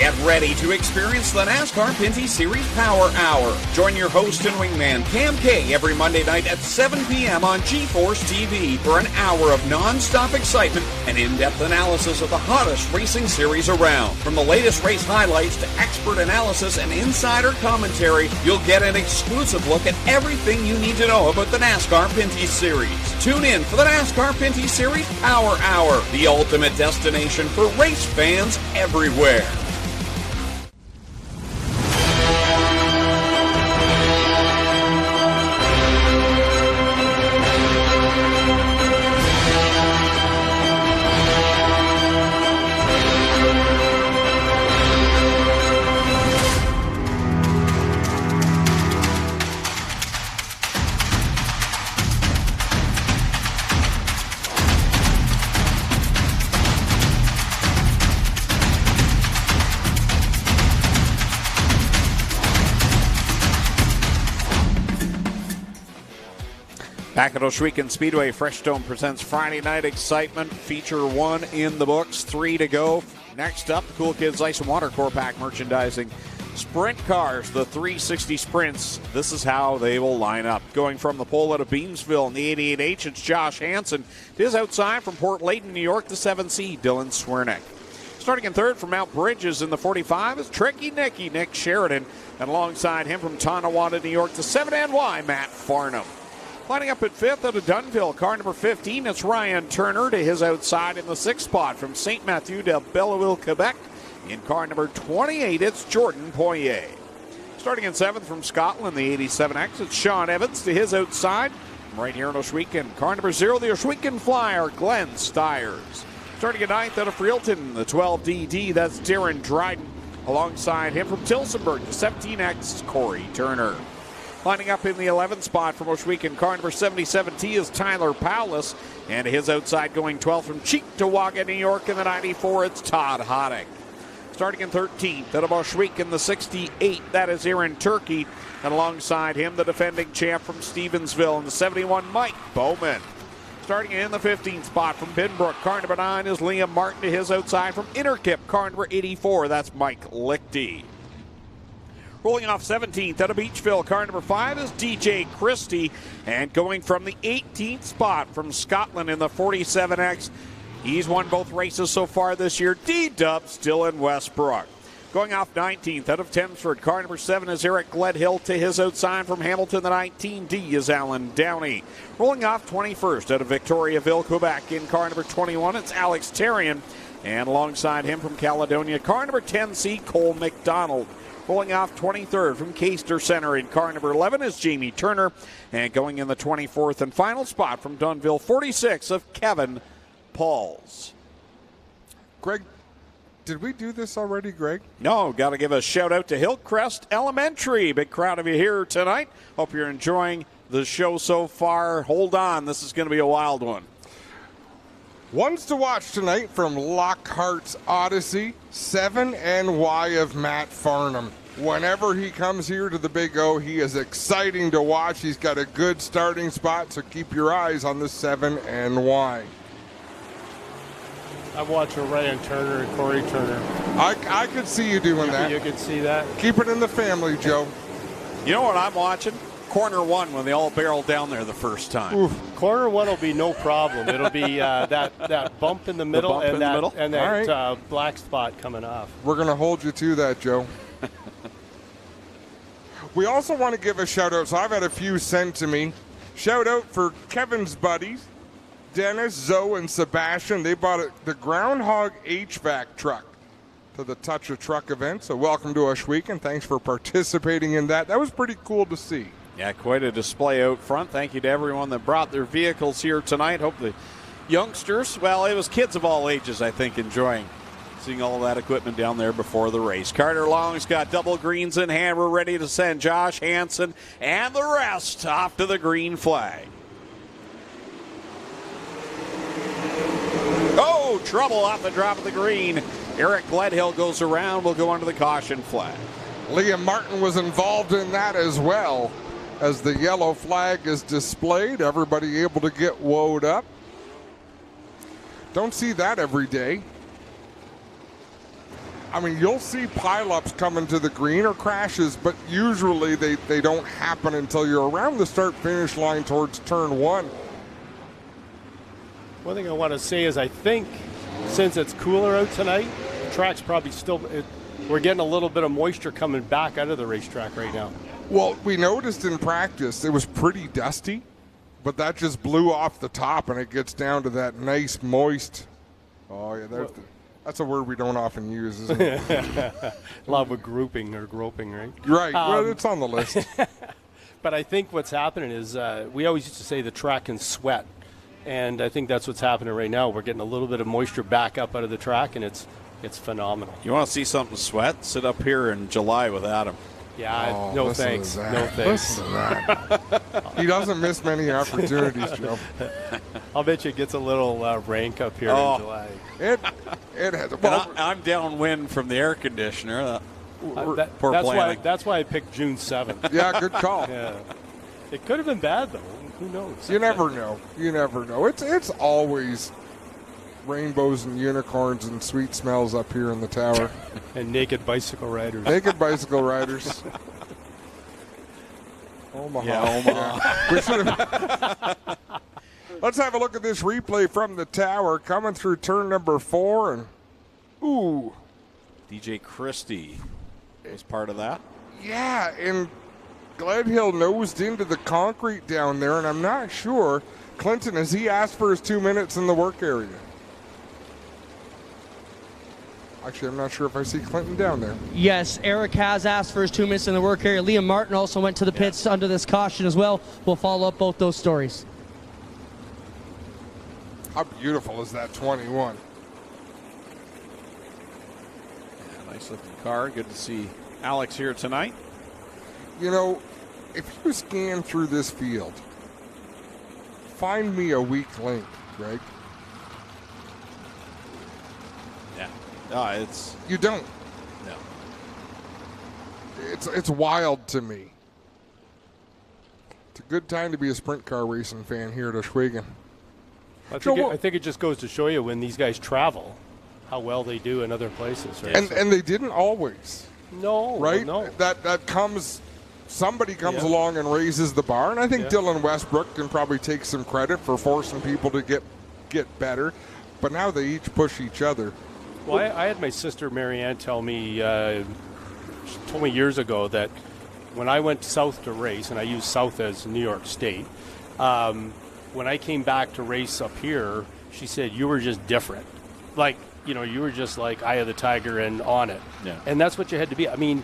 Get ready to experience the NASCAR Pinty Series Power Hour. Join your host and wingman, Cam K, every Monday night at 7 p.m. on GeForce TV for an hour of non-stop excitement and in-depth analysis of the hottest racing series around. From the latest race highlights to expert analysis and insider commentary, you'll get an exclusive look at everything you need to know about the NASCAR Pinty Series. Tune in for the NASCAR Pinty Series Power Hour, the ultimate destination for race fans everywhere. Back at Ohsweken Speedway, Fresh Stone presents Friday Night Excitement. Feature 1 in the books, 3 to go. Next up, the Cool Kids Ice and Water Core Pack merchandising. Sprint cars, the 360 Sprints. This is how they will line up. Going from the pole out of Beamsville in the 88H, it's Josh Hansen. It is outside from Port Layton, New York, the 7C, Dylan Swernick. Starting in third from Mount Bridges in the 45 is Tricky Nicky, Nick Sheridan. And alongside him from Tonawanda, New York, the 7NY, Matt Farnham. Lining up at fifth out of Dunnville, car number 15, it's Ryan Turner to his outside in the sixth spot from St. Mathieu de Belleville, Quebec. In car number 28, it's Jordan Poirier. Starting in seventh from Scotland, the 87X, it's Sean Evans to his outside. From right here in Ohsweken, car number 0, the Ohsweken Flyer, Glenn Stiers. Starting at ninth out of Freelton, the 12DD, that's Darren Dryden. Alongside him from Tilsonburg, the 17X, Corey Turner. Lining up in the 11th spot from Ohsweken, car number 77T is Tyler Powless. And his outside going 12th from Cheektowaga, New York in the 94, it's Todd Hoddick. Starting in 13th out of Ohsweken, the 68, that is Aaron Turkey. And alongside him, the defending champ from Stevensville in the 71, Mike Bowman. Starting in the 15th spot from Binbrook, car number 9 is Liam Martin to his outside from Interkip, car number 84, that's Mike Lichty. Rolling off 17th out of Beachville, car number 5 is DJ Christie. And going from the 18th spot from Scotland in the 47X, he's won both races so far this year. D-Dub still in Westbrook. Going off 19th out of Thamesford, car number 7 is Eric Gledhill to his outside from Hamilton. The 19D is Alan Downey. Rolling off 21st out of Victoriaville, Quebec, in car number 21, it's Alex Terrian. And alongside him from Caledonia, car number 10C, Cole McDonald. Rolling off 23rd from Caister Center in car number 11 is Jamie Turner. And going in the 24th and final spot from Dunnville, 46 of Kevin Pauls. Greg, did we do this already, Greg? No, got to give a shout out to Hillcrest Elementary. Big crowd of you here tonight. Hope you're enjoying the show so far. Hold on, this is going to be a wild one. Ones to watch tonight from Lockhart's Odyssey, 7NY of Matt Farnham. Whenever he comes here to the Big O, he is exciting to watch. He's got a good starting spot, so keep your eyes on the 7NY. I'm watching Ryan Turner and Corey Turner. I could see you doing that. You could see that. Keep it in the family, Joe. You know what I'm watching? Corner 1 when they all barreled down there the first time. Oof. Corner 1 will be no problem. It'll be that bump in the middle and that right. Black spot coming off. We're going to hold you to that, Joe. We also want to give a shout out. So I've had a few sent to me. Shout out for Kevin's buddies, Dennis, Zoe, and Sebastian. They bought the Groundhog HVAC truck to the Touch a Truck event. So welcome to Ohsweken. Thanks for participating in that. That was pretty cool to see. Yeah, quite a display out front. Thank you to everyone that brought their vehicles here tonight. Hope the youngsters, well, it was kids of all ages, I think, enjoying seeing all that equipment down there before the race. Carter Long's got double greens in hand. We're ready to send Josh Hansen and the rest off to the green flag. Oh, trouble off the drop of the green. Eric Gledhill goes around. We'll go under the caution flag. Liam Martin was involved in that as well. As the yellow flag is displayed, everybody able to get woed up. Don't see that every day. I mean, you'll see pileups coming to the green or crashes, but usually they don't happen until you're around the start-finish line towards turn 1. One thing I want to say is I think since it's cooler out tonight, the track's probably still, we're getting a little bit of moisture coming back out of the racetrack right now. Well, we noticed in practice it was pretty dusty, but that just blew off the top and it gets down to that nice moist. Oh, yeah, that's a word we don't often use, isn't it? A lot of grouping or groping, right? Right. Well, it's on the list. But I think what's happening is we always used to say the track can sweat. And I think that's what's happening right now. We're getting a little bit of moisture back up out of the track, and it's phenomenal. You want to see something sweat? Sit up here in July with Adam. Yeah, no thanks. No thanks. Listen to that. He doesn't miss many opportunities, Joe. I'll bet you it gets a little rank up here in July. It has. Well, I'm downwind from the air conditioner. Poor planning. That's why I picked June 7th. Yeah, good call. Yeah. It could have been bad, though. Who knows? You never know. You never know. It's always rainbows and unicorns and sweet smells up here in the tower. And naked bicycle riders. Naked bicycle riders. Omaha. Yeah, Omaha. We should have. Let's have a look at this replay from the tower coming through turn number 4. And ooh. DJ Christie was part of that. Yeah, and Gledhill nosed into the concrete down there, and I'm not sure. Clinton, has he asked for his 2 minutes in the work area? Actually, I'm not sure if I see Clinton down there. Yes, Eric has asked for his 2 minutes in the work area. Liam Martin also went to the pits under this caution as well. We'll follow up both those stories. How beautiful is that 21? Yeah, nice looking car. Good to see Alex here tonight. You know, if you scan through this field, find me a weak link, Greg. Yeah. It's... You don't. No. It's wild to me. It's a good time to be a sprint car racing fan here at Ohsweken. I think it just goes to show you when these guys travel, how well they do in other places, right? And they didn't always. No. Right? No. That comes... Somebody comes along and raises the bar, and I think Dylan Westbrook can probably take some credit for forcing people to get better. But now they each push each other. Well, I had my sister Marianne tell me, she told me years ago that when I went south to race, and I use south as New York State, when I came back to race up here, she said, you were just different. Like, you were just like Eye of the Tiger and on it. Yeah. And that's what you had to be. I mean,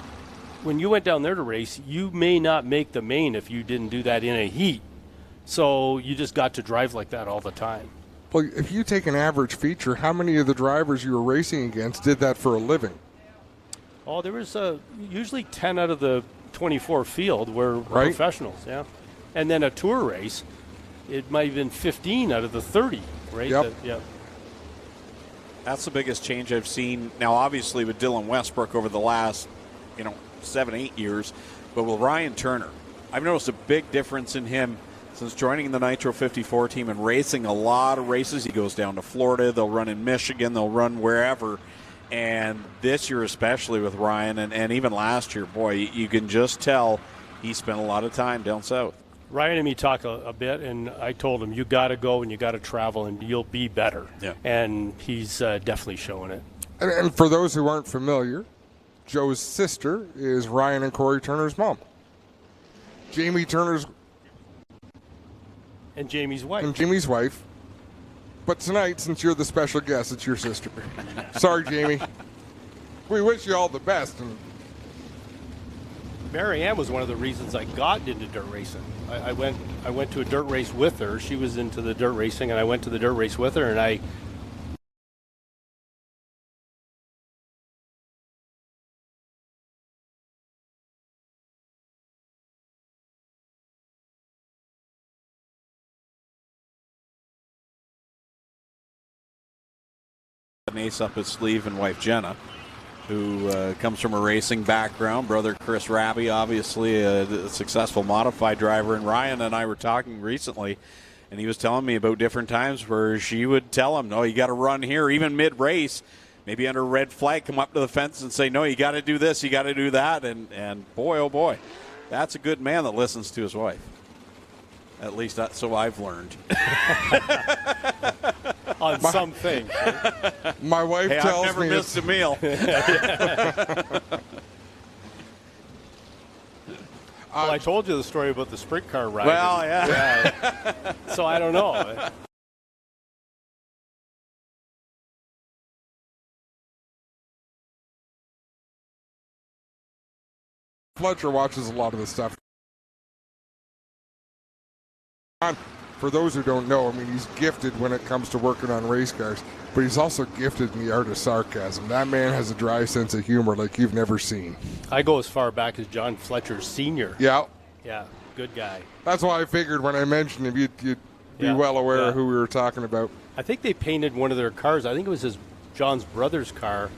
when you went down there to race, you may not make the main if you didn't do that in a heat. So you just got to drive like that all the time. Well, if you take an average feature, how many of the drivers you were racing against did that for a living? Oh, there was usually 10 out of the 24 field were professionals, yeah. And then a tour race, it might have been 15 out of the 30, right? Yep. That's the biggest change I've seen. Now, obviously, with Dylan Westbrook over the last, 7-8 years, but with Ryan Turner, I've noticed a big difference in him since joining the Nitro 54 team and racing a lot of races. He goes down to Florida, they'll run in Michigan, they'll run wherever. And this year especially with Ryan, and even last year, boy, you can just tell he spent a lot of time down south. Ryan and me talk a bit, and I told him, you got to go and you got to travel and you'll be better. Yeah. And he's definitely showing it. And for those who aren't familiar, Joe's sister is Ryan and Corey Turner's mom. Jamie Turner's... And Jamie's wife. And Jamie's wife. But tonight, since you're the special guest, it's your sister. Sorry, Jamie. We wish you all the best. And Marianne was one of the reasons I got into dirt racing. I went to a dirt race with her. She was into the dirt racing, and I went to the dirt race with her, and I an ace up his sleeve and wife Jenna, who comes from a racing background. Brother Chris Raby, obviously a successful modified driver. And Ryan and I were talking recently, and he was telling me about different times where she would tell him, no, you got to run here, even mid-race. maybe under a red flag, come up to the fence and say, no, you got to do this, you got to do that. And boy, oh boy, that's a good man that listens to his wife. At least that's so I've learned. On some things. My wife tells I've never me missed a meal. Well, I told you the story about the sprint car ride. Well, yeah. So I don't know. Fletcher watches a lot of this stuff. For those who don't know, I mean, he's gifted when it comes to working on race cars, but he's also gifted in the art of sarcasm. That man has a dry sense of humor like you've never seen. I go as far back as John Fletcher Sr. Yeah. Yeah, good guy. That's why I figured when I mentioned him, you'd be well aware of who we were talking about. I think they painted one of their cars. I think it was John's brother's car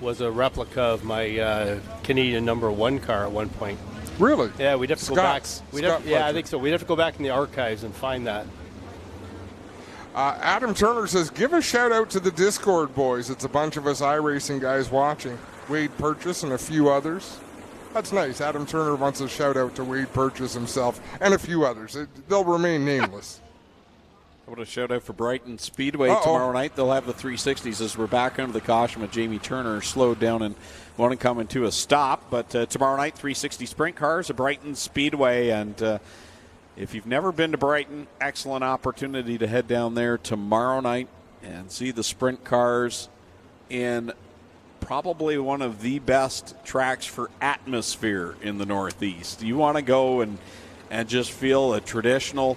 was a replica of my Canadian #1 car at one point. Really? Yeah, we'd have to go back. Yeah, I think so. We'd have to go back in the archives and find that. Adam Turner says, give a shout out to the Discord boys. It's a bunch of us iRacing guys watching. Wade Purchase and a few others. That's nice. Adam Turner wants a shout out to Wade Purchase himself and a few others. They'll remain nameless. I want to shout out for Brighton Speedway tomorrow night. They'll have the 360s as we're back under the caution with Jamie Turner slowed down and want to come into a stop. But tomorrow night, 360 sprint cars at Brighton Speedway. And if you've never been to Brighton, excellent opportunity to head down there tomorrow night and see the sprint cars in probably one of the best tracks for atmosphere in the Northeast. You want to go and just feel a traditional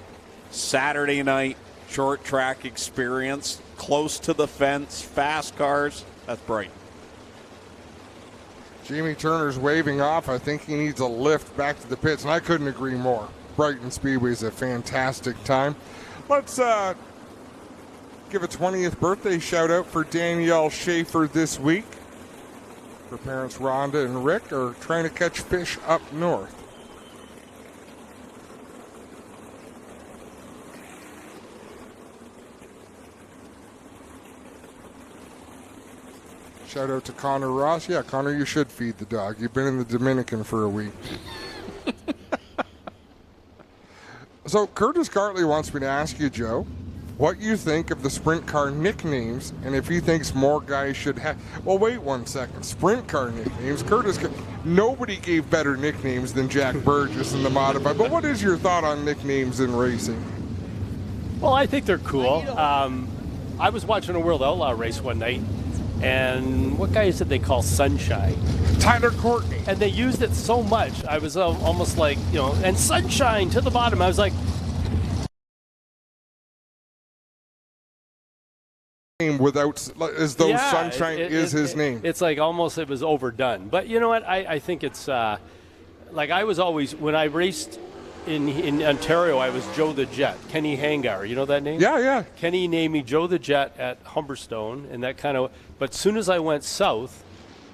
Saturday night short track experience, close to the fence, fast cars. That's Brighton. Jamie Turner's waving off. I think he needs a lift back to the pits, and I couldn't agree more. Brighton Speedway is a fantastic time. Let's give a 20th birthday shout out for Danielle Schaefer this week. Her parents Rhonda and Rick are trying to catch fish up north. Shout out to Connor Ross. Yeah, Connor, you should feed the dog. You've been in the Dominican for a week. So Curtis Gartley wants me to ask you, Joe, what you think of the sprint car nicknames and if he thinks more guys should have. Well, wait 1 second. Sprint car nicknames. Nobody gave better nicknames than Jack Burgess in the modified. But what is your thought on nicknames in racing? Well, I think they're cool. I was watching a World Outlaw race one night, and what guy is it they call Sunshine? Tyler Courtney. And they used it so much, I was almost like, and Sunshine to the bottom. I was like, without, as though Sunshine is his name. It's like almost it was overdone. But you know what? I think it's like I was always, when I raced in Ontario, I was Joe the Jet, Kenny Hangar. You know that name? Yeah. Kenny named me Joe the Jet at Humberstone, and that kind of. But as soon as I went south,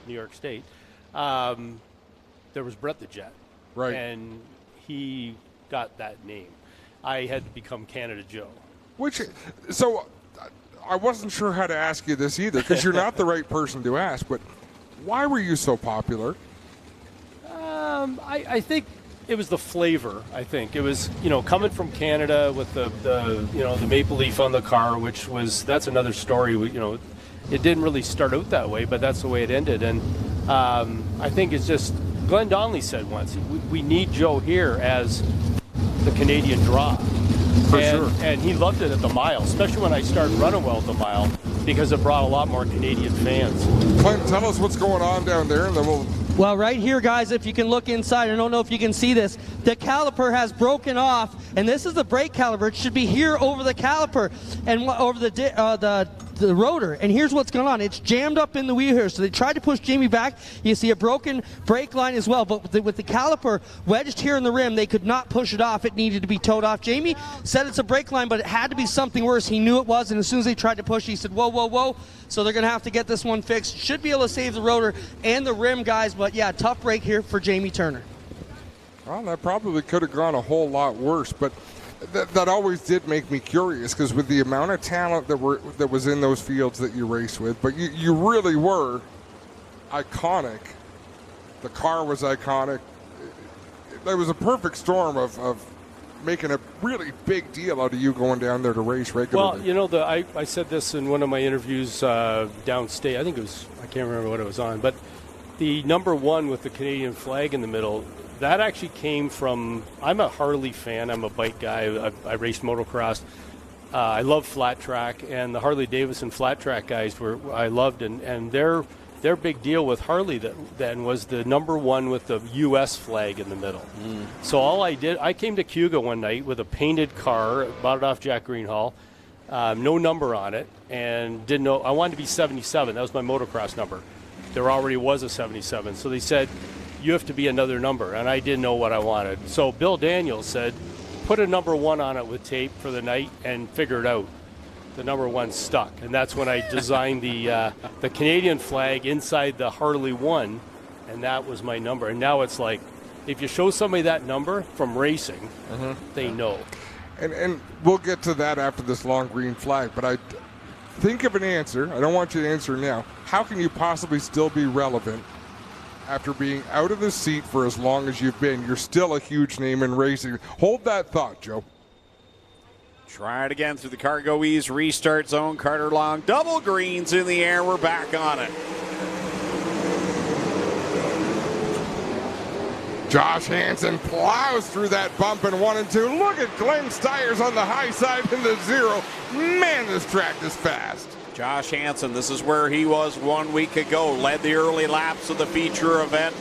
New York State, there was Brett the Jet, right? And he got that name. I had to become Canada Joe. So I wasn't sure how to ask you this either, because you're not the right person to ask. But why were you so popular? I think it was the flavor. I think it was, coming from Canada with the maple leaf on the car, that's another story. It didn't really start out that way, but that's the way it ended. And I think it's just, Glenn Donnelly said once, we need Joe here as the Canadian draw. And he loved it at the mile, especially when I started running well at the mile, because it brought a lot more Canadian fans. Clint, tell us what's going on down there, and then we'll... Well, right here, guys, if you can look inside, I don't know if you can see this, the caliper has broken off, and this is the brake caliper. It should be here over the caliper and over the rotor. And here's what's going on. It's jammed up in the wheel here, so they tried to push Jamie back. You see a broken brake line as well, but with the caliper wedged here in the rim, they could not push it off. It needed to be towed off. Jamie said it's a brake line, but it had to be something worse. He knew it was, and as soon as they tried to push, he said, whoa, whoa, whoa. So they're going to have to get this one fixed. Should be able to save the rotor and the rim, guys, but yeah, tough break here for Jamie Turner. Well, that probably could have gone a whole lot worse, but That always did make me curious, because with the amount of talent that was in those fields that you raced with, but you really were iconic. The car was iconic. There was a perfect storm of making a really big deal out of you going down there to race regularly. Well, you know, I said this in one of my interviews downstate. I think it was, I can't remember what it was on, but the number one with the Canadian flag in the middle, that actually came from, I'm a Harley fan. I'm a bike guy. I raced motocross. I love flat track, and the Harley Davidson flat track guys I loved, and their big deal with Harley then was the number one with the U.S. flag in the middle. So all I did, I came to Cuga one night with a painted car, bought it off Jack Greenhall, no number on it, and didn't know, I wanted to be 77. That was my motocross number. There already was a 77. So they said, you have to be another number, and I didn't know what I wanted. So Bill Daniels said, put a number one on it with tape for the night and figure it out. The number one stuck, and that's when I designed the Canadian flag inside the Harley 1, and that was my number. And now it's like, if you show somebody that number from racing, they know. And we'll get to that after this long green flag, but I think of an answer. I don't want you to answer now. How can you possibly still be relevant after being out of the seat for as long as you've been? You're still a huge name in racing. Hold that thought, Joe. Try it again through the Cargo Ease restart zone. Carter Long, double greens in the air. We're back on it. Josh Hansen plows through that bump in 1 and 2. Look at Glenn Stiers on the high side in the 0. Man, this track is fast. Josh Hansen, this is where he was 1 week ago. Led the early laps of the feature event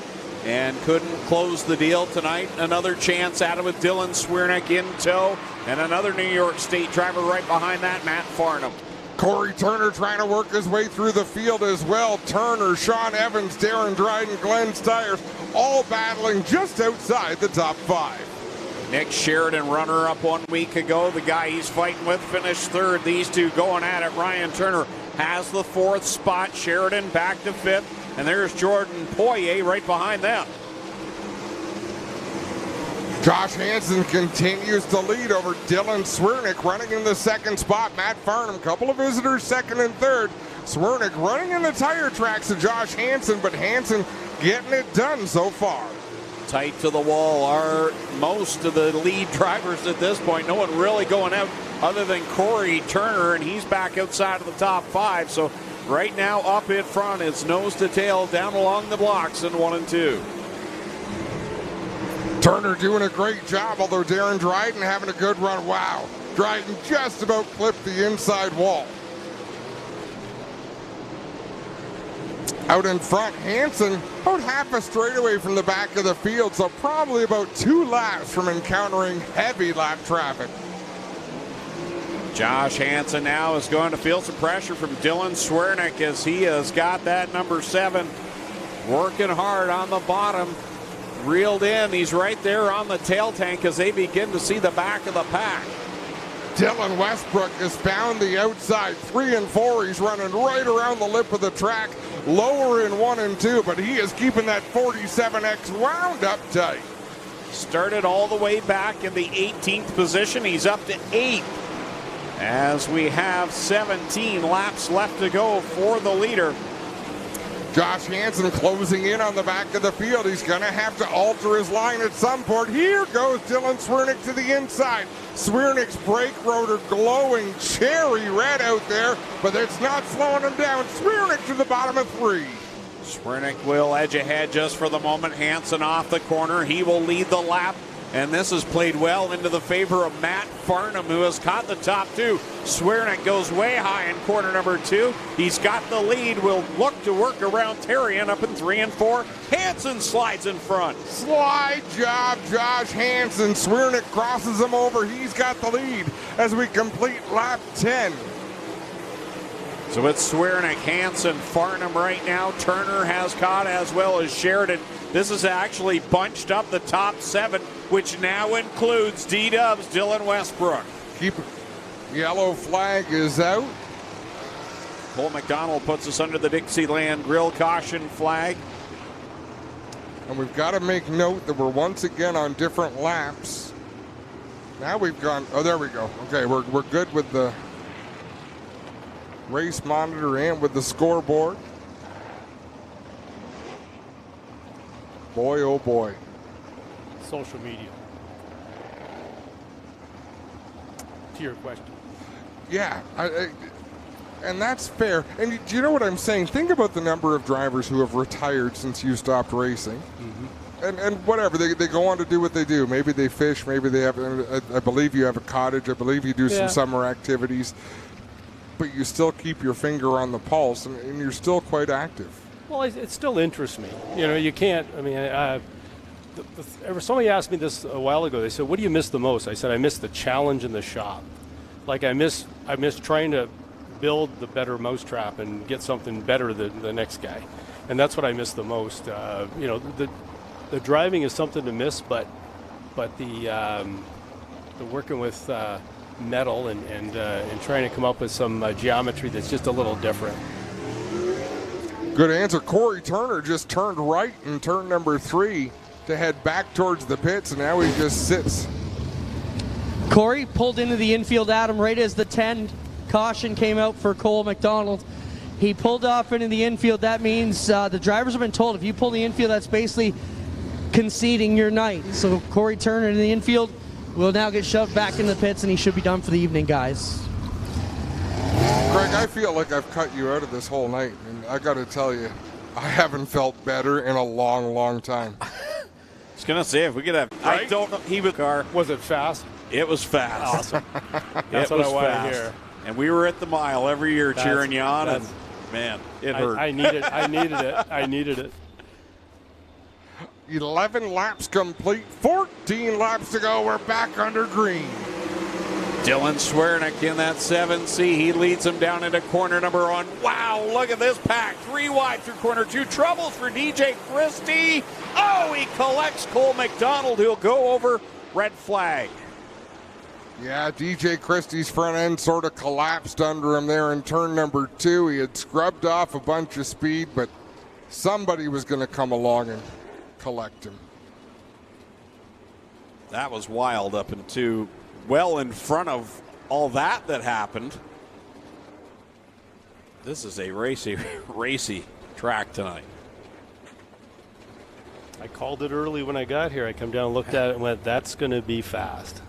and couldn't close the deal tonight. Another chance at it with Dylan Swiernick in tow, and another New York State driver right behind that, Matt Farnham. Corey Turner trying to work his way through the field as well. Turner, Sean Evans, Darren Dryden, Glenn Stiers, all battling just outside the top 5. Nick Sheridan, runner-up 1 week ago. The guy he's fighting with finished third. These two going at it. Ryan Turner has the 4th spot. Sheridan back to 5th. And there's Jordan Poirier right behind them. Josh Hansen continues to lead over Dylan Swiernick, running in the 2nd spot. Matt Farnham, couple of visitors 2nd and 3rd. Swiernick running in the tire tracks of Josh Hansen, but Hansen getting it done so far. Tight to the wall are most of the lead drivers at this point. No one really going out other than Corey Turner, and he's back outside of the top 5. So right now up in front, it's nose to tail down along the blocks in 1 and 2. Turner doing a great job, although Darren Dryden having a good run. Wow, Dryden just about clipped the inside wall. Out in front, Hansen about half a straightaway from the back of the field, so probably about 2 laps from encountering heavy lap traffic. Josh Hansen now is going to feel some pressure from Dylan Swiernick as he has got that number 7 working hard on the bottom. Reeled in, he's right there on the tail tank as they begin to see the back of the pack. Dylan Westbrook has found the outside 3 and 4. He's running right around the lip of the track, lower in 1 and 2, but he is keeping that 47X wound up tight. Started all the way back in the 18th position. He's up to 8th as we have 17 laps left to go for the leader. Josh Hansen closing in on the back of the field. He's going to have to alter his line at some point. Here goes Dylan Swiernick to the inside. Swiernick's brake rotor glowing cherry red out there, but it's not slowing him down. Swiernick to the bottom of 3. Swiernick will edge ahead just for the moment. Hansen off the corner. He will lead the lap. And this has played well into the favor of Matt Farnham, who has caught the top 2. Swiernick goes way high in corner number 2. He's got the lead. Will look to work around Terrian up in 3 and 4. Hansen slides in front. Slide job, Josh Hansen. Swiernick crosses him over. He's got the lead as we complete lap 10. So it's Swiernick, Hansen, Farnham right now. Turner has caught as well as Sheridan. This is actually bunched up the top 7, which now includes D-Dubs, Dylan Westbrook. Yellow flag is out. Cole McDonald puts us under the Dixieland Grill caution flag. And we've got to make note that we're once again on different laps. Now we've gone, oh, there we go. Okay, we're good with the race monitor and with the scoreboard. Boy, oh boy. Social media. To your question. Yeah, and that's fair. And do you know what I'm saying? Think about the number of drivers who have retired since you stopped racing. Mm-hmm. And whatever, they go on to do what they do. Maybe they fish, maybe they have, I believe you have a cottage, I believe you do some summer activities, but you still keep your finger on the pulse, and you're still quite active. Well, it still interests me. You know, you can't, I mean, somebody asked me this a while ago. They said, what do you miss the most? I said, I miss the challenge in the shop. Like, I miss trying to build the better mousetrap and get something better than the next guy. And that's what I miss the most. You know, the driving is something to miss, but the working with metal and trying to come up with some geometry that's just a little different. Good answer. Corey Turner just turned right in turn number 3 to head back towards the pits, and now he just sits. Corey pulled into the infield, Adam, right as the 10 caution came out for Cole McDonald. He pulled off into the infield. That means the drivers have been told if you pull the infield, that's basically conceding your night. So Corey Turner in the infield will now get shoved back in the pits, and he should be done for the evening, guys. Greg, I feel like I've cut you out of this whole night, and I got to tell you, I haven't felt better in a long, long time. I was going to say, if we could have... Right? I don't know. He was... Was it fast? It was fast. Awesome. That's what I want to hear. And we were at the mile every year cheering you on, and man, it hurt. I needed it. I needed it. 11 laps complete, 14 laps to go. We're back under green. Dylan Swearnick in that 7C. He leads him down into corner number 1. Wow, look at this pack. 3 wide through corner 2. Troubles for DJ Christie. Oh, he collects Cole McDonald, who'll go over. Red flag. Yeah, DJ Christie's front end sort of collapsed under him there in turn number 2. He had scrubbed off a bunch of speed, but somebody was going to come along and collect him. That was wild up into well in front of all that happened. This is a racy track tonight. I called it early when I got here. I come down and looked at it and went, that's going to be fast.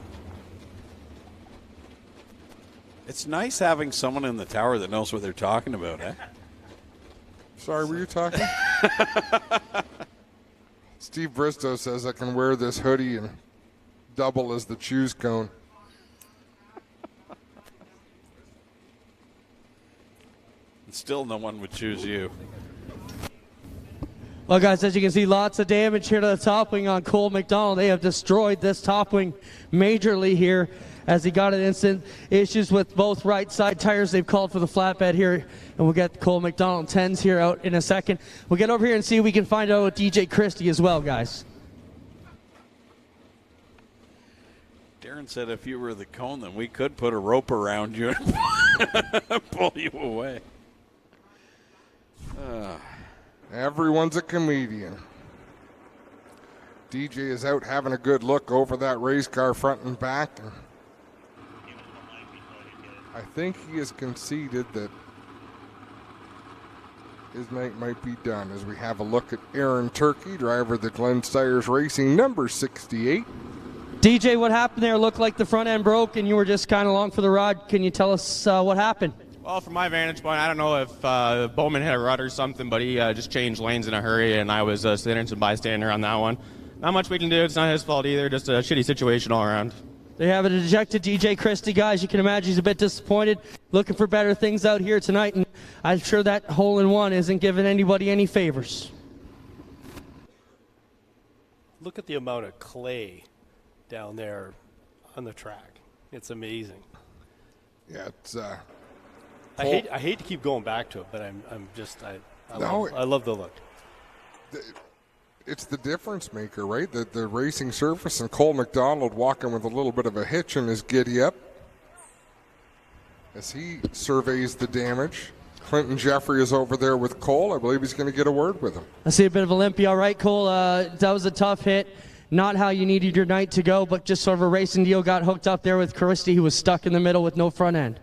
It's nice having someone in the tower that knows what they're talking about, eh? Sorry, were you talking? Steve Bristow says I can wear this hoodie and double as the choose cone. And still no one would choose you. Well, guys, as you can see, lots of damage here to the top wing on Cole McDonald. They have destroyed this top wing majorly here as he got an instant issues with both right side tires. They've called for the flatbed here, and we'll get Cole McDonald 10s here out in a second. We'll get over here and see if we can find out with DJ Christie as well, guys. Darren said if you were the cone, then we could put a rope around you and pull you away. Everyone's a comedian. DJ is out having a good look over that race car front and back. And I think he has conceded that his night might be done as we have a look at Aaron Turkey, driver of the Glenn Stires Racing, number 68. DJ, what happened there? Looked like the front end broke and you were just kind of along for the ride. Can you tell us what happened? Well, from my vantage point, I don't know if Bowman hit a rut or something, but he just changed lanes in a hurry, and I was sitting as a bystander on that one. Not much we can do. It's not his fault either. Just a shitty situation all around. They have a dejected DJ Christie, guys. You can imagine he's a bit disappointed, looking for better things out here tonight, and I'm sure that hole-in-one isn't giving anybody any favors. Look at the amount of clay down there on the track. It's amazing. Yeah, it's... I hate to keep going back to it, but I love the look. It's the difference maker, right? The racing surface, and Cole McDonald walking with a little bit of a hitch in his giddy-up as he surveys the damage. Clinton Jeffrey is over there with Cole. I believe he's going to get a word with him. I see a bit of a limpy. All right, Cole, that was a tough hit. not how you needed your night to go, but just sort of a racing deal, got hooked up there with Christie, who was stuck in the middle with no front end.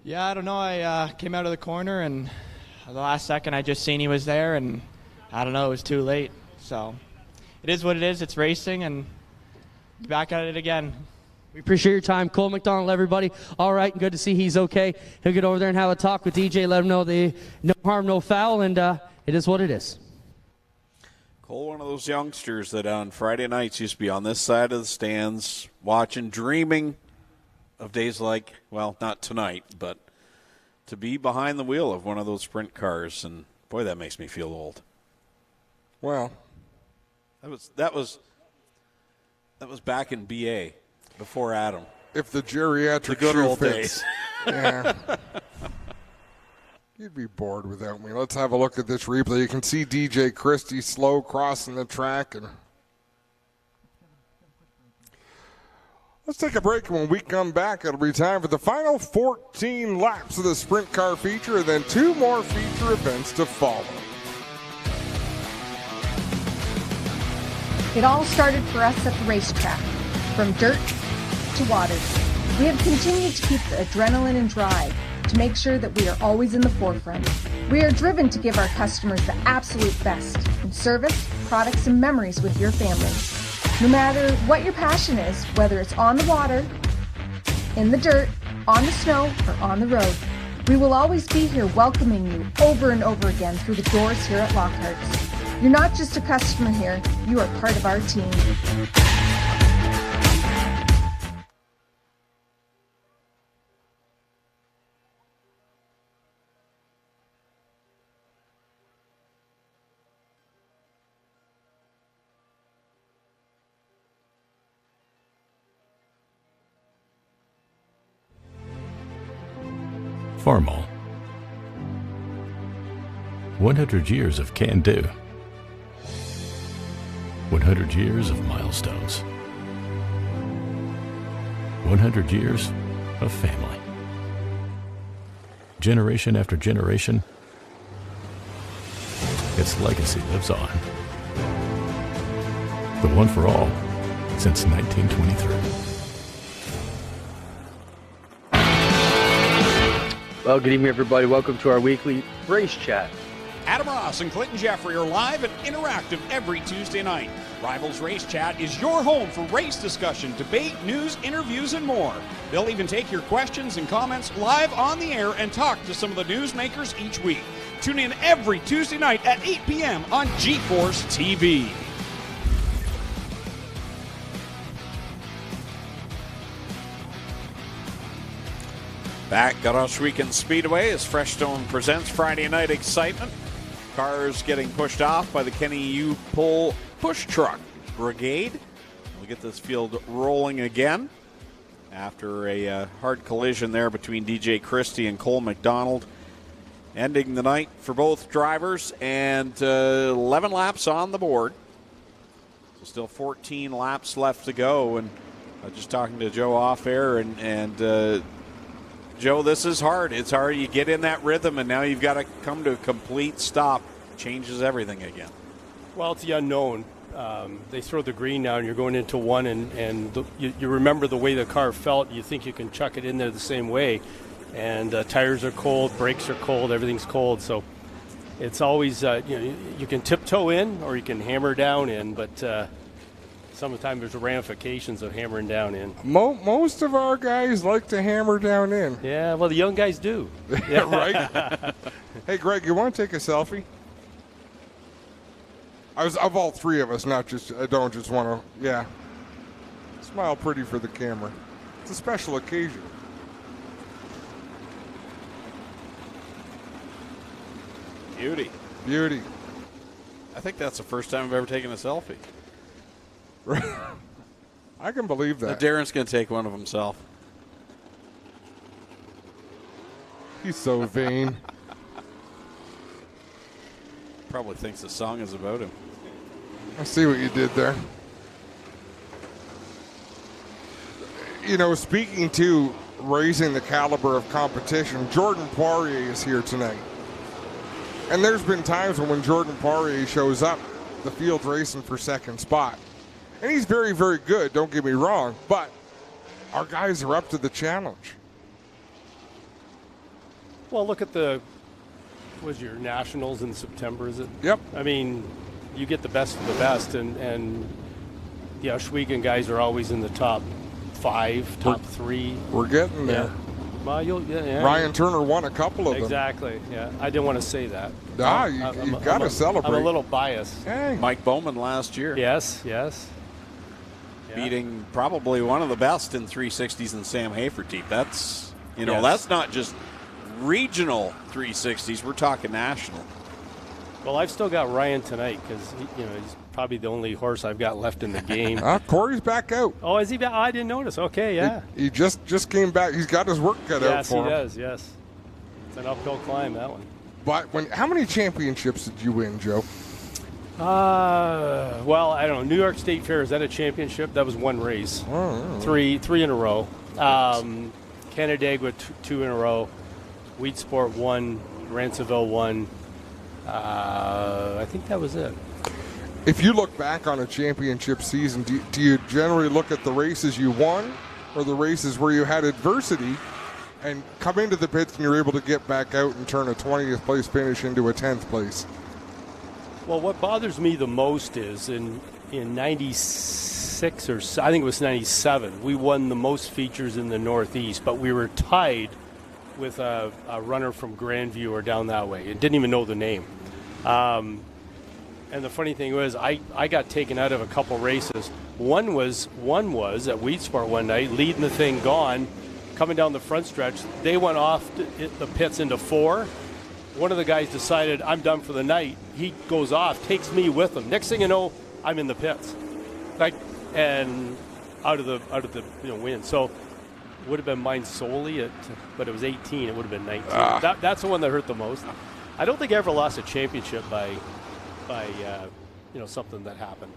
Yeah, I don't know. I came out of the corner, and the last second I just seen he was there, and I don't know, it was too late. So it is what it is. It's racing, and back at it again. We appreciate your time. Cole McDonald, everybody. All right, good to see he's okay. He'll get over there and have a talk with DJ, let him know no harm, no foul, and it is what it is. Cole, one of those youngsters that on Friday nights used to be on this side of the stands watching, dreaming of days like, well, not tonight, but to be behind the wheel of one of those sprint cars. And, boy, that makes me feel old. Well, that was back in BA. Before Adam. If the geriatric the good old fits. days. Yeah. You'd be bored without me. Let's have a look at this replay. You can see DJ Christie slow crossing the track. And let's take a break. When we come back, it'll be time for the final 14 laps of the sprint car feature, and then 2 more feature events to follow. It all started for us at the racetrack, from dirt to waters. We have continued to keep the adrenaline and drive to make sure that we are always in the forefront. We are driven to give our customers the absolute best in service, products, and memories with your family. No matter what your passion is, whether it's on the water, in the dirt, on the snow, or on the road, we will always be here welcoming you over and over again through the doors here at Lockhart's. You're not just a customer here, you are part of our team. Farmall. 100 years of can-do. 100 years of milestones. 100 years of family. Generation after generation, its legacy lives on. The one for all since 1923. Well, good evening, everybody. Welcome to our weekly race chat. Adam Ross and Clinton Jeffrey are live and interactive every Tuesday night. Rivals Race Chat is your home for race discussion, debate, news, interviews, and more. They'll even take your questions and comments live on the air and talk to some of the newsmakers each week. Tune in every Tuesday night at 8 p.m. on G-Force TV. Back at Ohsweken Speedway as Freshstone presents Friday Night Excitement. Cars getting pushed off by the Kenny U Pull Push Truck Brigade. We'll get this field rolling again after a hard collision there between DJ Christie and Cole McDonald, ending the night for both drivers, and 11 laps on the board. So still 14 laps left to go, and just talking to Joe off air, and Joe, this is hard. It's hard. You get in that rhythm, and now you've got to come to a complete stop. Changes everything again. Well, it's the unknown. They throw the green now, and you're going into one, and you remember the way the car felt. You think you can chuck it in there the same way. And tires are cold, brakes are cold, everything's cold. So it's always, you can tiptoe in or you can hammer down in, but sometimes there's ramifications of hammering down in. Most of our guys like to hammer down in. Yeah, well, the young guys do. Yeah, right? Hey, Greg, you want to take a selfie? Of all three of us, not just, I don't just want to, yeah. Smile pretty for the camera. It's a special occasion. Beauty. Beauty. I think that's the first time I've ever taken a selfie. I can believe that. Darren's going to take one of himself. He's so vain. Probably thinks the song is about him. I see what you did there. You know, speaking to raising the caliber of competition, Jordan Poirier is here tonight. And there's been times when Jordan Poirier shows up, the field's racing for second spot. And he's very, very good, don't get me wrong, but our guys are up to the challenge. Well, look at was your Nationals in September, is it? Yep. I mean, you get the best of the best, and the Ohsweken guys are always in the top 5, top 3. We're getting there. Well, Ryan Turner won a couple of them. Exactly, yeah. I didn't want to say that. You've got to celebrate. I'm a little biased. Hey. Mike Bowman last year. Yes. Beating probably one of the best in 360s in Sam Haferteep. That's, Yes. that's not just regional 360s. We're talking national. Well, I've still got Ryan tonight because he's probably the only horse I've got left in the game. Corey's back out. Oh, is he back? Oh, I didn't notice. Okay, yeah. He just came back. He's got his work cut out for him. Yes, he does, yes. It's an uphill climb, that one. But how many championships did you win, Joe? Well, I don't know. New York State Fair, is that a championship? That was one race. Oh, Three in a row. Canandaigua 2 in a row. Wheat Sport 1. Ranceville 1. I think that was it. If you look back on a championship season, do you generally look at the races you won or the races where you had adversity and come into the pits and you're able to get back out and turn a 20th place finish into a 10th place? Well, what bothers me the most is in 96 or I think it was 97, we won the most features in the Northeast, but we were tied with a runner from Grandview or down that way. It didn't even know the name. And the funny thing was, I got taken out of a couple races. One was at Wheat Sport one night, leading the thing gone, coming down the front stretch. They went off the pits into 4. One of the guys decided, I'm done for the night. He goes off, takes me with him. Next thing you know, I'm in the pits, and out of the win. So it would have been mine solely, but it was 18. It would have been 19. That's the one that hurt the most. I don't think I ever lost a championship by something that happened.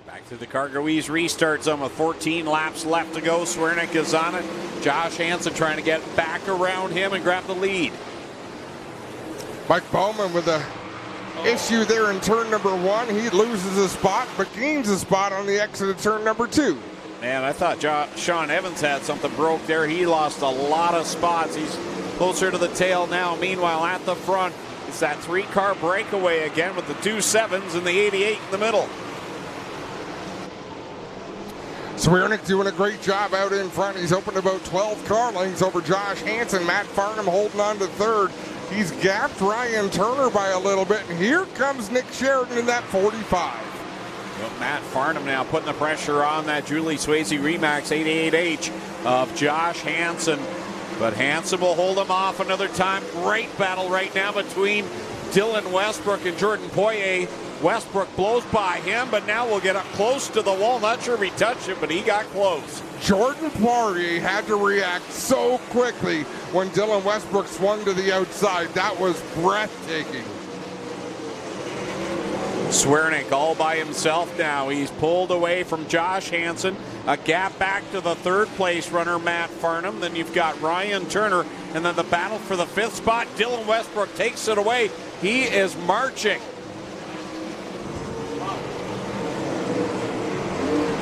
Back to the Cargoese restart zone with 14 laps left to go. Swernick is on it. Josh Hansen trying to get back around him and grab the lead. Mike Bowman with a issue there in turn number 1. He loses a spot, but gains a spot on the exit of turn number 2. Man, I thought Sean Evans had something broke there. He lost a lot of spots. He's closer to the tail now. Meanwhile, at the front, it's that 3-car breakaway again with the 2 7s and the 88 in the middle. Swernick doing a great job out in front. He's opened about 12 car lengths over Josh Hansen. Matt Farnham holding on to third. He's gapped Ryan Turner by a little bit, and here comes Nick Sheridan in that 45. Well, Matt Farnham now putting the pressure on that Julie Swayze Remax 88H of Josh Hansen. But Hansen will hold him off another time. Great battle right now between Dylan Westbrook and Jordan Poirier. Westbrook blows by him, but now we'll get up close to the wall. Not sure if he touched it, but he got close. Jordan Poirier had to react so quickly when Dylan Westbrook swung to the outside. That was breathtaking. Swernick all by himself now. He's pulled away from Josh Hansen. A gap back to the third place runner, Matt Farnham. Then you've got Ryan Turner. And then the battle for the 5th spot. Dylan Westbrook takes it away. He is marching.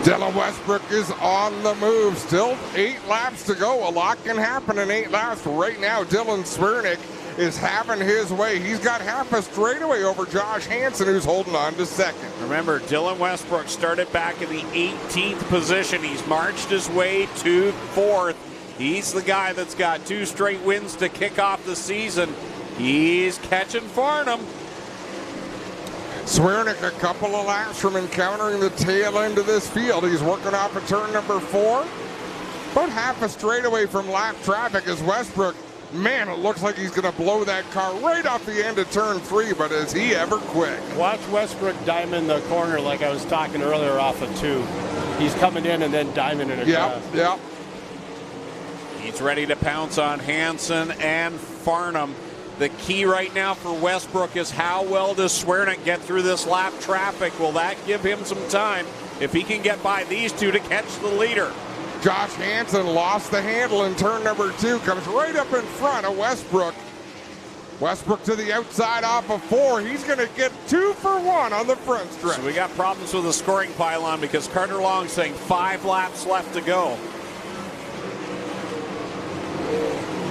Dylan Westbrook is on the move. Still 8 laps to go. A lot can happen in 8 laps. Right now, Dylan Swernick is having his way. He's got half a straightaway over Josh Hansen, who's holding on to second. Remember, Dylan Westbrook started back in the 18th position. He's marched his way to 4th. He's the guy that's got 2 straight wins to kick off the season. He's catching Farnham. Swernick a couple of laps from encountering the tail end of this field. He's working off of turn number 4. About half a straightaway from lap traffic as Westbrook. Man, it looks like he's going to blow that car right off the end of turn 3, but is he ever quick? Watch Westbrook diamond the corner like I was talking earlier off of 2. He's coming in and then diamond in a cross. Yep. He's ready to pounce on Hansen and Farnham. The key right now for Westbrook is how well does Swernick get through this lap traffic? Will that give him some time if he can get by these 2 to catch the leader? Josh Hansen lost the handle in turn number 2, comes right up in front of Westbrook. Westbrook to the outside off of 4. He's going to get 2 for 1 on the front stretch. So we got problems with the scoring pylon because Carter Long saying 5 laps left to go.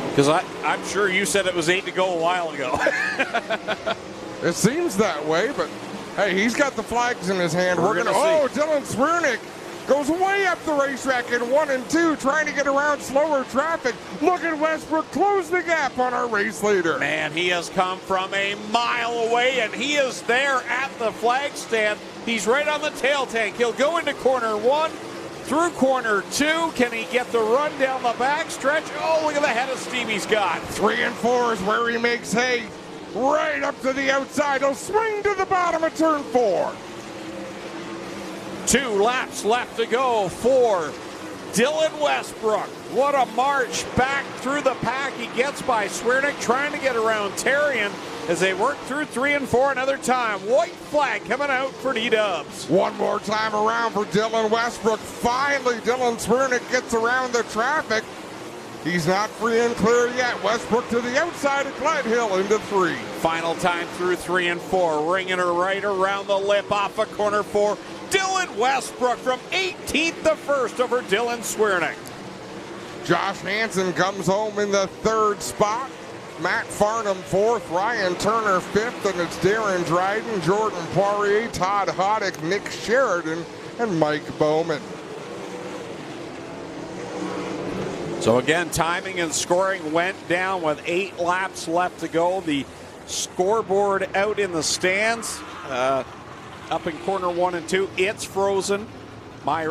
Because I'm sure you said it was 8 to go a while ago. It seems that way, but hey, he's got the flags in his hand. We're gonna see. Dylan Swiernick goes way up the racetrack in 1 and 2, trying to get around slower traffic. Look at Westbrook close the gap on our race leader. Man, he has come from a mile away, and he is there at the flag stand. He's right on the tail tank. He'll go into corner 1, through corner 2. Can he get the run down the back stretch? Oh, look at the head of Steve he's got. 3 and 4 is where he makes hay. Right up to the outside. He'll swing to the bottom of turn 4. 2 laps left to go for Dylan Westbrook. What a march back through the pack. He gets by Swiernick, trying to get around Therrien as they work through 3 and 4 another time. White flag coming out for D-Dubs. One more time around for Dylan Westbrook. Finally, Dylan Swiernick gets around the traffic. He's not free and clear yet. Westbrook to the outside of Gledhill into 3. Final time through 3 and 4. Ringing her right around the lip off of corner 4. Dylan Westbrook from 18th to 1st over Dylan Swiernick. Josh Hansen comes home in the 3rd spot. Matt Farnham 4th, Ryan Turner 5th, and it's Darren Dryden, Jordan Poirier, Todd Hoddick, Nick Sheridan, and Mike Bowman. So again, timing and scoring went down with 8 laps left to go. The scoreboard out in the stands, up in corner 1 and 2, it's frozen. My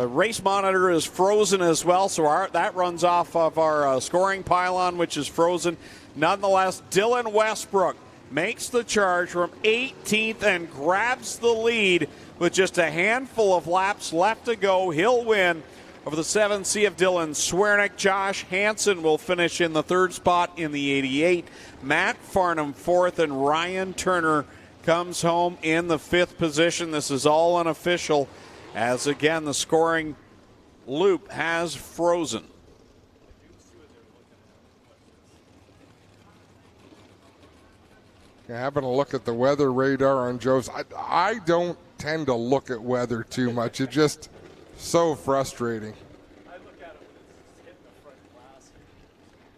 race monitor is frozen as well, so that runs off of our scoring pylon, which is frozen. Nonetheless, Dylan Westbrook makes the charge from 18th and grabs the lead with just a handful of laps left to go. He'll win over the 7C of Dylan Swiernick. Josh Hansen will finish in the 3rd spot in the 88. Matt Farnham 4th, and Ryan Turner comes home in the 5th position. This is all unofficial, as again the scoring loop has frozen. Having a look at the weather radar on Joe's. I don't tend to look at weather too much. It's just so frustrating.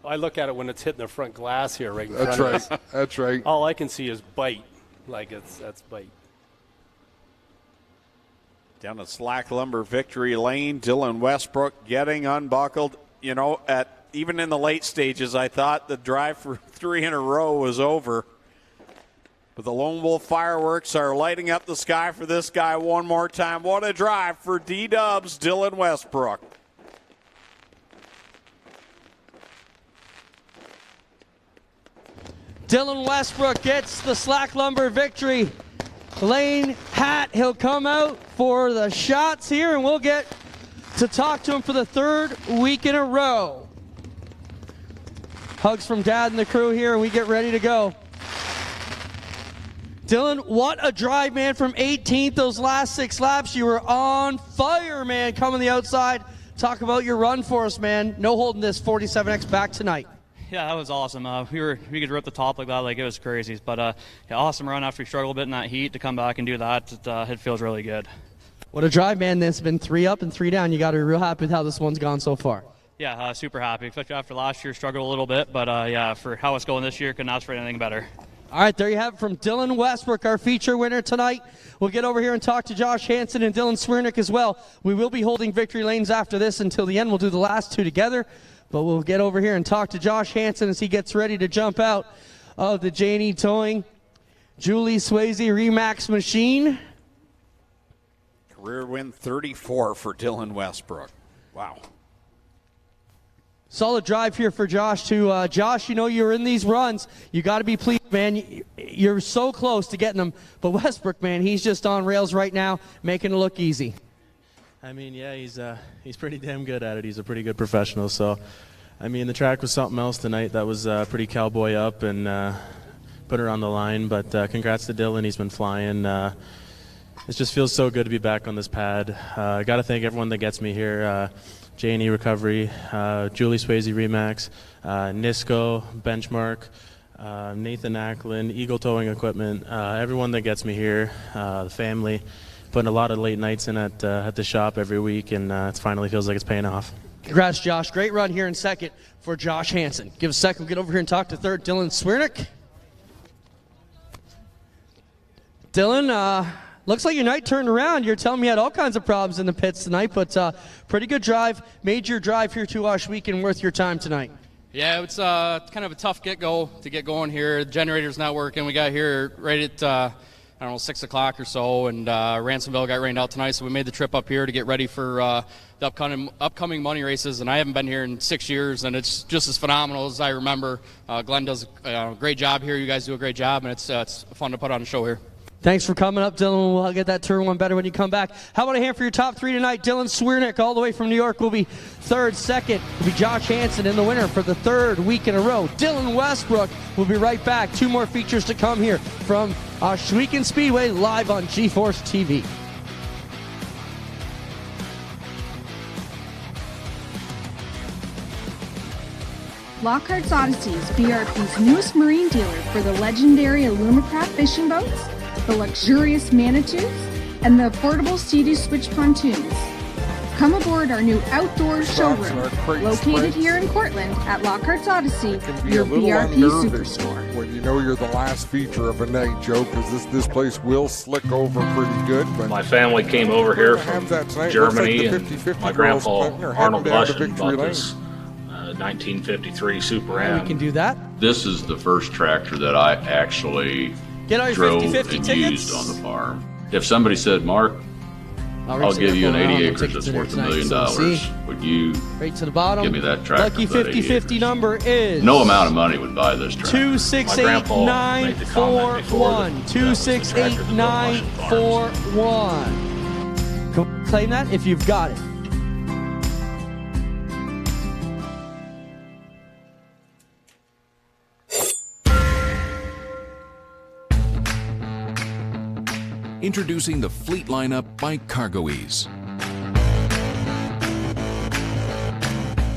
I look at it when it's hitting the front glass here right in That's front right. of us. That's right. All I can see is bite. That's bite. Down at Slack Lumber Victory Lane, Dylan Westbrook getting unbuckled. You know, even in the late stages, I thought the drive for 3 in a row was over. But the Lone Wolf fireworks are lighting up the sky for this guy one more time. What a drive for D-Dubs, Dylan Westbrook. Dylan Westbrook gets the Slack Lumber Victory Lane hat. He'll come out for the shots here, and we'll get to talk to him for the 3rd week in a row. Hugs from Dad and the crew here, and we get ready to go. Dylan, what a drive, man, from 18th. Those last 6 laps, you were on fire, man, coming the outside. Talk about your run for us, man. No holding this 47X back tonight. Yeah, that was awesome. We could rip the top like that, like it was crazy. But yeah, awesome run after we struggled a bit in that heat to come back and do that. It feels really good. What a drive, man. It's been 3 up and 3 down. You got to be real happy with how this one's gone so far. Yeah, super happy. Especially after last year, struggled a little bit. But yeah, for how it's going this year, couldn't ask for anything better. All right, there you have it from Dylan Westbrook, our feature winner tonight. We'll get over here and talk to Josh Hansen and Dylan Swiernick as well. We will be holding victory lanes after this until the end. We'll do the last 2 together. But we'll get over here and talk to Josh Hansen as he gets ready to jump out of the J&E Towing Julie Swayze Remax machine. Career win 34 for Dylan Westbrook. Wow. Solid drive here for Josh, too. Josh, you know you're in these runs. You got to be pleased, man. You're so close to getting them. But Westbrook, man, he's just on rails right now, making it look easy. I mean, yeah, he's pretty damn good at it. He's a pretty good professional. So, I mean, the track was something else tonight. That was pretty cowboy up and put her on the line. But congrats to Dylan. He's been flying. It just feels so good to be back on this pad. I got to thank everyone that gets me here. J&E Recovery, Julie Swayze Remax, Nisco, Benchmark, Nathan Ackland, Eagle Towing Equipment, everyone that gets me here, the family, putting a lot of late nights in at the shop every week, and it finally feels like it's paying off. Congrats, Josh. Great run here in second for Josh Hansen. Give us a second. We'll get over here and talk to third, Dylan Swiernick. Dylan, looks like your night turned around. You're telling me you had all kinds of problems in the pits tonight, but pretty good drive. Made your drive here to Ohsweken worth your time tonight. Yeah, it's kind of a tough get-go to get going here. The generator's not working. We got here right at, 6 o'clock or so, and Ransomville got rained out tonight, so we made the trip up here to get ready for the upcoming money races, and I haven't been here in 6 years, and it's just as phenomenal as I remember. Glenn does a great job here. You guys do a great job, and it's fun to put on a show here. Thanks for coming up, Dylan. We'll get that turn one better when you come back. How about a hand for your top three tonight? Dylan Swiernick, all the way from New York, will be third. Second will be Josh Hansen in the winner for the third week in a row. Dylan Westbrook will be right back. Two more features to come here from Ohsweken Speedway live on G-Force TV. Lockhart's Odyssey is BRP's newest marine dealer for the legendary Alumacraft fishing boats, the luxurious Manitous, and the affordable Sea-Doo Switch pontoons. Come aboard our new outdoor showroom, located here in Cortland at Lockhart's Odyssey, your BRP superstore. When you know you're the last feature of a night, Joe, because this place will slick over pretty good. But my family came over here from Germany, like and my grandpa Arnold Luschen bought this 1953 Super M. We can do that. This is the first tractor that I actually Get all your drove 50-50 and tickets. used on the farm. If somebody said, Mark, I'll give you an 80 acres that's worth $1 million, would you right to the bottom. give me that tractor? Lucky for that 80 50-50 acres? number is No amount of money would buy this tractor. 268941. 268941. Claim that if you've got it. Introducing the Fleet Lineup by CargoEase.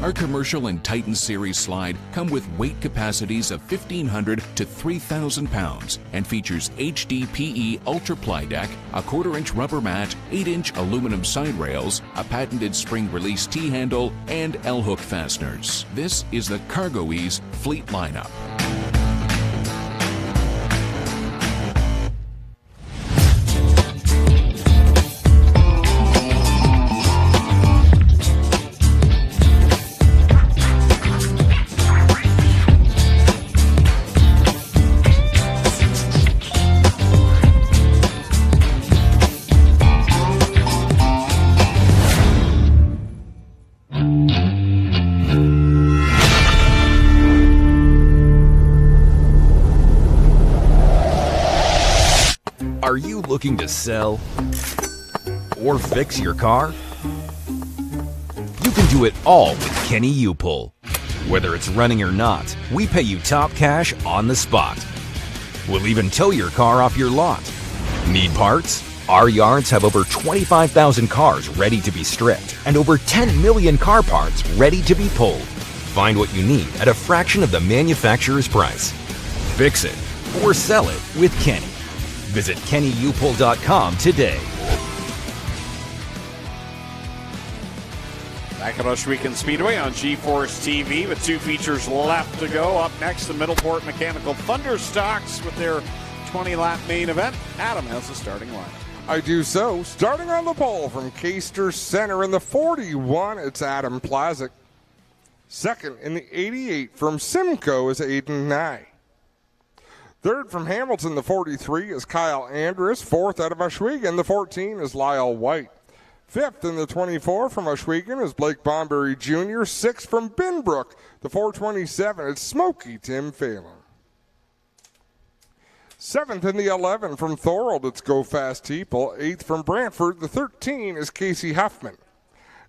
Our commercial and Titan Series slide come with weight capacities of 1,500 to 3,000 pounds and features HDPE Ultra Ply Deck, a 1/4-inch rubber mat, 8-inch aluminum side rails, a patented spring release T-handle, and L-hook fasteners. This is the CargoEase Fleet Lineup. Are you looking to sell or fix your car? You can do it all with Kenny U-Pull. Whether it's running or not, we pay you top cash on the spot. We'll even tow your car off your lot. Need parts? Our yards have over 25,000 cars ready to be stripped and over 10 million car parts ready to be pulled. Find what you need at a fraction of the manufacturer's price. Fix it or sell it with Kenny. Visit KennyUpull.com today. Back at Ohsweken Speedway on G-Force TV with two features left to go. Up next, the Middleport Mechanical Thunderstocks with their 20-lap main event. Adam has the starting line. I do so. Starting on the pole from Caister Center in the 41, it's Adam PLAZEK. Second in the 88 from Simcoe is Aiden Nye. Third from Hamilton, the 43, is Kyle Andrus. Fourth out of Ohsweken, the 14, is Lyle White. Fifth in the 24 from Ohsweken is Blake Bomberry Jr. Sixth from Binbrook, the 427, it's Smokey Tim Phelan. Seventh in the 11 from Thorold, it's Go Fast Teeple. Eighth from Brantford, the 13, is Casey Huffman.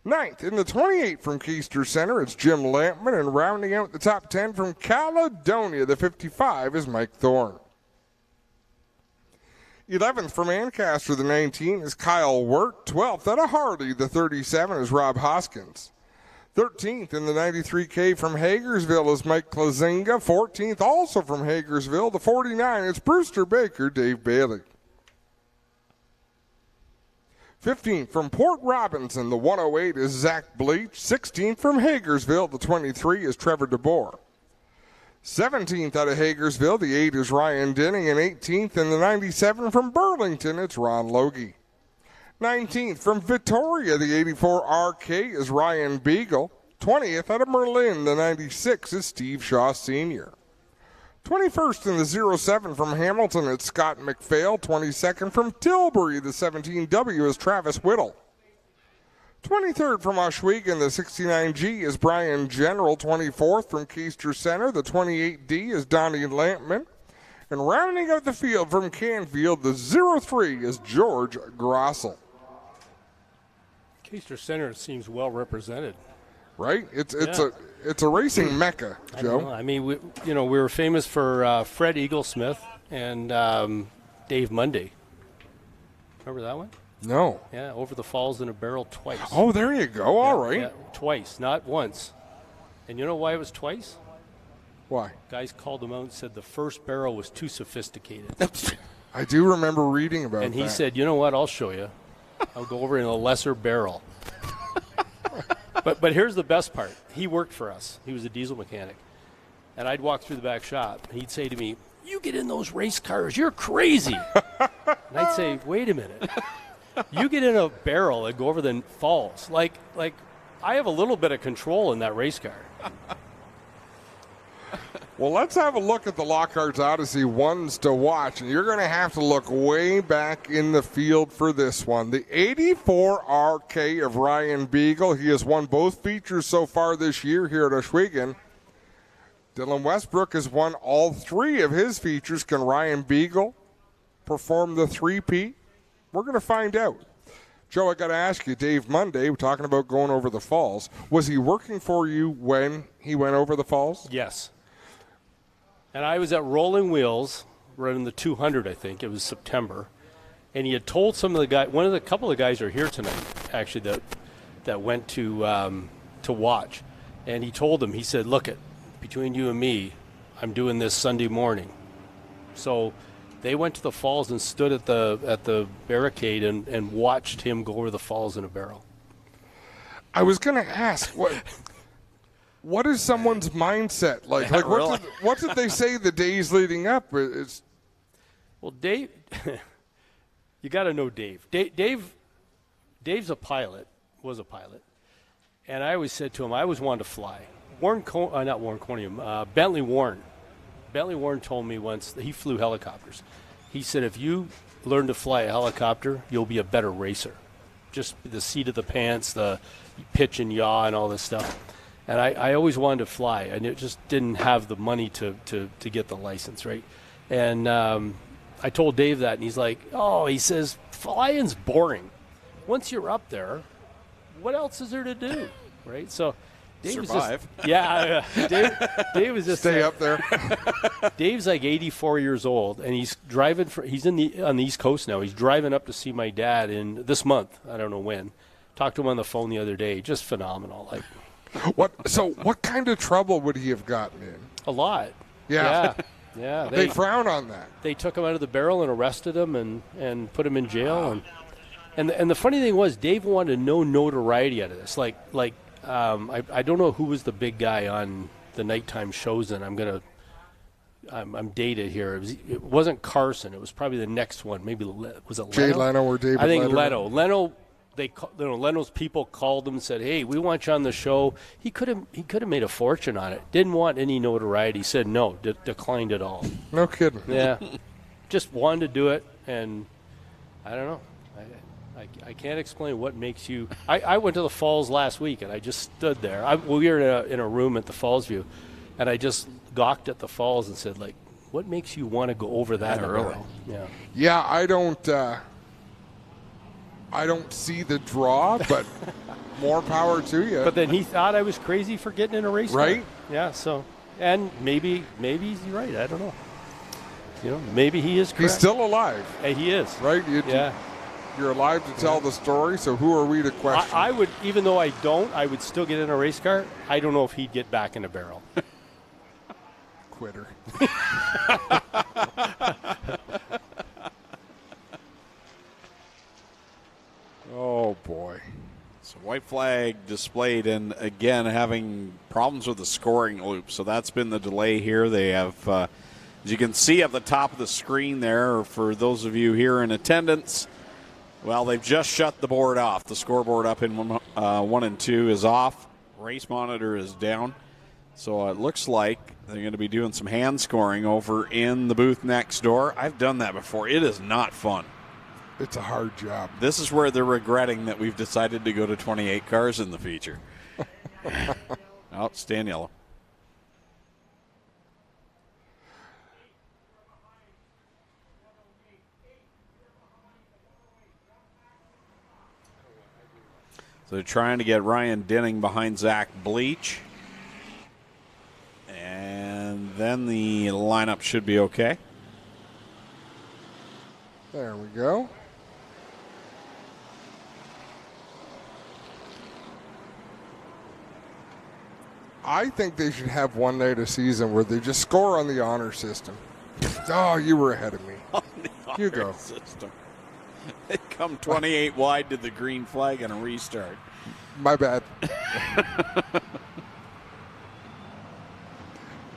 Ninth in the 28 from Caister Center, it's Jim Lampman, and rounding out the top 10 from Caledonia, the 55, is Mike Thorne. 11th from Ancaster, the 19, is Kyle Wirt. 12th out of Harley, the 37, is Rob Hoskins. 13th in the 93K from Hagersville is Mike Klazinga. 14th also from Hagersville. The 49 is Brewster Baker, Dave Bailey. 15th from Port Robinson, the 108 is Zach Bleach. 16th from Hagersville, the 23 is Trevor DeBoer. 17th out of Hagersville, the 8 is Ryan Dinning. And 18th in the 97 from Burlington, it's Ron Logie. 19th from Victoria, the 84 RK is Ryan Beagle. 20th out of Merlin, the 96 is Steve Shaw Sr. 21st in the 07 from Hamilton, it's Scott McPhail. 22nd from Tilbury, the 17W is Travis Whittle. 23rd from Ohsweken, the 69G is Brian General. 24th from Keister Center, the 28D is Donnie Lampman. And rounding out the field from Canfield, the 03 is George Grossel. Keister Center seems well represented. Right? It's a racing mecca, Joe. I mean, we were famous for Fred Eaglesmith and Dave Munday. Remember that one? No. Yeah, over the falls in a barrel twice. Oh, there you go. All right. Yeah, twice, not once. And you know why it was twice? Why? Guys called him out and said the first barrel was too sophisticated. I do remember reading about that. And he said, you know what, I'll show you. I'll go over in a lesser barrel. But here's the best part. He worked for us. He was a diesel mechanic. And I'd walk through the back shop, and he'd say to me, you get in those race cars, you're crazy. And I'd say, wait a minute. You get in a barrel and go over the falls. Like I have a little bit of control in that race car. Well, let's have a look at the Lockhart's Odyssey ones to watch, and you're going to have to look way back in the field for this one. The 84 RK of Ryan Beagle. He has won both features so far this year here at Ohsweken. Dylan Westbrook has won all 3 of his features. Can Ryan Beagle perform the 3P? We're going to find out. Joe, I got to ask you, Dave Munday, we're talking about going over the falls. Was he working for you when he went over the falls? Yes. And I was at Rolling Wheels running the 200, I think. It was September. And he had told some of the guys, couple of guys are here tonight, actually, that went to watch. And he told them, he said, look, between you and me, I'm doing this Sunday morning. So they went to the falls and stood at the barricade and watched him go over the falls in a barrel. I was going to ask, what is someone's mindset like? Like really? What did they say the days leading up? Well, Dave, you got to know Dave. Dave's a pilot, was a pilot, and I always said to him, I always wanted to fly. Bentley Warren. Bentley Warren told me once that he flew helicopters. He said, if you learn to fly a helicopter, you'll be a better racer. Just the seat of the pants, the pitch and yaw and all this stuff. And I always wanted to fly, and it just didn't have the money to get the license, right? And I told Dave that, and he's like, he says, flying's boring. Once you're up there, what else is there to do, right? So Dave survive. Was just, Dave was just stay up there. Dave's like 84 years old, and he's driving. He's on the East Coast now. He's driving up to see my dad in this month. I don't know when. Talked to him on the phone the other day. Just phenomenal. Like, what kind of trouble would he have gotten in? A lot. Yeah. Yeah. They frown on that. They took him out of the barrel and arrested him and put him in jail. And the funny thing was, Dave wanted no notoriety out of this. I don't know who was the big guy on the nighttime shows, and I'm dated here. It wasn't Carson. It was probably the next one. Maybe was it Leno? Jay Leno or David I think Letterman? Leno. Leno's people called him and said, "Hey, we want you on the show." He could have made a fortune on it. Didn't want any notoriety. He said no, declined it all. No kidding. Yeah, just wanted to do it, and I don't know. I can't explain what makes you. I went to the falls last week, and I just stood there. We were in a room at the Falls View, and I just gawked at the falls and said, like, what makes you want to go over that early? Yeah. Yeah, I don't see the draw, but more power to you. But then he thought I was crazy for getting in a race car. Right? Yeah, so, and maybe he's right. I don't know. Maybe he is correct. He's still alive. Hey, he is. Right? You're alive to tell the story, so who are we to question? I would, even though I don't, I would still get in a race car. I don't know if he'd get back in a barrel. Quitter. Oh, boy. So white flag displayed, and again having problems with the scoring loop. So that's been the delay here. They have, as you can see at the top of the screen there, for those of you here in attendance, well, they've just shut the board off. The scoreboard up in 1 and 2 is off. Race monitor is down. So it looks like they're going to be doing some hand scoring over in the booth next door. I've done that before. It is not fun. It's a hard job. This is where they're regretting that we've decided to go to 28 cars in the feature. Oh, stand yellow. So they're trying to get Ryan Denning behind Zach Bleach. And then the lineup should be okay. There we go. I think they should have one night a season where they just score on the honor system. Oh, you were ahead of me. You go. System. They come 28 wide to the green flag and a restart. My bad.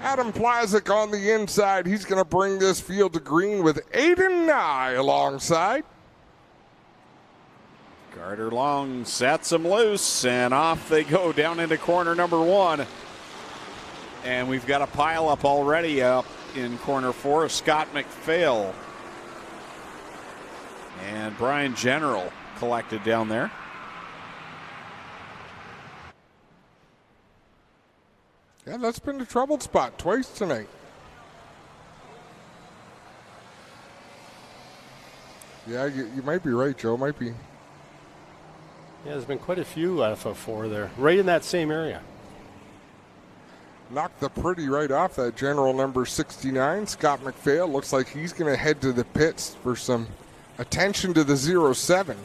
Adam PLAZEK on the inside. He's going to bring this field to green with Aiden Nye alongside. Carter Long sets them loose, and off they go down into corner number 1. And we've got a pile up already up in corner 4 of Scott McPhail. And Brian General collected down there. Yeah, that's been a troubled spot twice tonight. Yeah, you might be right, Joe. Might be. Yeah, there's been quite a few out of 4 there, right in that same area. Knocked the pretty right off that general number 69. Scott McPhail looks like he's going to head to the pits for some attention to the 07.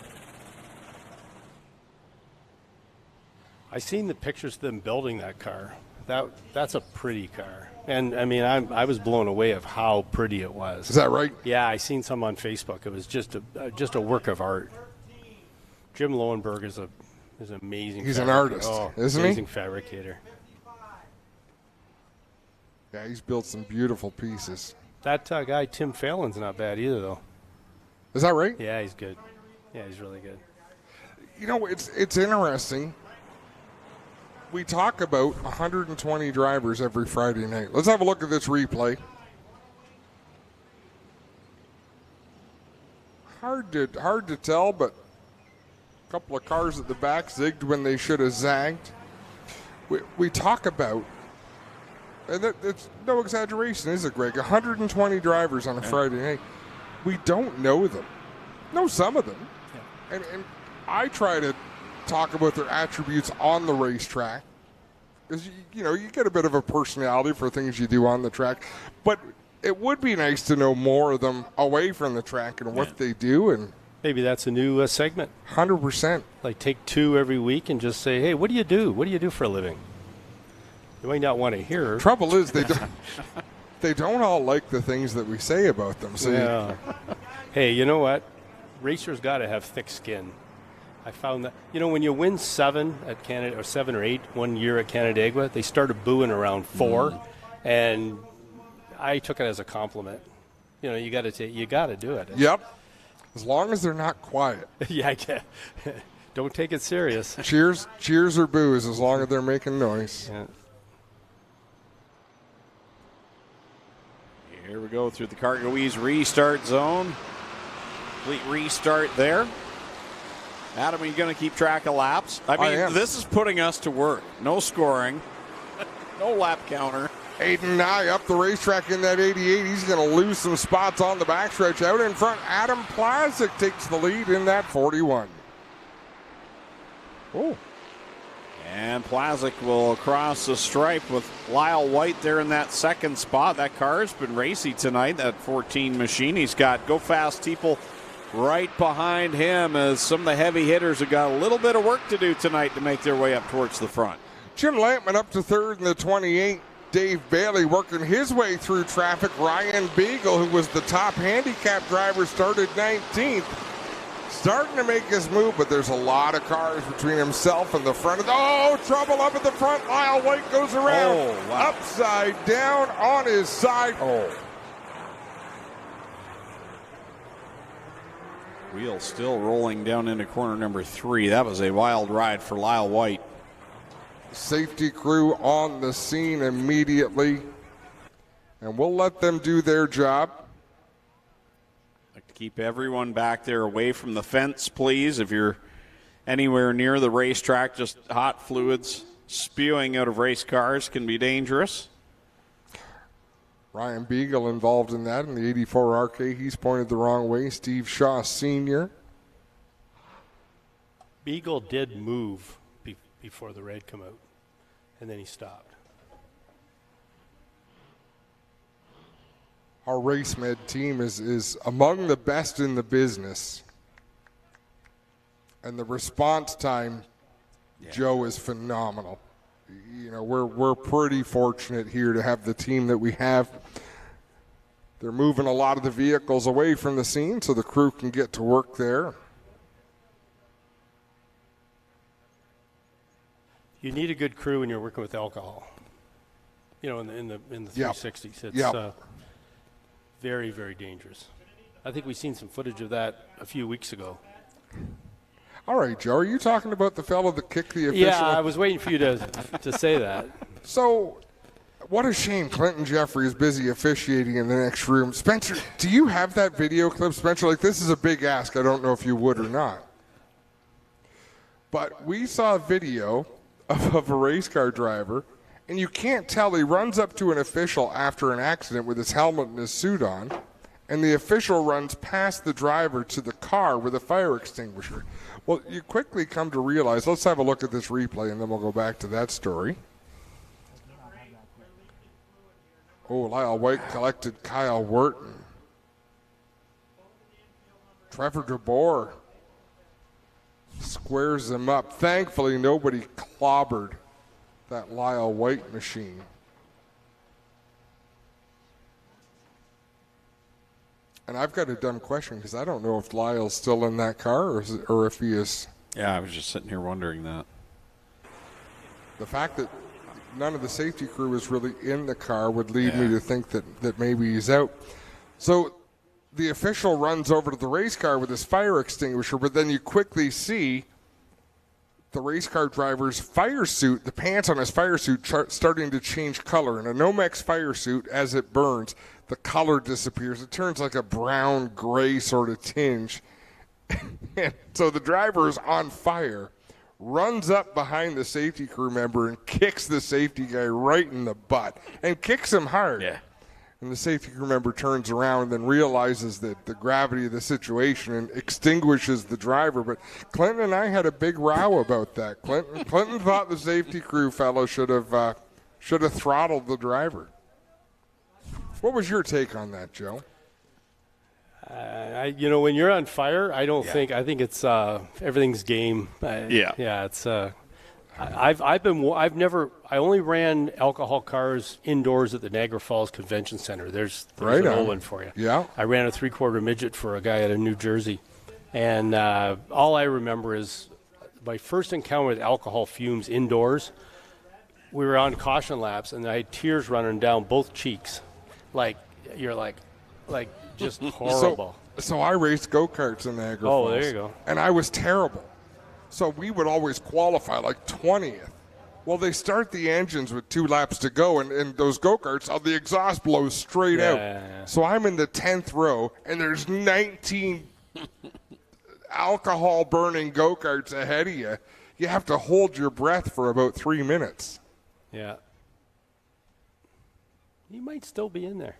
I seen the pictures of them building that car. That's a pretty car. And, I mean, I was blown away of how pretty it was. Is that right? Yeah, I seen some on Facebook. It was just a work of art. Jim Lowenberg is an amazing He's an artist, isn't he? Amazing fabricator. Yeah, he's built some beautiful pieces. That guy, Tim Phelan's not bad either, though. Is that right? Yeah, he's good. Yeah, he's really good. You know, it's interesting. We talk about 120 drivers every Friday night. Let's have a look at this replay. Hard to tell, but a couple of cars at the back zigged when they should have zagged. We talk about, and it's no exaggeration, is it, Greg? 120 drivers on a Friday night. We don't know them. Know some of them. Yeah. And I try to talk about their attributes on the racetrack, because you get a bit of a personality for things you do on the track, but it would be nice to know more of them away from the track and what they do. And maybe that's a new segment. 100%. Like take 2 every week and just say, hey, what do you do? What do you do for a living? You might not want to hear. Trouble is they don't all like the things that we say about them. So yeah. Hey, you know what? Racers got to have thick skin. I found that, when you win 7 at Canada, or 7 or 8 one year at Canandaigua, they started booing around 4, and I took it as a compliment. You got to do it. Yep. As long as they're not quiet. Yeah, I can. Don't take it serious. Cheers or boos, as long as they're making noise. Yeah. Here we go through the Cargo Ease restart zone. Complete restart there. Adam, are you going to keep track of laps? I mean, this is putting us to work. No scoring. No lap counter. Aiden Nye up the racetrack in that 88. He's going to lose some spots on the backstretch. Out in front, Adam PLAZEK takes the lead in that 41. Oh. And PLAZEK will cross the stripe with Lyle White there in that second spot. That car's been racy tonight, that 14 machine. He's got Go Fast People right behind him as some of the heavy hitters have got a little bit of work to do tonight to make their way up towards the front. Jim Lampman up to third in the 28. Dave Bailey working his way through traffic. Ryan Beagle, who was the top handicap driver, started 19th. Starting to make his move, but there's a lot of cars between himself and the front of the, trouble up at the front. Lyle White goes around upside down on his side. Wheel still rolling down into corner number 3. That was a wild ride for Lyle White. Safety crew on the scene immediately, and we'll let them do their job. Like to keep everyone back there away from the fence, please. If you're anywhere near the racetrack, just hot fluids spewing out of race cars can be dangerous. Ryan Beagle involved in that in the 84 RK. He's pointed the wrong way. Steve Shaw Sr. Beagle did move before the red come out, and then he stopped. Our race med team is among the best in the business. And the response time, Joe, is phenomenal. You know, we're pretty fortunate here to have the team that we have. They're moving a lot of the vehicles away from the scene so the crew can get to work there. You need a good crew when you're working with alcohol. You know, in the 360s, it's very, very dangerous. I think we've seen some footage of that a few weeks ago. All right, Joe, are you talking about the fellow that kicked the official? Yeah, I was waiting for you to say that. So, what a shame Clinton Jeffrey is busy officiating in the next room. Spencer, do you have that video clip, Spencer? Like, this is a big ask. I don't know if you would or not. But we saw a video of a race car driver, and you can't tell. He runs up to an official after an accident with his helmet and his suit on, and the official runs past the driver to the car with a fire extinguisher. Well, you quickly come to realize, let's have a look at this replay, and then we'll go back to that story. Lyle White collected Kyle Wharton. Trevor DeBoer squares him up. Thankfully, nobody clobbered that Lyle White machine. And I've got a dumb question because I don't know if Lyle's still in that car or if he is. Yeah, I was just sitting here wondering that. The fact that none of the safety crew is really in the car would lead me to think that maybe he's out. So the official runs over to the race car with his fire extinguisher, but then you quickly see the race car driver's fire suit, the pants on his fire suit starting to change color. In a Nomex fire suit, as it burns, the color disappears. It turns like a brown, gray sort of tinge. And so the driver is on fire, runs up behind the safety crew member and kicks the safety guy right in the butt, and kicks him hard. Yeah. And the safety crew member turns around and then realizes that the gravity of the situation and extinguishes the driver. But Clinton and I had a big row about that. Clinton thought the safety crew fellow should have throttled the driver. What was your take on that, Joe? When you're on fire, I think it's everything's game. It's. I only ran alcohol cars indoors at the Niagara Falls Convention Center. There's an old one for you. Yeah. I ran a 3/4 midget for a guy out of New Jersey, and all I remember is my first encounter with alcohol fumes indoors. We were on caution laps, and I had tears running down both cheeks, just horrible. So I raced go-karts in Niagara Oh, Falls. there you go. And I was terrible. So we would always qualify like 20th. Well, they start the engines with 2 laps to go, and those go-karts, the exhaust blows straight out. Yeah. So I'm in the 10th row, and there's 19 alcohol-burning go-karts ahead of you. You have to hold your breath for about 3 minutes. Yeah. He might still be in there.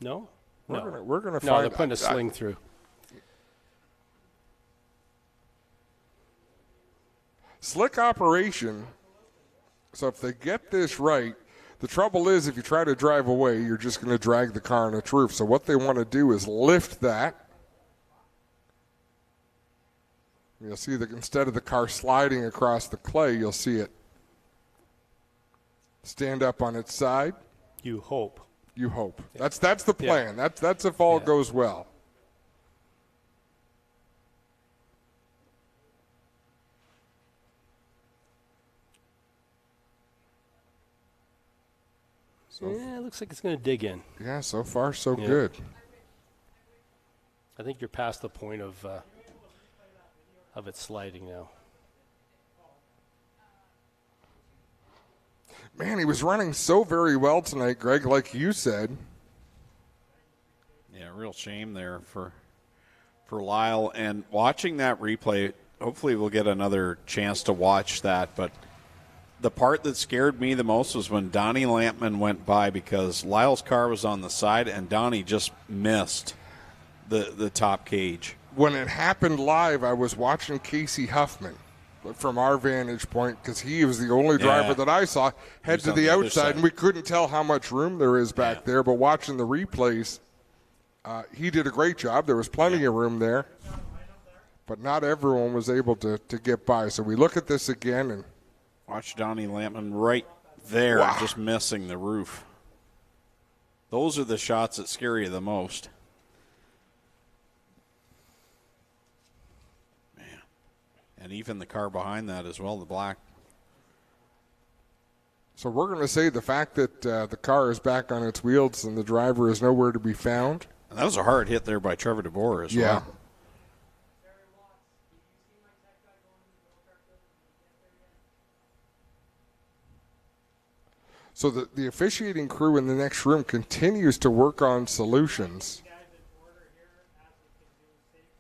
No? We're gonna find. No, they're putting a sling through. Slick operation. So if they get this right, The trouble is, if you try to drive away, you're just going to drag the car on its roof. So what they want to do is lift that. You'll see that instead of the car sliding across the clay, you'll see it stand up on its side. You hope. You hope. Yeah. That's the plan. Yeah. That's if all goes well. Yeah, it looks like it's going to dig in. Yeah, so far so good. I think you're past the point of it sliding now. Man, he was running so very well tonight, Greg, like you said. Yeah, real shame there for Lyle. And watching that replay, hopefully we'll get another chance to watch that, but the part that scared me the most was when Donnie Lampman went by, because Lyle's car was on the side and Donnie just missed the top cage. When it happened live, I was watching Casey Huffman from our vantage point, because he was the only driver that I saw head to the outside, and we couldn't tell how much room there is back there. But watching the replays, he did a great job. There was plenty of room there, but not everyone was able to get by. So we look at this again and watch Donnie Lampman right there, just missing the roof. Those are the shots that scare you the most. Man. And even the car behind that as well, the black. So we're going to say the fact that the car is back on its wheels and the driver is nowhere to be found. And that was a hard hit there by Trevor DeBoer as well. So the officiating crew in the next room continues to work on solutions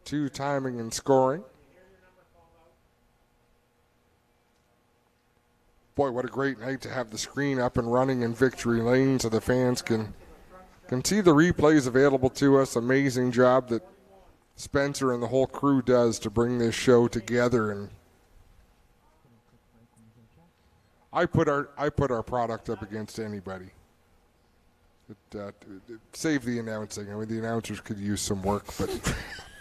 to timing and scoring. Boy, what a great night to have the screen up and running in Victory Lane so the fans can see the replays available to us. Amazing job that Spencer and the whole crew does to bring this show together. And I put our product up against anybody. Save the announcing. I mean, the announcers could use some work, but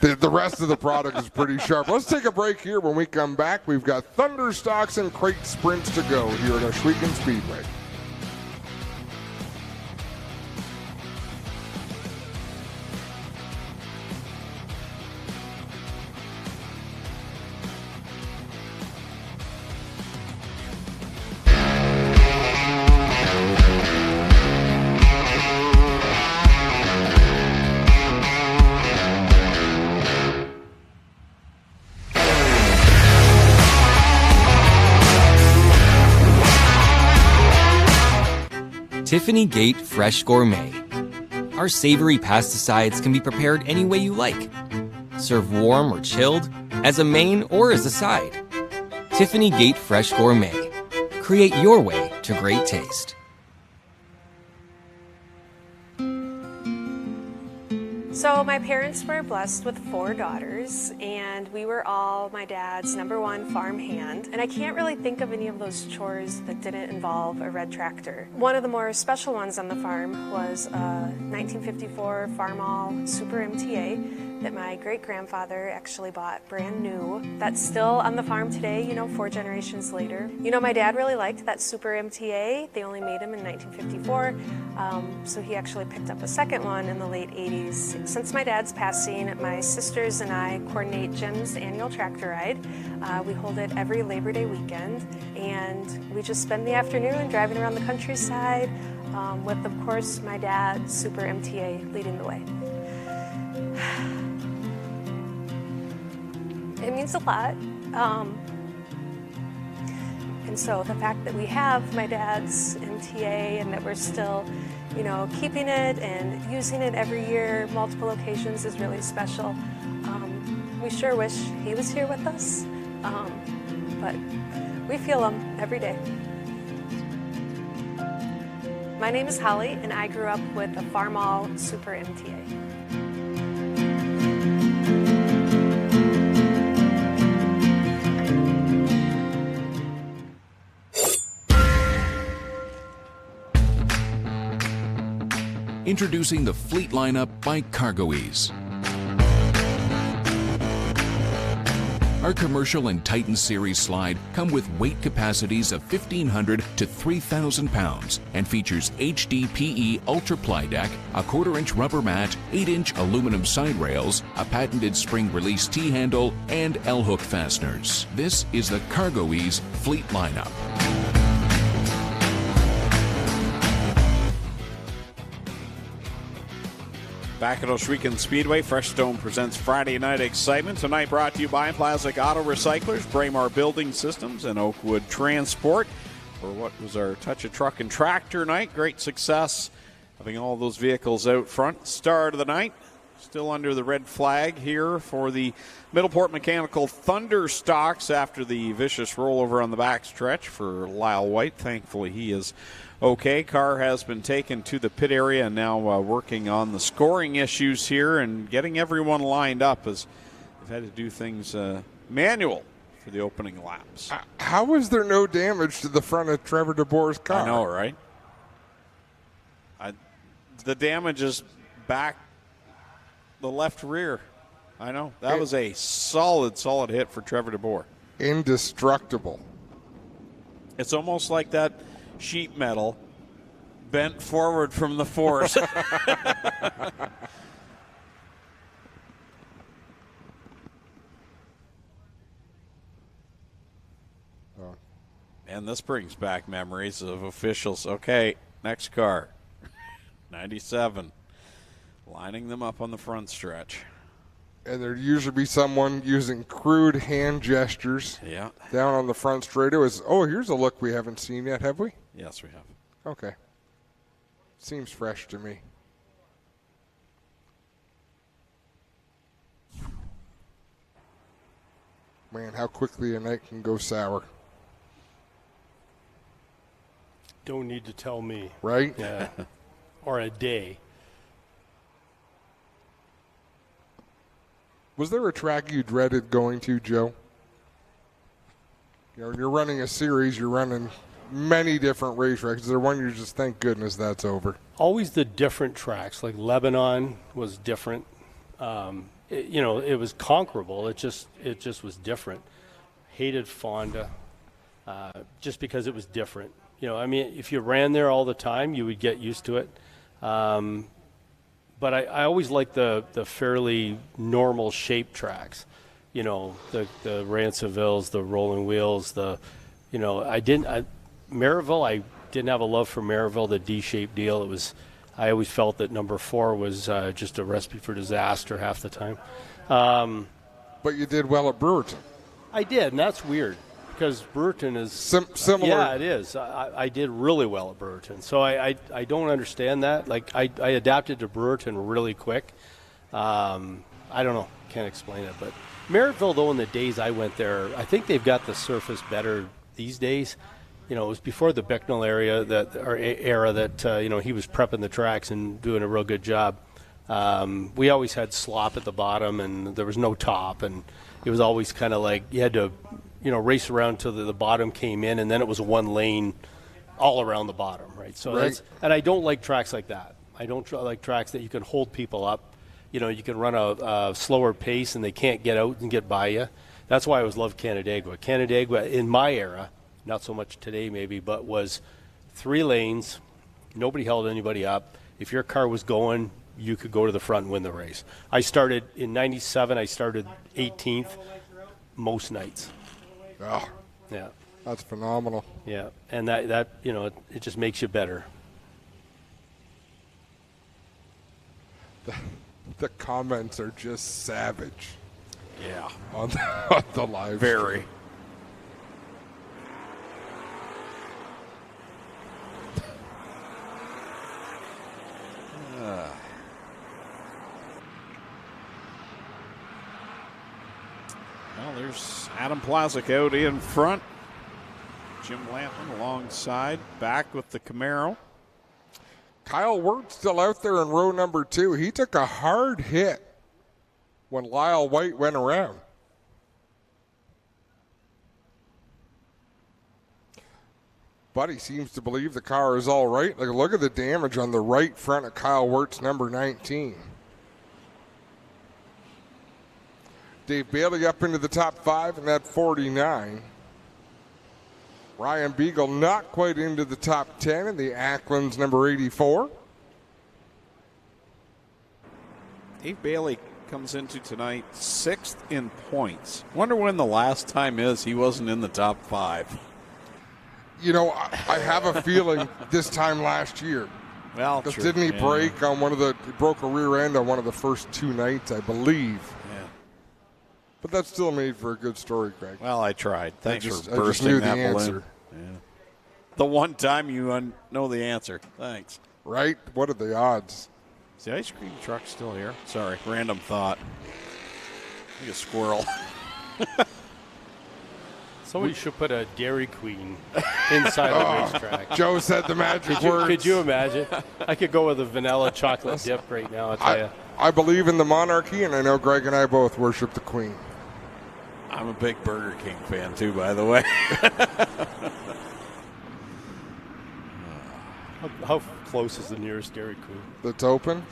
the rest of the product is pretty sharp. Let's take a break here. When we come back, we've got Thunder Stocks and Crate Sprints to go here at Ohsweken Speedway. Tiffany Gate Fresh Gourmet. Our savory pesticides can be prepared any way you like. Serve warm or chilled, as a main or as a side. Tiffany Gate Fresh Gourmet. Create your way to great taste. So my parents were blessed with 4 daughters, and we were all my dad's #1 farm hand. And I can't really think of any of those chores that didn't involve a red tractor. One of the more special ones on the farm was a 1954 Farmall Super MTA that my great-grandfather actually bought brand new. That's still on the farm today, 4 generations later. My dad really liked that Super MTA. They only made them in 1954, so he actually picked up a second one in the late 80s. Since my dad's passing, my sisters and I coordinate Jim's annual tractor ride. We hold it every Labor Day weekend, and we just spend the afternoon driving around the countryside with, of course, my dad's Super MTA leading the way. It means a lot. And so the fact that we have my dad's MTA and that we're still, keeping it and using it every year, multiple occasions, is really special. We sure wish he was here with us, but we feel him every day. My name is Holly, and I grew up with a Farmall Super MTA. Introducing the Fleet lineup by CargoEase. Our commercial and Titan Series slide come with weight capacities of 1,500 to 3,000 pounds and features HDPE Ultra Ply Deck, a 1/4-inch rubber mat, 8-inch aluminum side rails, a patented spring release T-handle, and L-hook fasteners. This is the CargoEase Fleet lineup. Back at Ohsweken Speedway, Fresh Stone presents Friday Night Excitement. Tonight brought to you by PLAZEK Auto Recyclers, BRAEMAR Building Systems, and Oakwood Transport. For what was our Touch a Truck and Tractor night. Great success having all those vehicles out front. Start of the night, still under the red flag here for the Middleport Mechanical Thunder Stocks after the vicious rollover on the backstretch for Lyle White. Thankfully, he is okay. Car has been taken to the pit area and now working on the scoring issues here and getting everyone lined up as they've had to do things manual for the opening laps. How was there no damage to the front of Trevor DeBoer's car? I know, right? The damage is back the left rear. I know. That was a solid hit for Trevor DeBoer. Indestructible. It's almost like that sheet metal bent forward from the force. And this brings back memories of officials. Okay, next car. 97. Lining them up on the front stretch. And there'd usually be someone using crude hand gestures down on the front straight. It was, here's a look we haven't seen yet, have we? Yes, we have. Okay. Seems fresh to me. Man, how quickly a night can go sour. Don't need to tell me. Right? Yeah. Or a day. Was there a track you dreaded going to, Joe? You know, when you're running a series, you're running many different racetracks. Is there one you just thank goodness that's over? Always the different tracks. Like Lebanon was different. It was conquerable. It just was different. Hated Fonda just because it was different. You know, I mean, if you ran there all the time, you would get used to it. But I always like the fairly normal shaped tracks. You know, the Ransomvilles, the Rolling Wheels, Maryville, I didn't have a love for Maryville, the D-shaped deal. I always felt that number 4 was just a recipe for disaster half the time. But you did well at Brewerton. I did, and that's weird because Brewerton is similar. Yeah, it is. I did really well at Brewerton, so I don't understand that. Like I adapted to Brewerton really quick. I don't know, can't explain it. But Maryville, though, in the days I went there, I think they've got the surface better these days. You know, it was before the Bicknell era that he was prepping the tracks and doing a real good job. We always had slop at the bottom, and there was no top, and it was always kind of like you had to, race around till the bottom came in, and then it was one lane all around the bottom, right? So and I don't like tracks like that. I don't like tracks that you can hold people up. You know, you can run a slower pace, and they can't get out and get by you. That's why I always loved Canandaigua. Canandaigua, in my era, not so much today maybe, but was 3 lanes. Nobody held anybody up. If your car was going, you could go to the front and win the race. I started in 97. I started 18th most nights. Oh, yeah, that's phenomenal. Yeah, and that it just makes you better. The comments are just savage. Yeah, on the live. Very. Stream. Well, there's Adam PLAZEK out in front. Jim Lampman alongside, back with the Camaro. Kyle Wirt still out there in row number 2. He took a hard hit when Lyle White went around. Buddy seems to believe the car is all right. Like, look at the damage on the right front of Kyle Wirt's number 19. Dave Bailey up into the top 5 in that 49. Ryan Beagle not quite into the top 10 in the Ackland's number 84. Dave Bailey comes into tonight 6th in points. Wonder when the last time is he wasn't in the top 5. You know, I have a feeling this time last year. Well, because true. didn't he Yeah. break on he broke a rear end on one of the first 2 nights, I believe. Yeah. But that still made for a good story, Greg. Well, I tried. Thanks I for just bursting knew that the balloon. answer. Yeah. The one time you know the answer. Thanks. Right? What are the odds? Is the ice cream truck still here? Sorry, random thought. Like a squirrel. Somebody should put a Dairy Queen inside the racetrack. Joe said the magic words. Could you imagine? I could go with a vanilla chocolate dip right now, I'll tell you. I believe in the monarchy, and I know Greg and I both worship the Queen. I'm a big Burger King fan, too, by the way. How close is the nearest Dairy Queen? That's open?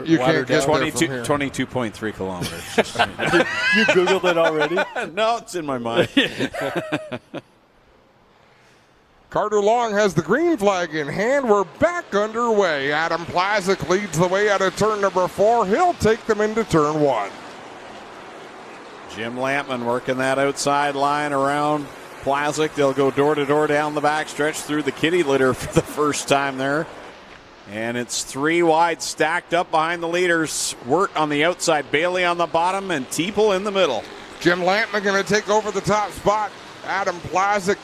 You can't get 22.3 kilometers. You Googled it already? No, it's in my mind. Carter Long has the green flag in hand. We're back underway. Adam PLAZEK leads the way out of turn number 4. He'll take them into turn 1. Jim Lampman working that outside line around PLAZEK. They'll go door to door down the backstretch through the kitty litter for the first time there. And it's 3 wide stacked up behind the leaders. Wirt on the outside, Bailey on the bottom, and Teeple in the middle. Jim Lampman going to take over the top spot. Adam PLAZEK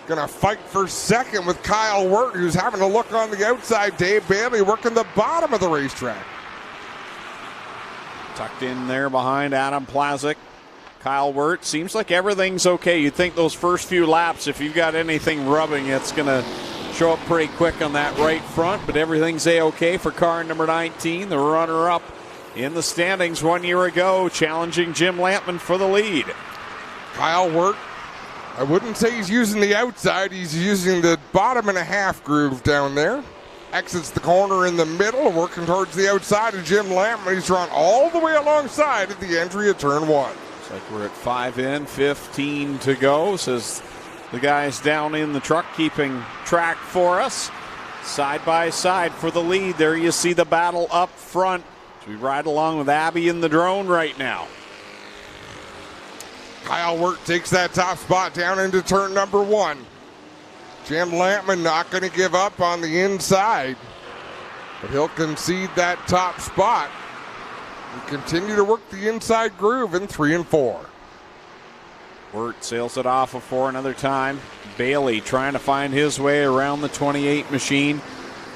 going to fight for second with Kyle Wirt, who's having a look on the outside. Dave Bailey working the bottom of the racetrack. Tucked in there behind Adam PLAZEK. Kyle Wirt, seems like everything's okay. You'd think those first few laps, if you've got anything rubbing, it's going to show up pretty quick on that right front, but everything's A-okay for car number 19, the runner-up in the standings 1 year ago, challenging Jim Lampman for the lead. Kyle Wirt, I wouldn't say he's using the outside. He's using the bottom and a half groove down there. Exits the corner in the middle, working towards the outside of Jim Lampman. He's run all the way alongside at the entry of turn 1. Looks like we're at 5 in, 15 to go, says the guys down in the truck keeping track for us. Side by side for the lead. There you see the battle up front. So we ride along with Abby in the drone right now. Kyle Wirt takes that top spot down into turn number 1. Jim Lampman not going to give up on the inside, but he'll concede that top spot and continue to work the inside groove in 3 and 4. Wirt sails it off of 4 another time. Bailey trying to find his way around the 28 machine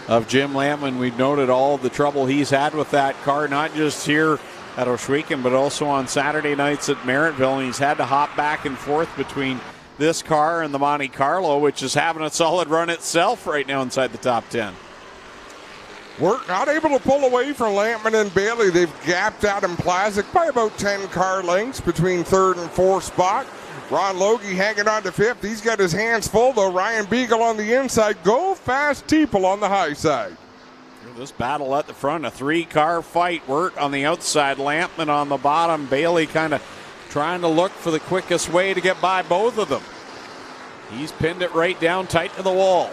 of Jim Lampman. We've noted all the trouble he's had with that car, not just here at Ohsweken, but also on Saturday nights at Merrittville. And he's had to hop back and forth between this car and the Monte Carlo, which is having a solid run itself right now inside the top 10. Wirt not able to pull away from Lampman and Bailey. They've gapped Adam PLAZEK by about 10 car lengths between 3rd and 4th spot. Ron Logie hanging on to 5th. He's got his hands full, though. Ryan Beagle on the inside. Go fast Teeple on the high side. This battle at the front, a 3-car fight. Wirt on the outside, Lampman on the bottom. Bailey kind of trying to look for the quickest way to get by both of them. He's pinned it right down tight to the wall.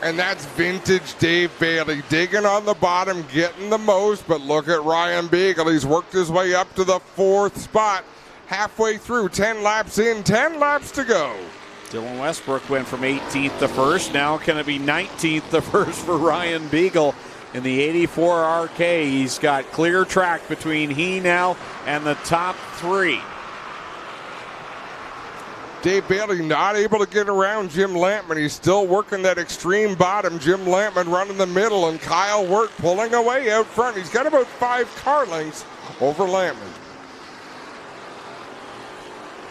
And that's vintage Dave Bailey digging on the bottom, getting the most. But look at Ryan Beagle. He's worked his way up to the 4th spot. Halfway through, 10 laps in, 10 laps to go. Dylan Westbrook went from 18th to 1st. Now can it be 19th to 1st for Ryan Beagle in the 84 RK? He's got clear track between he now and the top 3. Dave Bailey not able to get around Jim Lampman. He's still working that extreme bottom. Jim Lampman running the middle, and Kyle Wirt pulling away out front. He's got about 5 car lengths over Lampman.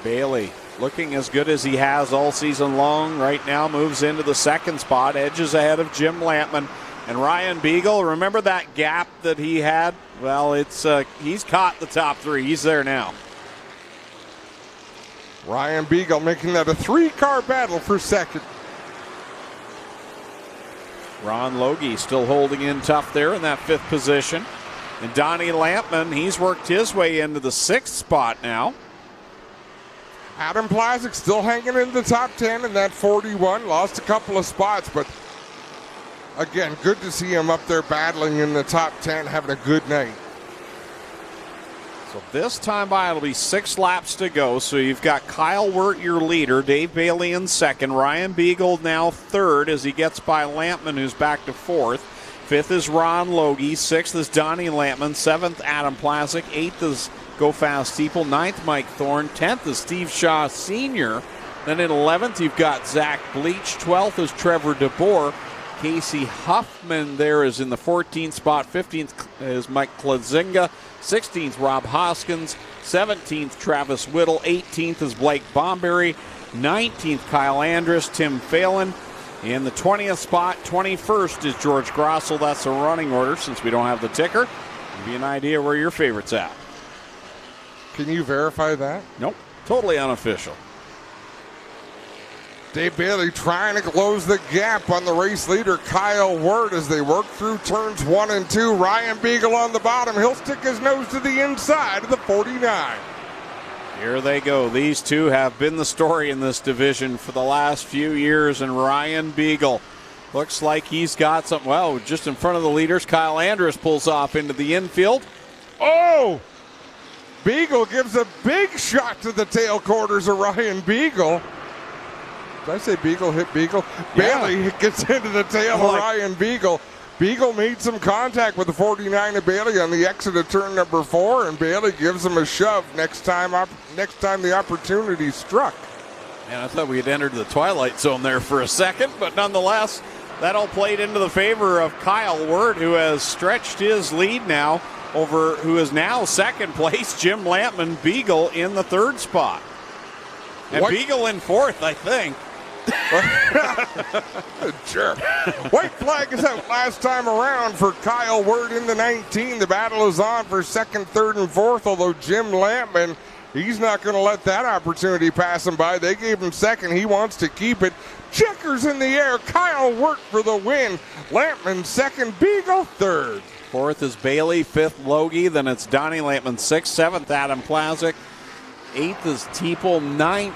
Bailey looking as good as he has all season long. Right now moves into the 2nd spot, edges ahead of Jim Lampman. And Ryan Beagle, remember that gap that he had? Well, it's he's caught the top 3. He's there now. Ryan Beagle making that a 3-car battle for second. Ron Logie still holding in tough there in that 5th position. And Donnie Lampman, he's worked his way into the 6th spot now. Adam PLAZEK still hanging in the top 10 in that 41. Lost a couple of spots, but again, good to see him up there battling in the top 10, having a good night. So this time by, it'll be 6 laps to go. So you've got Kyle Wirt, your leader, Dave Bailey in 2nd, Ryan Beagle now 3rd as he gets by Lampman, who's back to 4th. 5th is Ron Logie, 6th is Donnie Lampman, 7th Adam PLAZEK, 8th is Go Fast Steeple, 9th Mike Thorne, 10th is Steve Shaw Sr. Then in 11th you've got Zach Bleach, 12th is Trevor DeBoer. Casey Huffman there is in the 14th spot, 15th is Mike Klazinga, 16th Rob Hoskins, 17th Travis Whittle, 18th is Blake Bomberry, 19th Kyle Andrus, Tim Phelan. In the 20th spot, 21st is George Grossel. That's a running order since we don't have the ticker. Give you an idea where your favorite's at. Can you verify that? Nope. Totally unofficial. Dave Bailey trying to close the gap on the race leader, Kyle Wirt, as they work through turns 1 and 2. Ryan Beagle on the bottom. He'll stick his nose to the inside of the 49. Here they go. These two have been the story in this division for the last few years, and Ryan Beagle looks like he's got something. Well, just in front of the leaders, Kyle Andrus pulls off into the infield. Oh! Beagle gives a big shot to the tail quarters of Ryan Beagle. Did I say Beagle hit Beagle? Yeah. Bailey gets into the tail of Ryan Beagle. Beagle made some contact with the 49 of Bailey on the exit of turn number 4, and Bailey gives him a shove next time the opportunity struck. And I thought we had entered the twilight zone there for a second, but nonetheless, that all played into the favor of Kyle Wirt, who has stretched his lead now over who is now 2nd place, Jim Lampman. Beagle in the 3rd spot. And Beagle in 4th, I think. Sure. White flag is out last time around for Kyle Wirt in the 19. The battle is on for 2nd, 3rd, and 4th, although Jim Lampman, he's not going to let that opportunity pass him by. They gave him 2nd. He wants to keep it. Checkers in the air. Kyle Wirt for the win. Lampman 2nd, Beagle 3rd. 4th is Bailey, 5th Logie, then it's Donnie Lampman 6th, 7th Adam PLAZEK, 8th is Teeple, 9th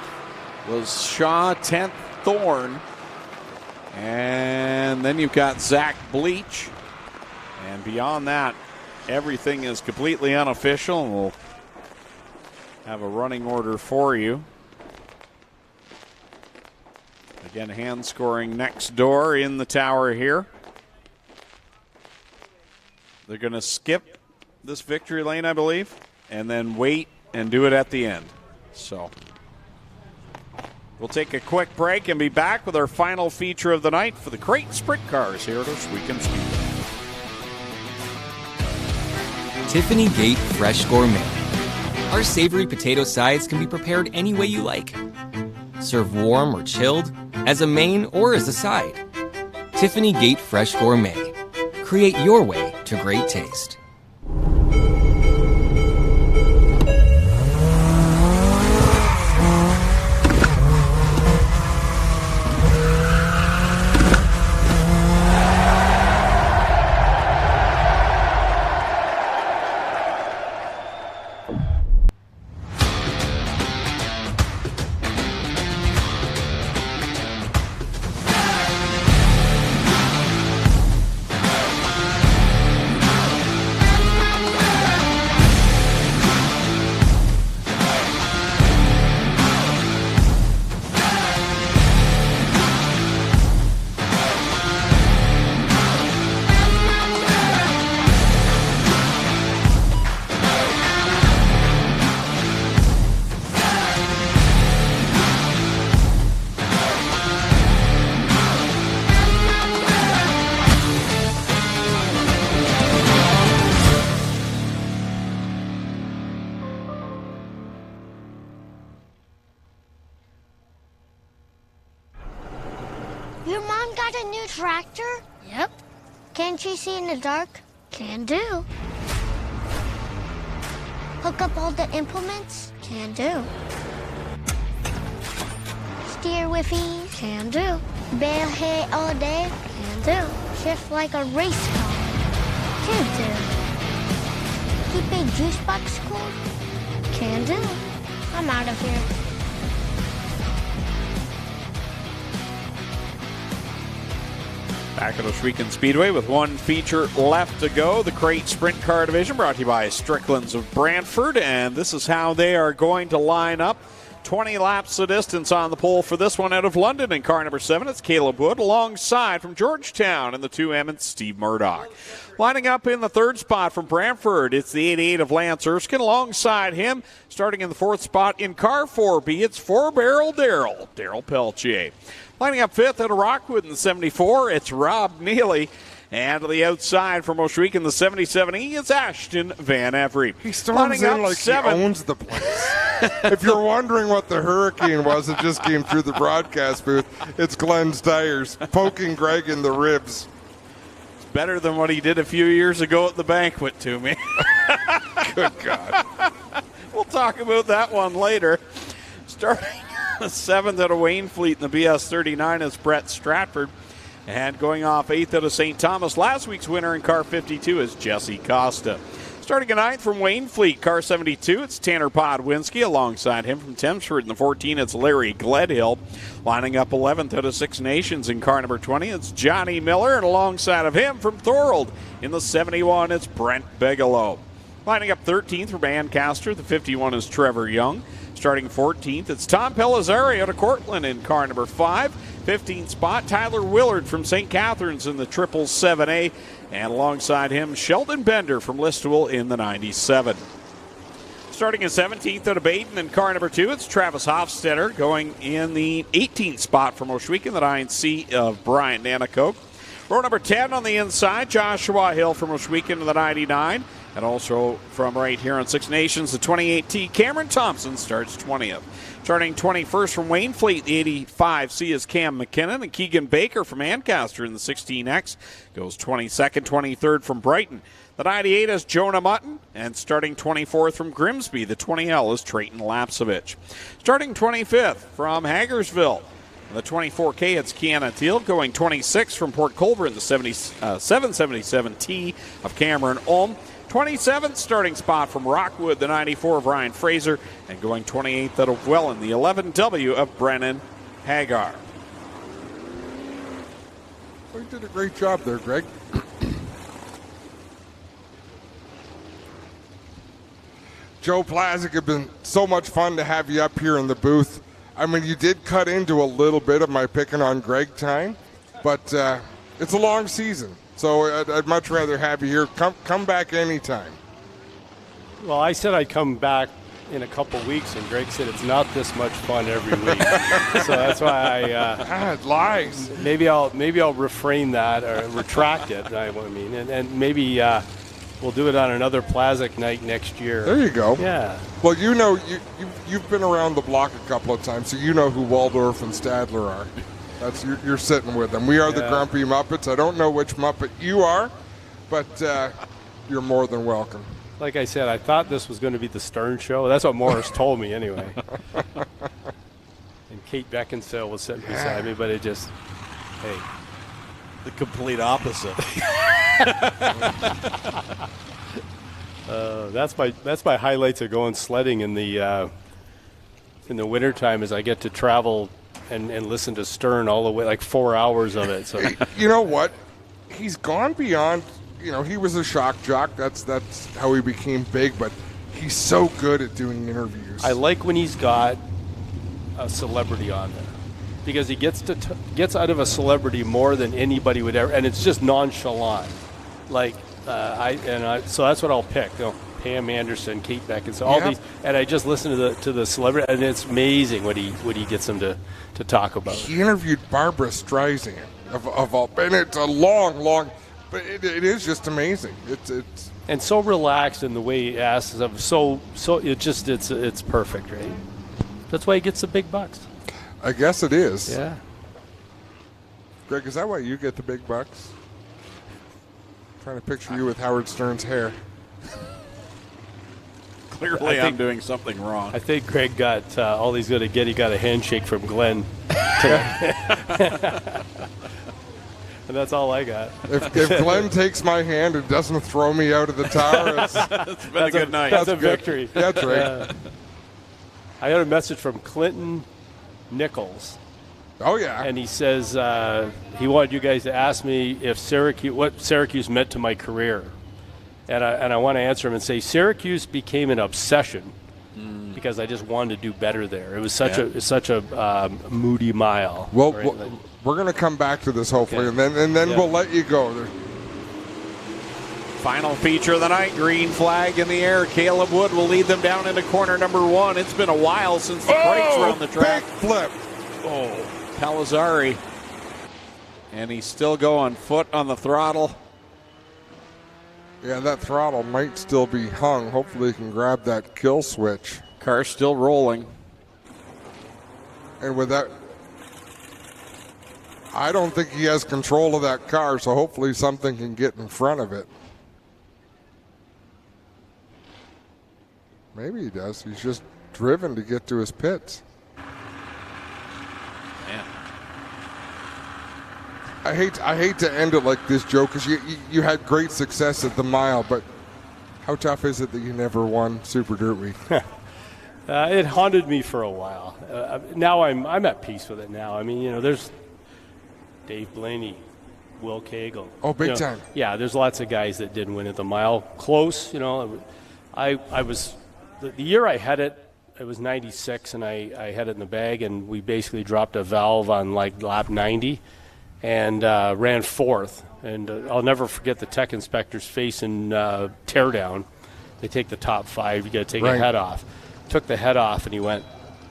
was Shaw, 10th Thorne, and then you've got Zach Bleach, and beyond that everything is completely unofficial, and we'll have a running order for you. Again, hand scoring next door in the tower here. They're going to skip this victory lane, I believe, and then wait and do it at the end. So we'll take a quick break and be back with our final feature of the night for the Crate Sprint Cars here at Ohsweken Speedway. Tiffany Gate Fresh Gourmet. Our savory potato sides can be prepared any way you like. Serve warm or chilled, as a main or as a side. Tiffany Gate Fresh Gourmet. Create your way to great taste. Your mom got a new tractor? Yep. Can't she see in the dark? Can do. Hook up all the implements? Can do. Steer with ease? Can do. Bale hay all day? Can do. Shift like a race car. Can't do. Keep a juice box cool. Can do. I'm out of here. Back at Ohsweken Speedway with one feature left to go. The Crate Sprint Car Division brought to you by Strickland's of Brantford. And this is how they are going to line up. 20 laps the distance on the pole for this one out of London. In car number 7, it's Caleb Wood alongside from Georgetown in the 2M, it's Steve Murdoch. Lining up in the 3rd spot from Brantford, it's the 88 of Lance Erskine. Alongside him, starting in the 4th spot in car 4B, it's 4-barrel Daryl Peltier. Lining up 5th out of Rockwood in the 74, it's Rob Neely. And to the outside from Ohsweken, the 77E, it's Ashton Van Every. He storms in like 7th. He owns the place. If you're wondering what the hurricane was that just came through the broadcast booth, it's Glenn's tires poking Greg in the ribs. It's better than what he did a few years ago at the banquet to me. Good God. We'll talk about that one later. Starting 7th out of Waynfleet in the BS39 is Brett Stratford. And going off 8th out of St. Thomas, last week's winner in car 52 is Jesse Costa. Starting at 9th from Waynfleet, car 72, it's Tanner Podwinski. Alongside him from Thamesford in the 14, it's Larry Gledhill. Lining up 11th out of Six Nations in car number 20, it's Johnny Miller. And alongside of him from Thorold in the 71, it's Brent Bigelow. Lining up 13th from Ancaster, the 51 is Trevor Young. Starting 14th, it's Tom Pellizzari out of Cortland in car number 5. 15th spot, Tyler Willard from St. Catharines in the 777A. And alongside him, Sheldon Bender from Listowel in the 97. Starting at 17th out of Baden in car number 2, it's Travis Hofstetter going in the 18th spot from Ohsweken, the 9C of Brian Nanakoke. Row number 10 on the inside, Joshua Hill from Ohsweken in the 99. And also from right here on Six Nations, the 28T, Cameron Thompson starts 20th. Starting 21st from Waynfleet, the 85C is Cam McKinnon. And Keegan Baker from Ancaster in the 16X goes 22nd, 23rd from Brighton. The 98 is Jonah Mutton. And starting 24th from Grimsby, the 20L is Trayton Lapsovich. Starting 25th from Hagersville. The 24K, it's Kiana Teal. Going 26th from Port Colborne, the 777T of Cameron Ulm. 27th starting spot from Rockwood, the 94 of Ryan Fraser. And going 28th out of Welland, the 11W of Brennan Hagar. Well, you did a great job there, Greg. Joe PLAZEK, it's been so much fun to have you up here in the booth. I mean, you did cut into a little bit of my picking on Greg time, but it's a long season. So I'd much rather have you here. Come back anytime. Well, I said I'd come back in a couple weeks, and Greg said it's not this much fun every week. So that's why I lies. Maybe I'll refrain that or retract it. I mean, and maybe we'll do it on another PLAZEK night next year. There you go. Yeah. Well, you know, you've been around the block a couple of times, so you know who Waldorf and Stadler are. That's you're sitting with them. We are the Grumpy Muppets. I don't know which Muppet you are, but you're more than welcome. Like I said, I thought this was going to be the Stern Show. That's what Morris told me anyway. And Kate Beckinsale was sitting beside me, but it just, hey. The complete opposite. That's my highlights of going sledding in the wintertime is I get to travel and listen to Stern all the way, like 4 hours of it. So you know what? He's gone beyond. You know, he was a shock jock. That's how he became big. But he's so good at doing interviews. I like when he's got a celebrity on there because he gets out of a celebrity more than anybody would ever, and it's just nonchalant. Like so that's what I'll pick. You know, Pam Anderson, Kate Beckinsale, all these, and I just listen to the celebrity, and it's amazing what he gets them to talk about. He interviewed Barbara Streisand of all, and it's a long, but it is just amazing. It's and so relaxed in the way he asks them. So it's perfect, right? That's why he gets the big bucks. I guess it is. Yeah. Greg, is that why you get the big bucks? I'm trying to picture you with Howard Stern's hair. Clearly, I'm doing something wrong. I think Greg got all he's going to get. He got a handshake from Glenn. And that's all I got. If Glenn takes my hand and doesn't throw me out of the tower, it's been a good night. That's a good. victory. That's right. I got a message from Clinton Nichols. Oh, yeah. And he says he wanted you guys to ask me if what Syracuse meant to my career. And I want to answer him and say Syracuse became an obsession because I just wanted to do better there. It was such a moody mile. Well, right? we're going to come back to this hopefully, Okay. and then we'll let you go. Final feature of the night, green flag in the air. Caleb Wood will lead them down into corner number 1. It's been a while since the brakes were on the track. Big flip. Oh, Palazzari. And he's still going, foot on the throttle. Yeah, that throttle might still be hung. Hopefully he can grab that kill switch. Car's still rolling. And with that, I don't think he has control of that car, so hopefully something can get in front of it. Maybe he does. He's just driven to get to his pits. Man. I hate to end it like this, Joe, because you had great success at the mile, but how tough is it that you never won Super Dirt Week? It haunted me for a while. Now I'm at peace with it now. I mean, there's Dave Blaney, Will Cagle. Oh, big time. Yeah, there's lots of guys that didn't win at the mile. Close, I was the year I had it. It was 96, and I had it in the bag, and we basically dropped a valve on like lap 90, and ran 4th. And I'll never forget the tech inspector's face in teardown. They take the top 5. You got to take a head off. Took the head off, and he went.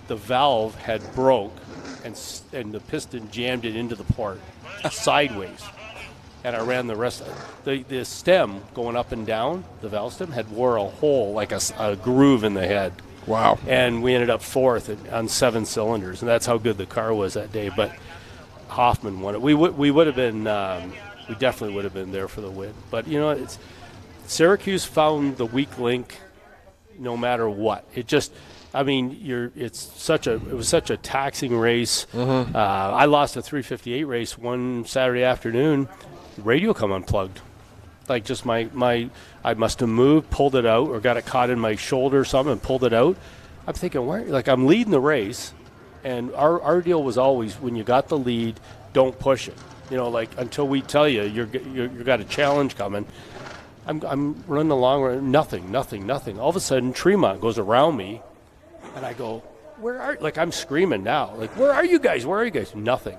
The valve had broke, and the piston jammed it into the port sideways. And I ran the rest. The stem going up and down, the valve stem had wore a hole like a groove in the head. Wow. And we ended up 4th on 7 cylinders, and that's how good the car was that day. But Hoffman won it. We would have been, we definitely would have been there for the win. But it's Syracuse found the weak link, no matter what. It just, it was such a taxing race. Mm-hmm. I lost a 358 race one Saturday afternoon. The radio come unplugged. Like just I must have moved, pulled it out, or got it caught in my shoulder or something and pulled it out. I'm thinking, I'm leading the race, and our deal was always when you got the lead, don't push it. Until we tell you you've got a challenge coming. I'm running along, nothing. All of a sudden, Tremont goes around me, and I go, where are? I'm screaming now, where are you guys? Nothing.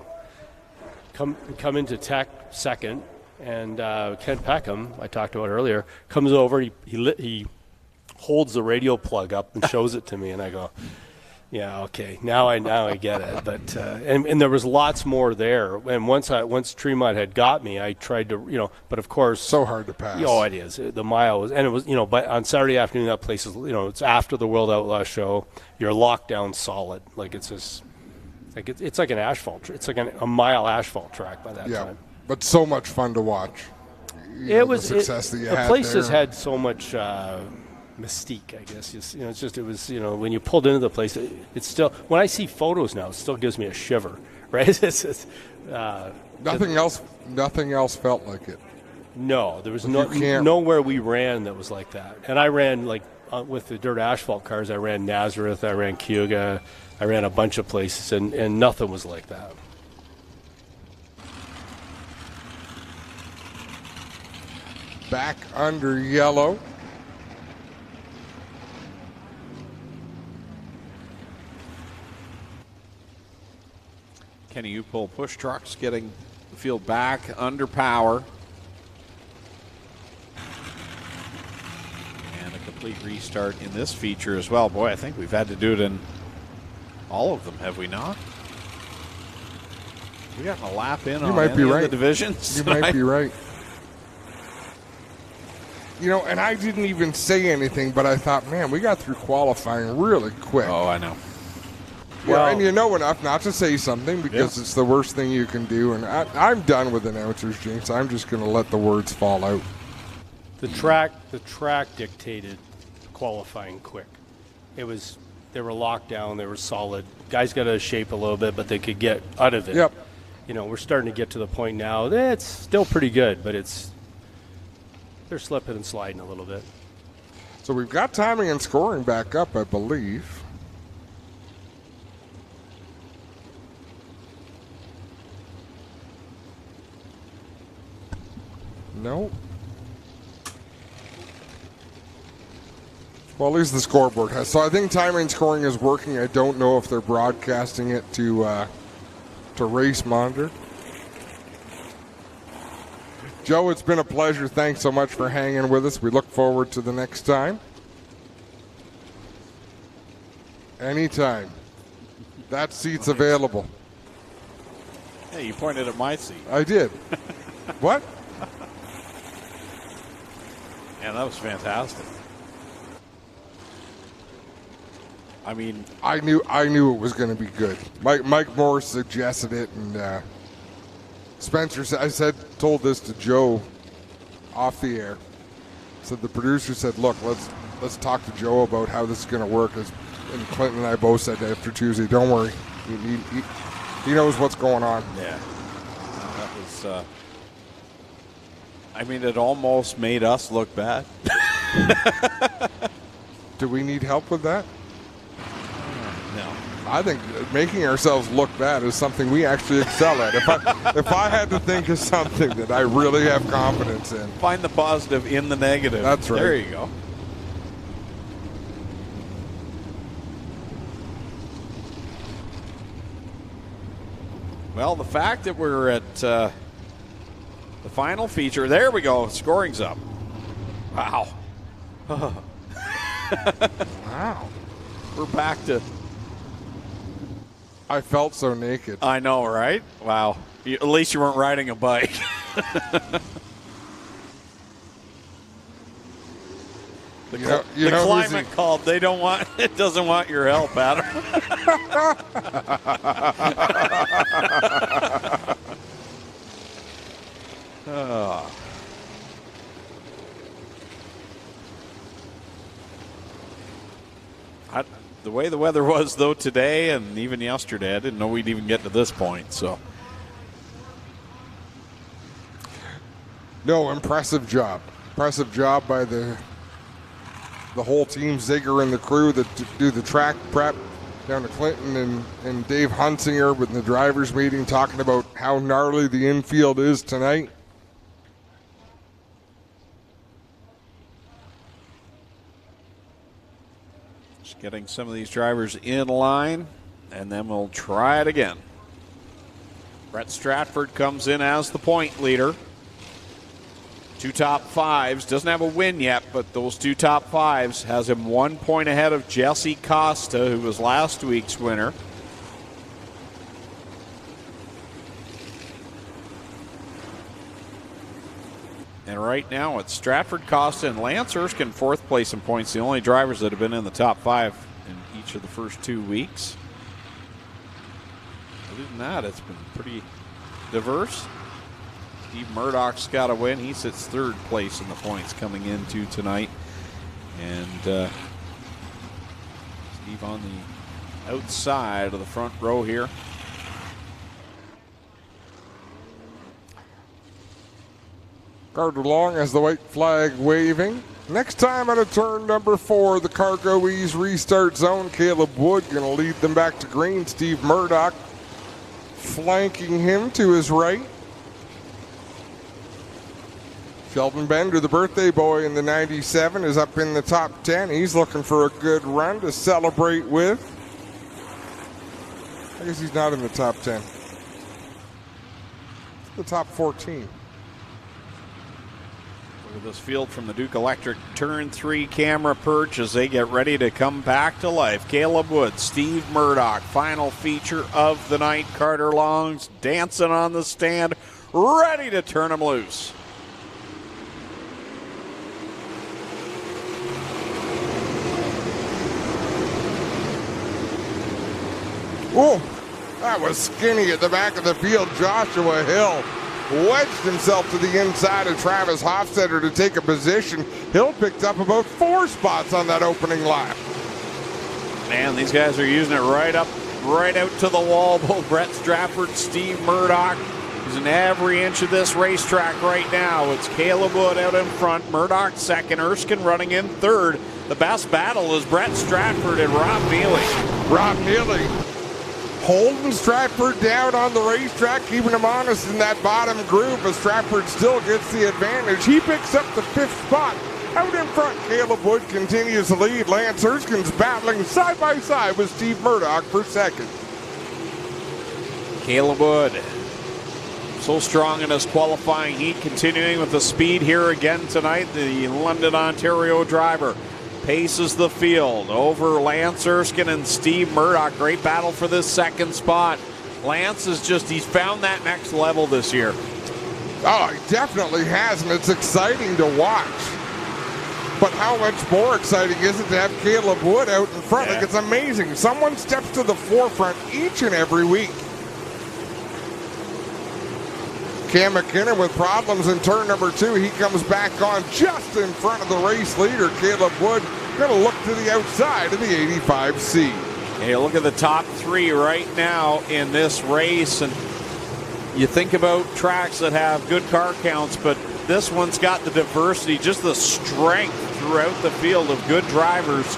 Come into tech second. And Ken Peckham, I talked about earlier, comes over. He holds the radio plug up and shows it to me, and I go, "Yeah, okay, now I get it." But and there was lots more there. And once Tremont had got me, I tried to but of course, so hard to pass. Oh, it is. The mile was, and it was But on Saturday afternoon, that place is it's after the World Outlaw show. You're locked down solid, it's just it's like an asphalt. It's like a mile asphalt track by that time. But so much fun to watch. It was the success that you had. The place there. has had so much mystique, I guess. It was when you pulled into the place, it's still. When I see photos now, it still gives me a shiver. Right? Nothing else felt like it. No, there was nowhere we ran that was like that. And I ran with the dirt asphalt cars. I ran Nazareth. I ran Cayuga. I ran a bunch of places, and nothing was like that. Back under yellow. Kenny Upol push trucks getting the field back under power. And a complete restart in this feature as well. Boy, I think we've had to do it in all of them, have we not? We gotten a lap in on any of the divisions. You might be right. And I didn't even say anything, but I thought, man, we got through qualifying really quick. Oh, I know. Well, and enough not to say something because it's the worst thing you can do. And I'm done with announcers, James. I'm just going to let the words fall out. The track dictated qualifying quick. They were locked down. They were solid. Guys got out of shape a little bit, but they could get out of it. Yep. we're starting to get to the point now that it's still pretty good, but they're slipping and sliding a little bit. So we've got timing and scoring back up, I believe. No. Well, at least the scoreboard has. So I think timing and scoring is working. I don't know if they're broadcasting it to Race Monitor. Joe, it's been a pleasure. Thanks so much for hanging with us. We look forward to the next time. Anytime. That seat's available. Hey, you pointed at my seat. I did. What? Yeah, that was fantastic. I mean, I knew it was going to be good. Mike Morris suggested it, and Spencer said, told this to Joe off the air. Said the producer said, "Look, let's talk to Joe about how this is going to work." And Clinton and I both said after Tuesday, "Don't worry, he knows what's going on." Yeah, that was. I mean, it almost made us look bad. Do we need help with that? No. I think making ourselves look bad is something we actually excel at. If I had to think of something that I really have confidence in. Find the positive in the negative. That's right. There you go. Well, the fact that we're at the final feature, there we go, scoring's up. Wow. Wow. We're back to... I felt so naked. I know, right? Wow. At least you weren't riding a bike. The climate called. They don't want. It doesn't want your help, Adam. The way the weather was, though, today and even yesterday, I didn't know we'd even get to this point. So, no, impressive job. Impressive job by the whole team, Zigger and the crew that do the track prep down to Clinton and Dave Hunsinger with the drivers meeting talking about how gnarly the infield is tonight. just getting some of these drivers in line, and then we'll try it again. Brett Stratford comes in as the point leader. 2 top fives. Doesn't have a win yet, but those 2 top fives has him 1 point ahead of Jesse Costa, who was last week's winner. And right now it's Stratford, Costa, and Lance Erskine 4th place in points. The only drivers that have been in the top 5 in each of the first 2 weeks. Other than that, it's been pretty diverse. Steve Murdoch's got a win. He sits 3rd place in the points coming into tonight. And Steve on the outside of the front row here. Carter Long has the white flag waving. Next time out of turn number 4, the Cargo Ease restart zone. Caleb Wood going to lead them back to green. Steve Murdoch flanking him to his right. Sheldon Bender, the birthday boy in the 97, is up in the top 10. He's looking for a good run to celebrate with. I guess he's not in the top 10. It's the top 14. Look at this field from the Duke Electric turn 3 camera perch as they get ready to come back to life. Caleb Wood, Steve Murdoch, final feature of the night. Carter Long's dancing on the stand, ready to turn him loose. Oh, that was skinny at the back of the field. Joshua Hill wedged himself to the inside of Travis Hofstetter to take a position. Hill picked up about 4 spots on that opening lap. Man, these guys are using it right up right out to the wall. Both Brett Stratford, Steve Murdoch. He's in every inch of this racetrack right now. It's Caleb Wood out in front, Murdoch second, Erskine running in third. The best battle is Brett Stratford and Rob Neely. Rob Neely holding Stratford down on the racetrack, keeping him honest in that bottom group, but Stratford still gets the advantage. He picks up the 5th spot. Out in front, Caleb Wood continues to lead. Lance Erskine's battling side by side with Steve Murdoch for second. Caleb Wood, so strong in his qualifying heat, continuing with the speed here again tonight. The London, Ontario driver paces the field over Lance Erskine and Steve Murdoch. Great battle for this second spot. Lance is he's found that next level this year. Oh, he definitely has, and it's exciting to watch. But how much more exciting is it to have Caleb Wood out in front? Like, it's amazing. Someone steps to the forefront each and every week. Cam McKinnon with problems in turn number 2. He comes back on just in front of the race leader. Caleb Wood going to look to the outside of the 85C. Hey, look at the top 3 right now in this race. And you think about tracks that have good car counts, but this one's got the diversity, just the strength throughout the field of good drivers.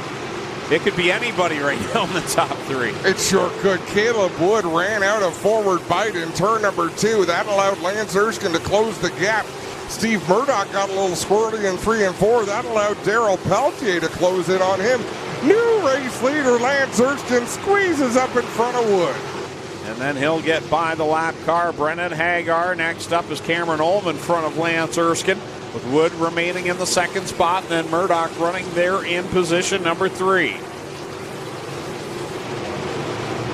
It could be anybody right now in the top 3. It sure could. Caleb Wood ran out a forward bite in turn number 2. That allowed Lance Erskine to close the gap. Steve Murdoch got a little squirrely in 3 and 4. That allowed Daryl Peltier to close in on him. New race leader Lance Erskine squeezes up in front of Wood. And then he'll get by the lap car. Brennan Hagar. Next up is Cameron Ullman in front of Lance Erskine, with Wood remaining in the second spot, and then Murdoch running there in position number 3.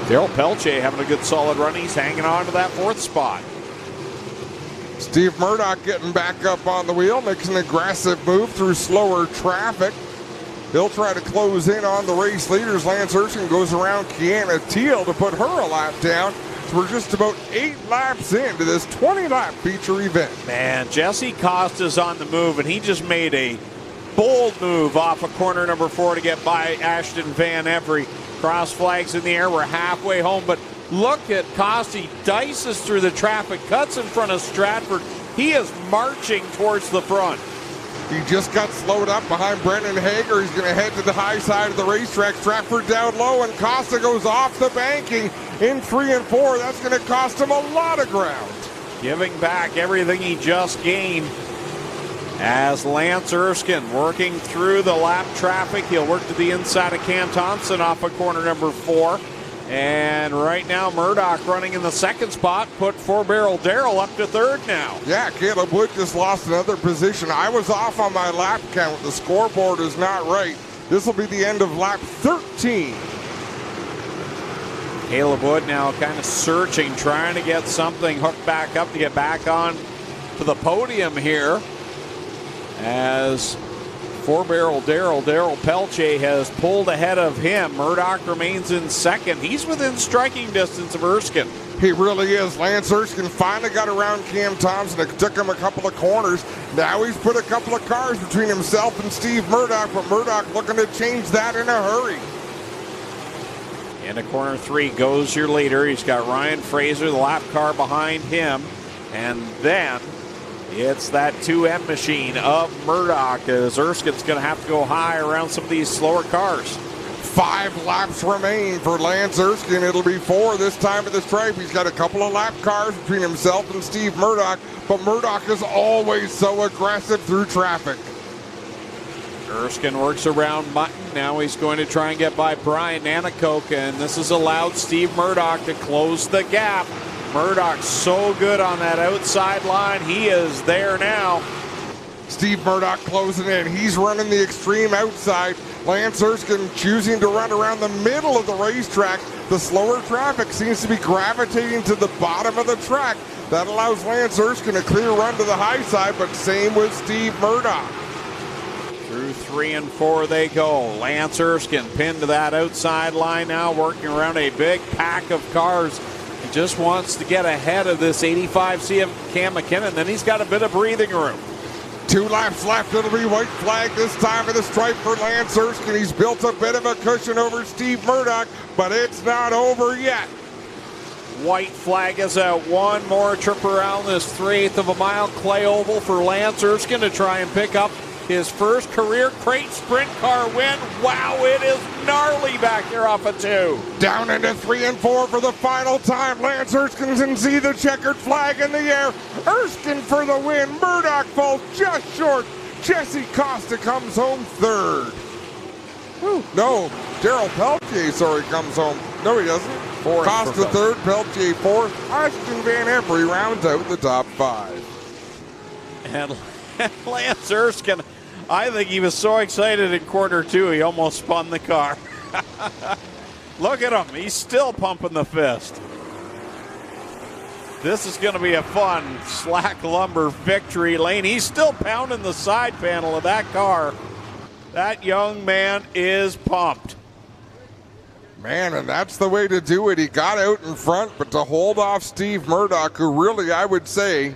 Daryl Peltier having a good solid run. He's hanging on to that 4th spot. Steve Murdoch getting back up on the wheel, makes an aggressive move through slower traffic. He'll try to close in on the race leaders. Lance Erskine goes around Kiana Teal to put her a lap down. So we're just about 8 laps into this 20-lap feature event. Man, Jesse Costa's on the move, and he just made a bold move off of corner number 4 to get by Ashton Van Every. Cross flags in the air. We're halfway home, but look at Costa. He dices through the traffic, cuts in front of Stratford. He is marching towards the front. He just got slowed up behind Brendan Hager. He's going to head to the high side of the racetrack. Stratford down low, and Costa goes off the banking in 3 and 4. That's going to cost him a lot of ground. Giving back everything he just gained as Lance Erskine working through the lap traffic. He'll work to the inside of Cam Thompson off of corner number 4. And right now, Murdoch running in the second spot, put 4-barrel Darrell up to 3rd now. Yeah, Caleb Wood just lost another position. I was off on my lap count. The scoreboard is not right. This will be the end of lap 13. Caleb Wood now kind of searching, trying to get something hooked back up to get back on to the podium here. As 4-barrel Daryl Peltier has pulled ahead of him. Murdoch remains in second. He's within striking distance of Erskine. He really is. Lance Erskine finally got around Cam Thompson. It took him a couple of corners. Now he's put a couple of cars between himself and Steve Murdoch, but Murdoch looking to change that in a hurry. Into corner 3 goes your leader. He's got Ryan Fraser, the lap car behind him. And then it's that 2M machine of Murdoch, as Erskine's going to have to go high around some of these slower cars. 5 laps remain for Lance Erskine. It'll be 4 this time at the stripe. He's got a couple of lap cars between himself and Steve Murdoch, but Murdoch is always so aggressive through traffic. Erskine works around Mutton. Now he's going to try and get by Brian Nanakoka, and this has allowed Steve Murdoch to close the gap. Murdoch's so good on that outside line. He is there now. Steve Murdoch closing in. He's running the extreme outside. Lance Erskine choosing to run around the middle of the racetrack. The slower traffic seems to be gravitating to the bottom of the track. That allows Lance Erskine a clear run to the high side, but same with Steve Murdoch. Through 3 and 4 they go. Lance Erskine pinned to that outside line now, working around a big pack of cars. He just wants to get ahead of this 85C of Cam McKinnon. Then he's got a bit of breathing room. 2 laps left. It'll be white flag this time of the stripe for Lance Erskine. He's built a bit of a cushion over Steve Murdoch, but it's not over yet. White flag is out. One more trip around this 3/8 of a mile clay oval for Lance Erskine to try and pick up his first career crate sprint car win. Wow, it is gnarly back there off of 2. Down into 3 and 4 for the final time. Lance Erskine can see the checkered flag in the air. Erskine for the win. Murdoch falls just short. Jesse Costa comes home 3rd. No, Daryl Peltier, comes home. No, he doesn't. 4th. Costa 3rd, Peltier 4th. Ashton Van Embry rounds out the top 5. And Lance Erskine, I think he was so excited in quarter 2, he almost spun the car. Look at him. He's still pumping the fist. This is going to be a fun slack lumber victory lane. He's still pounding the side panel of that car. That young man is pumped. Man, and that's the way to do it. He got out in front, but to hold off Steve Murdoch, who really, I would say,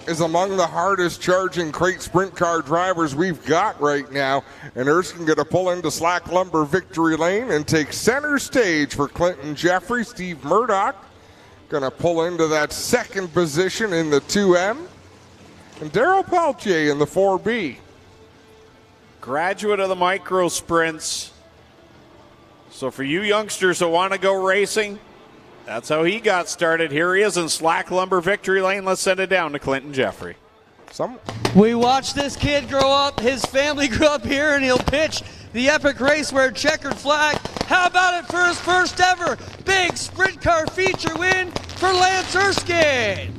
is among the hardest charging crate sprint car drivers we've got right now. And Erskine going to pull into slack lumber victory lane and take center stage for Clinton Jeffrey. Steve Murdoch going to pull into that 2nd position in the 2M. And Daryl Peltier in the 4B. Graduate of the micro sprints. So for you youngsters that want to go racing, that's how he got started. Here he is in slack lumber victory lane. Let's send it down to Clinton Jeffrey. We watched this kid grow up. His family grew up here, and he'll pitch the epic race where checkered flag. How about it for his first ever big sprint car feature win for Lance Erskine?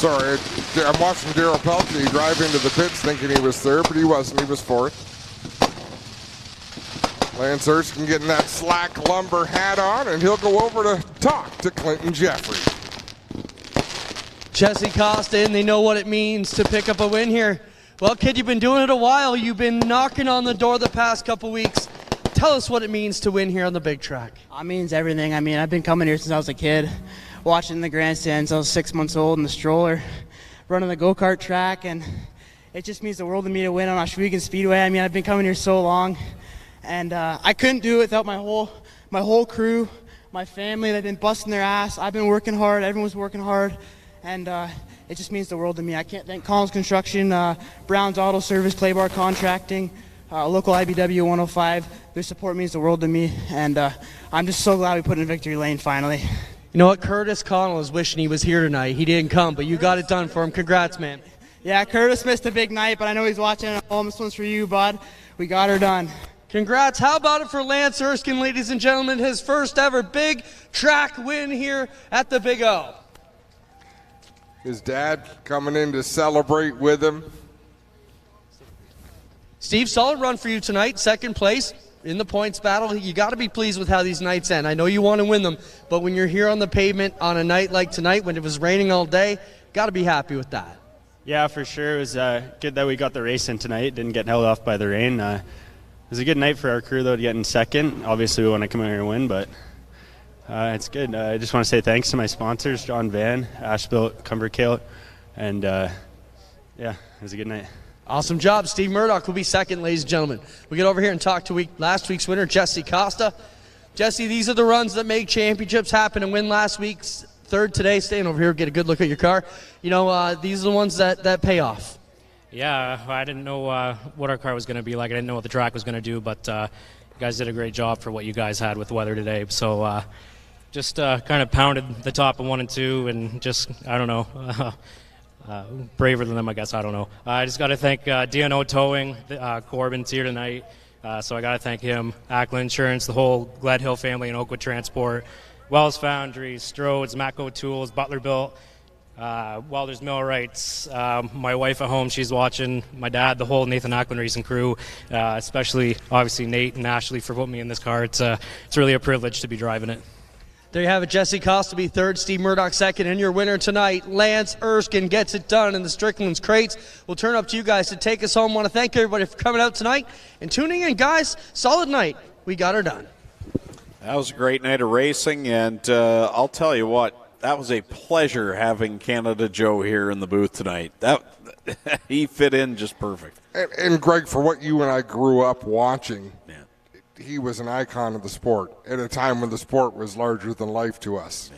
Sorry, I'm watching Daryl Peltier drive into the pits thinking he was 3rd, but he wasn't. He was 4th. Lance Erskine getting that slack lumber hat on, and he'll go over to talk to Clinton Jeffrey. Jesse Costa, and they know what it means to pick up a win here. Well, kid, you've been doing it a while. You've been knocking on the door the past couple weeks. Tell us what it means to win here on the big track. It means everything. I mean, I've been coming here since I was a kid, watching the grandstands. I was 6 months old in the stroller, running the go-kart track, and it just means the world to me to win on Ohsweken Speedway. I mean, I've been coming here so long, and I couldn't do it without my whole crew, my family. They've been busting their ass. I've been working hard. Everyone's working hard, and it just means the world to me. I can't thank Collins Construction, Brown's Auto Service, Playbar Contracting, local IBW 105. Their support means the world to me, and I'm just so glad we put in victory lane finally. You know what? Curtis Connell is wishing he was here tonight. He didn't come, but you got it done for him. Congrats, man. Yeah, Curtis missed a big night, but I know he's watching at home. This one's for you, bud. We got her done. Congrats. How about it for Lance Erskine, ladies and gentlemen? His first ever big track win here at the Big O. His dad coming in to celebrate with him. Steve, solid run for you tonight. 2nd place in the points battle. You got to be pleased with how these nights end. I know you want to win them, but when you're here on the pavement on a night like tonight when it was raining all day, got to be happy with that. Yeah, for sure. It was good that we got the race in tonight. Didn't get held off by the rain. It was a good night for our crew, though, to get in 2nd. Obviously, we want to come out here and win, but it's good. I just want to say thanks to my sponsors, John Van, Asheville, Cumbercale, and yeah, it was a good night. Awesome job. Steve Murdoch will be 2nd, ladies and gentlemen. We get over here and talk to last week's winner, Jesse Costa. Jesse, these are the runs that make championships happen, and win last week's 3rd today. Staying over here, get a good look at your car. You know, these are the ones that pay off. Yeah, I didn't know what our car was going to be like. I didn't know what the track was going to do, but you guys did a great job for what you guys had with the weather today. So just kind of pounded the top of 1 and 2, and just, I don't know, braver than them, I guess. I don't know. I just got to thank D&O Towing. Corbin's here tonight, so I got to thank him. Ackland Insurance, the whole Glad Hill family, and Oakwood Transport, Wells Foundry, Strode's, Matco Tools, Butler Built, Welders Millwrights, my wife at home, she's watching, my dad, the whole Nathan Ackland Racing crew, especially, obviously, Nate and Ashley for putting me in this car. It's really a privilege to be driving it. There you have it. Jesse Costa be 3rd, Steve Murdoch 2nd, and your winner tonight, Lance Erskine, gets it done in the Strickland's crates. We'll turn up to you guys to take us home. Want to thank everybody for coming out tonight and tuning in, guys. Solid night. We got her done. That was a great night of racing, and I'll tell you what, that was a pleasure having Canada Joe here in the booth tonight. He fit in just perfect. And Greg, for what you and I grew up watching, he was an icon of the sport at a time when the sport was larger than life to us.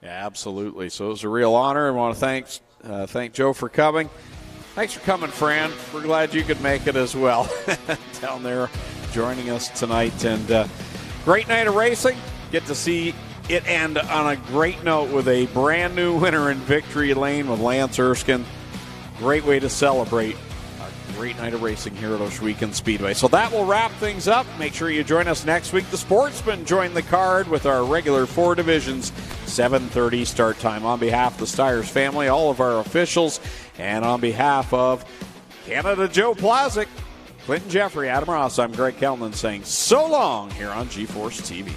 Yeah, absolutely. So it was a real honor. I want to thank Joe for coming. Thanks for coming, Fran. We're glad you could make it as well down there joining us tonight. And great night of racing. Get to see it end on a great note with a brand new winner in Victory Lane with Lance Erskine. Great way to celebrate a great night of racing here at Ohsweken Speedway. So that will wrap things up. Make sure you join us next week. The Sportsmen join the card with our regular 4 divisions, 7:30 start time. On behalf of the Stiers family, all of our officials, and on behalf of Canada Joe PLAZEK, Clinton Jeffrey, Adam Ross, I'm Greg Kellman saying so long here on G-Force TV.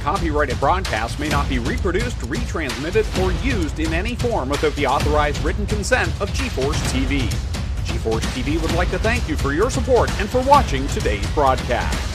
Copyrighted broadcast may not be reproduced, retransmitted, or used in any form without the authorized written consent of G-Force TV. G-Force TV would like to thank you for your support and for watching today's broadcast.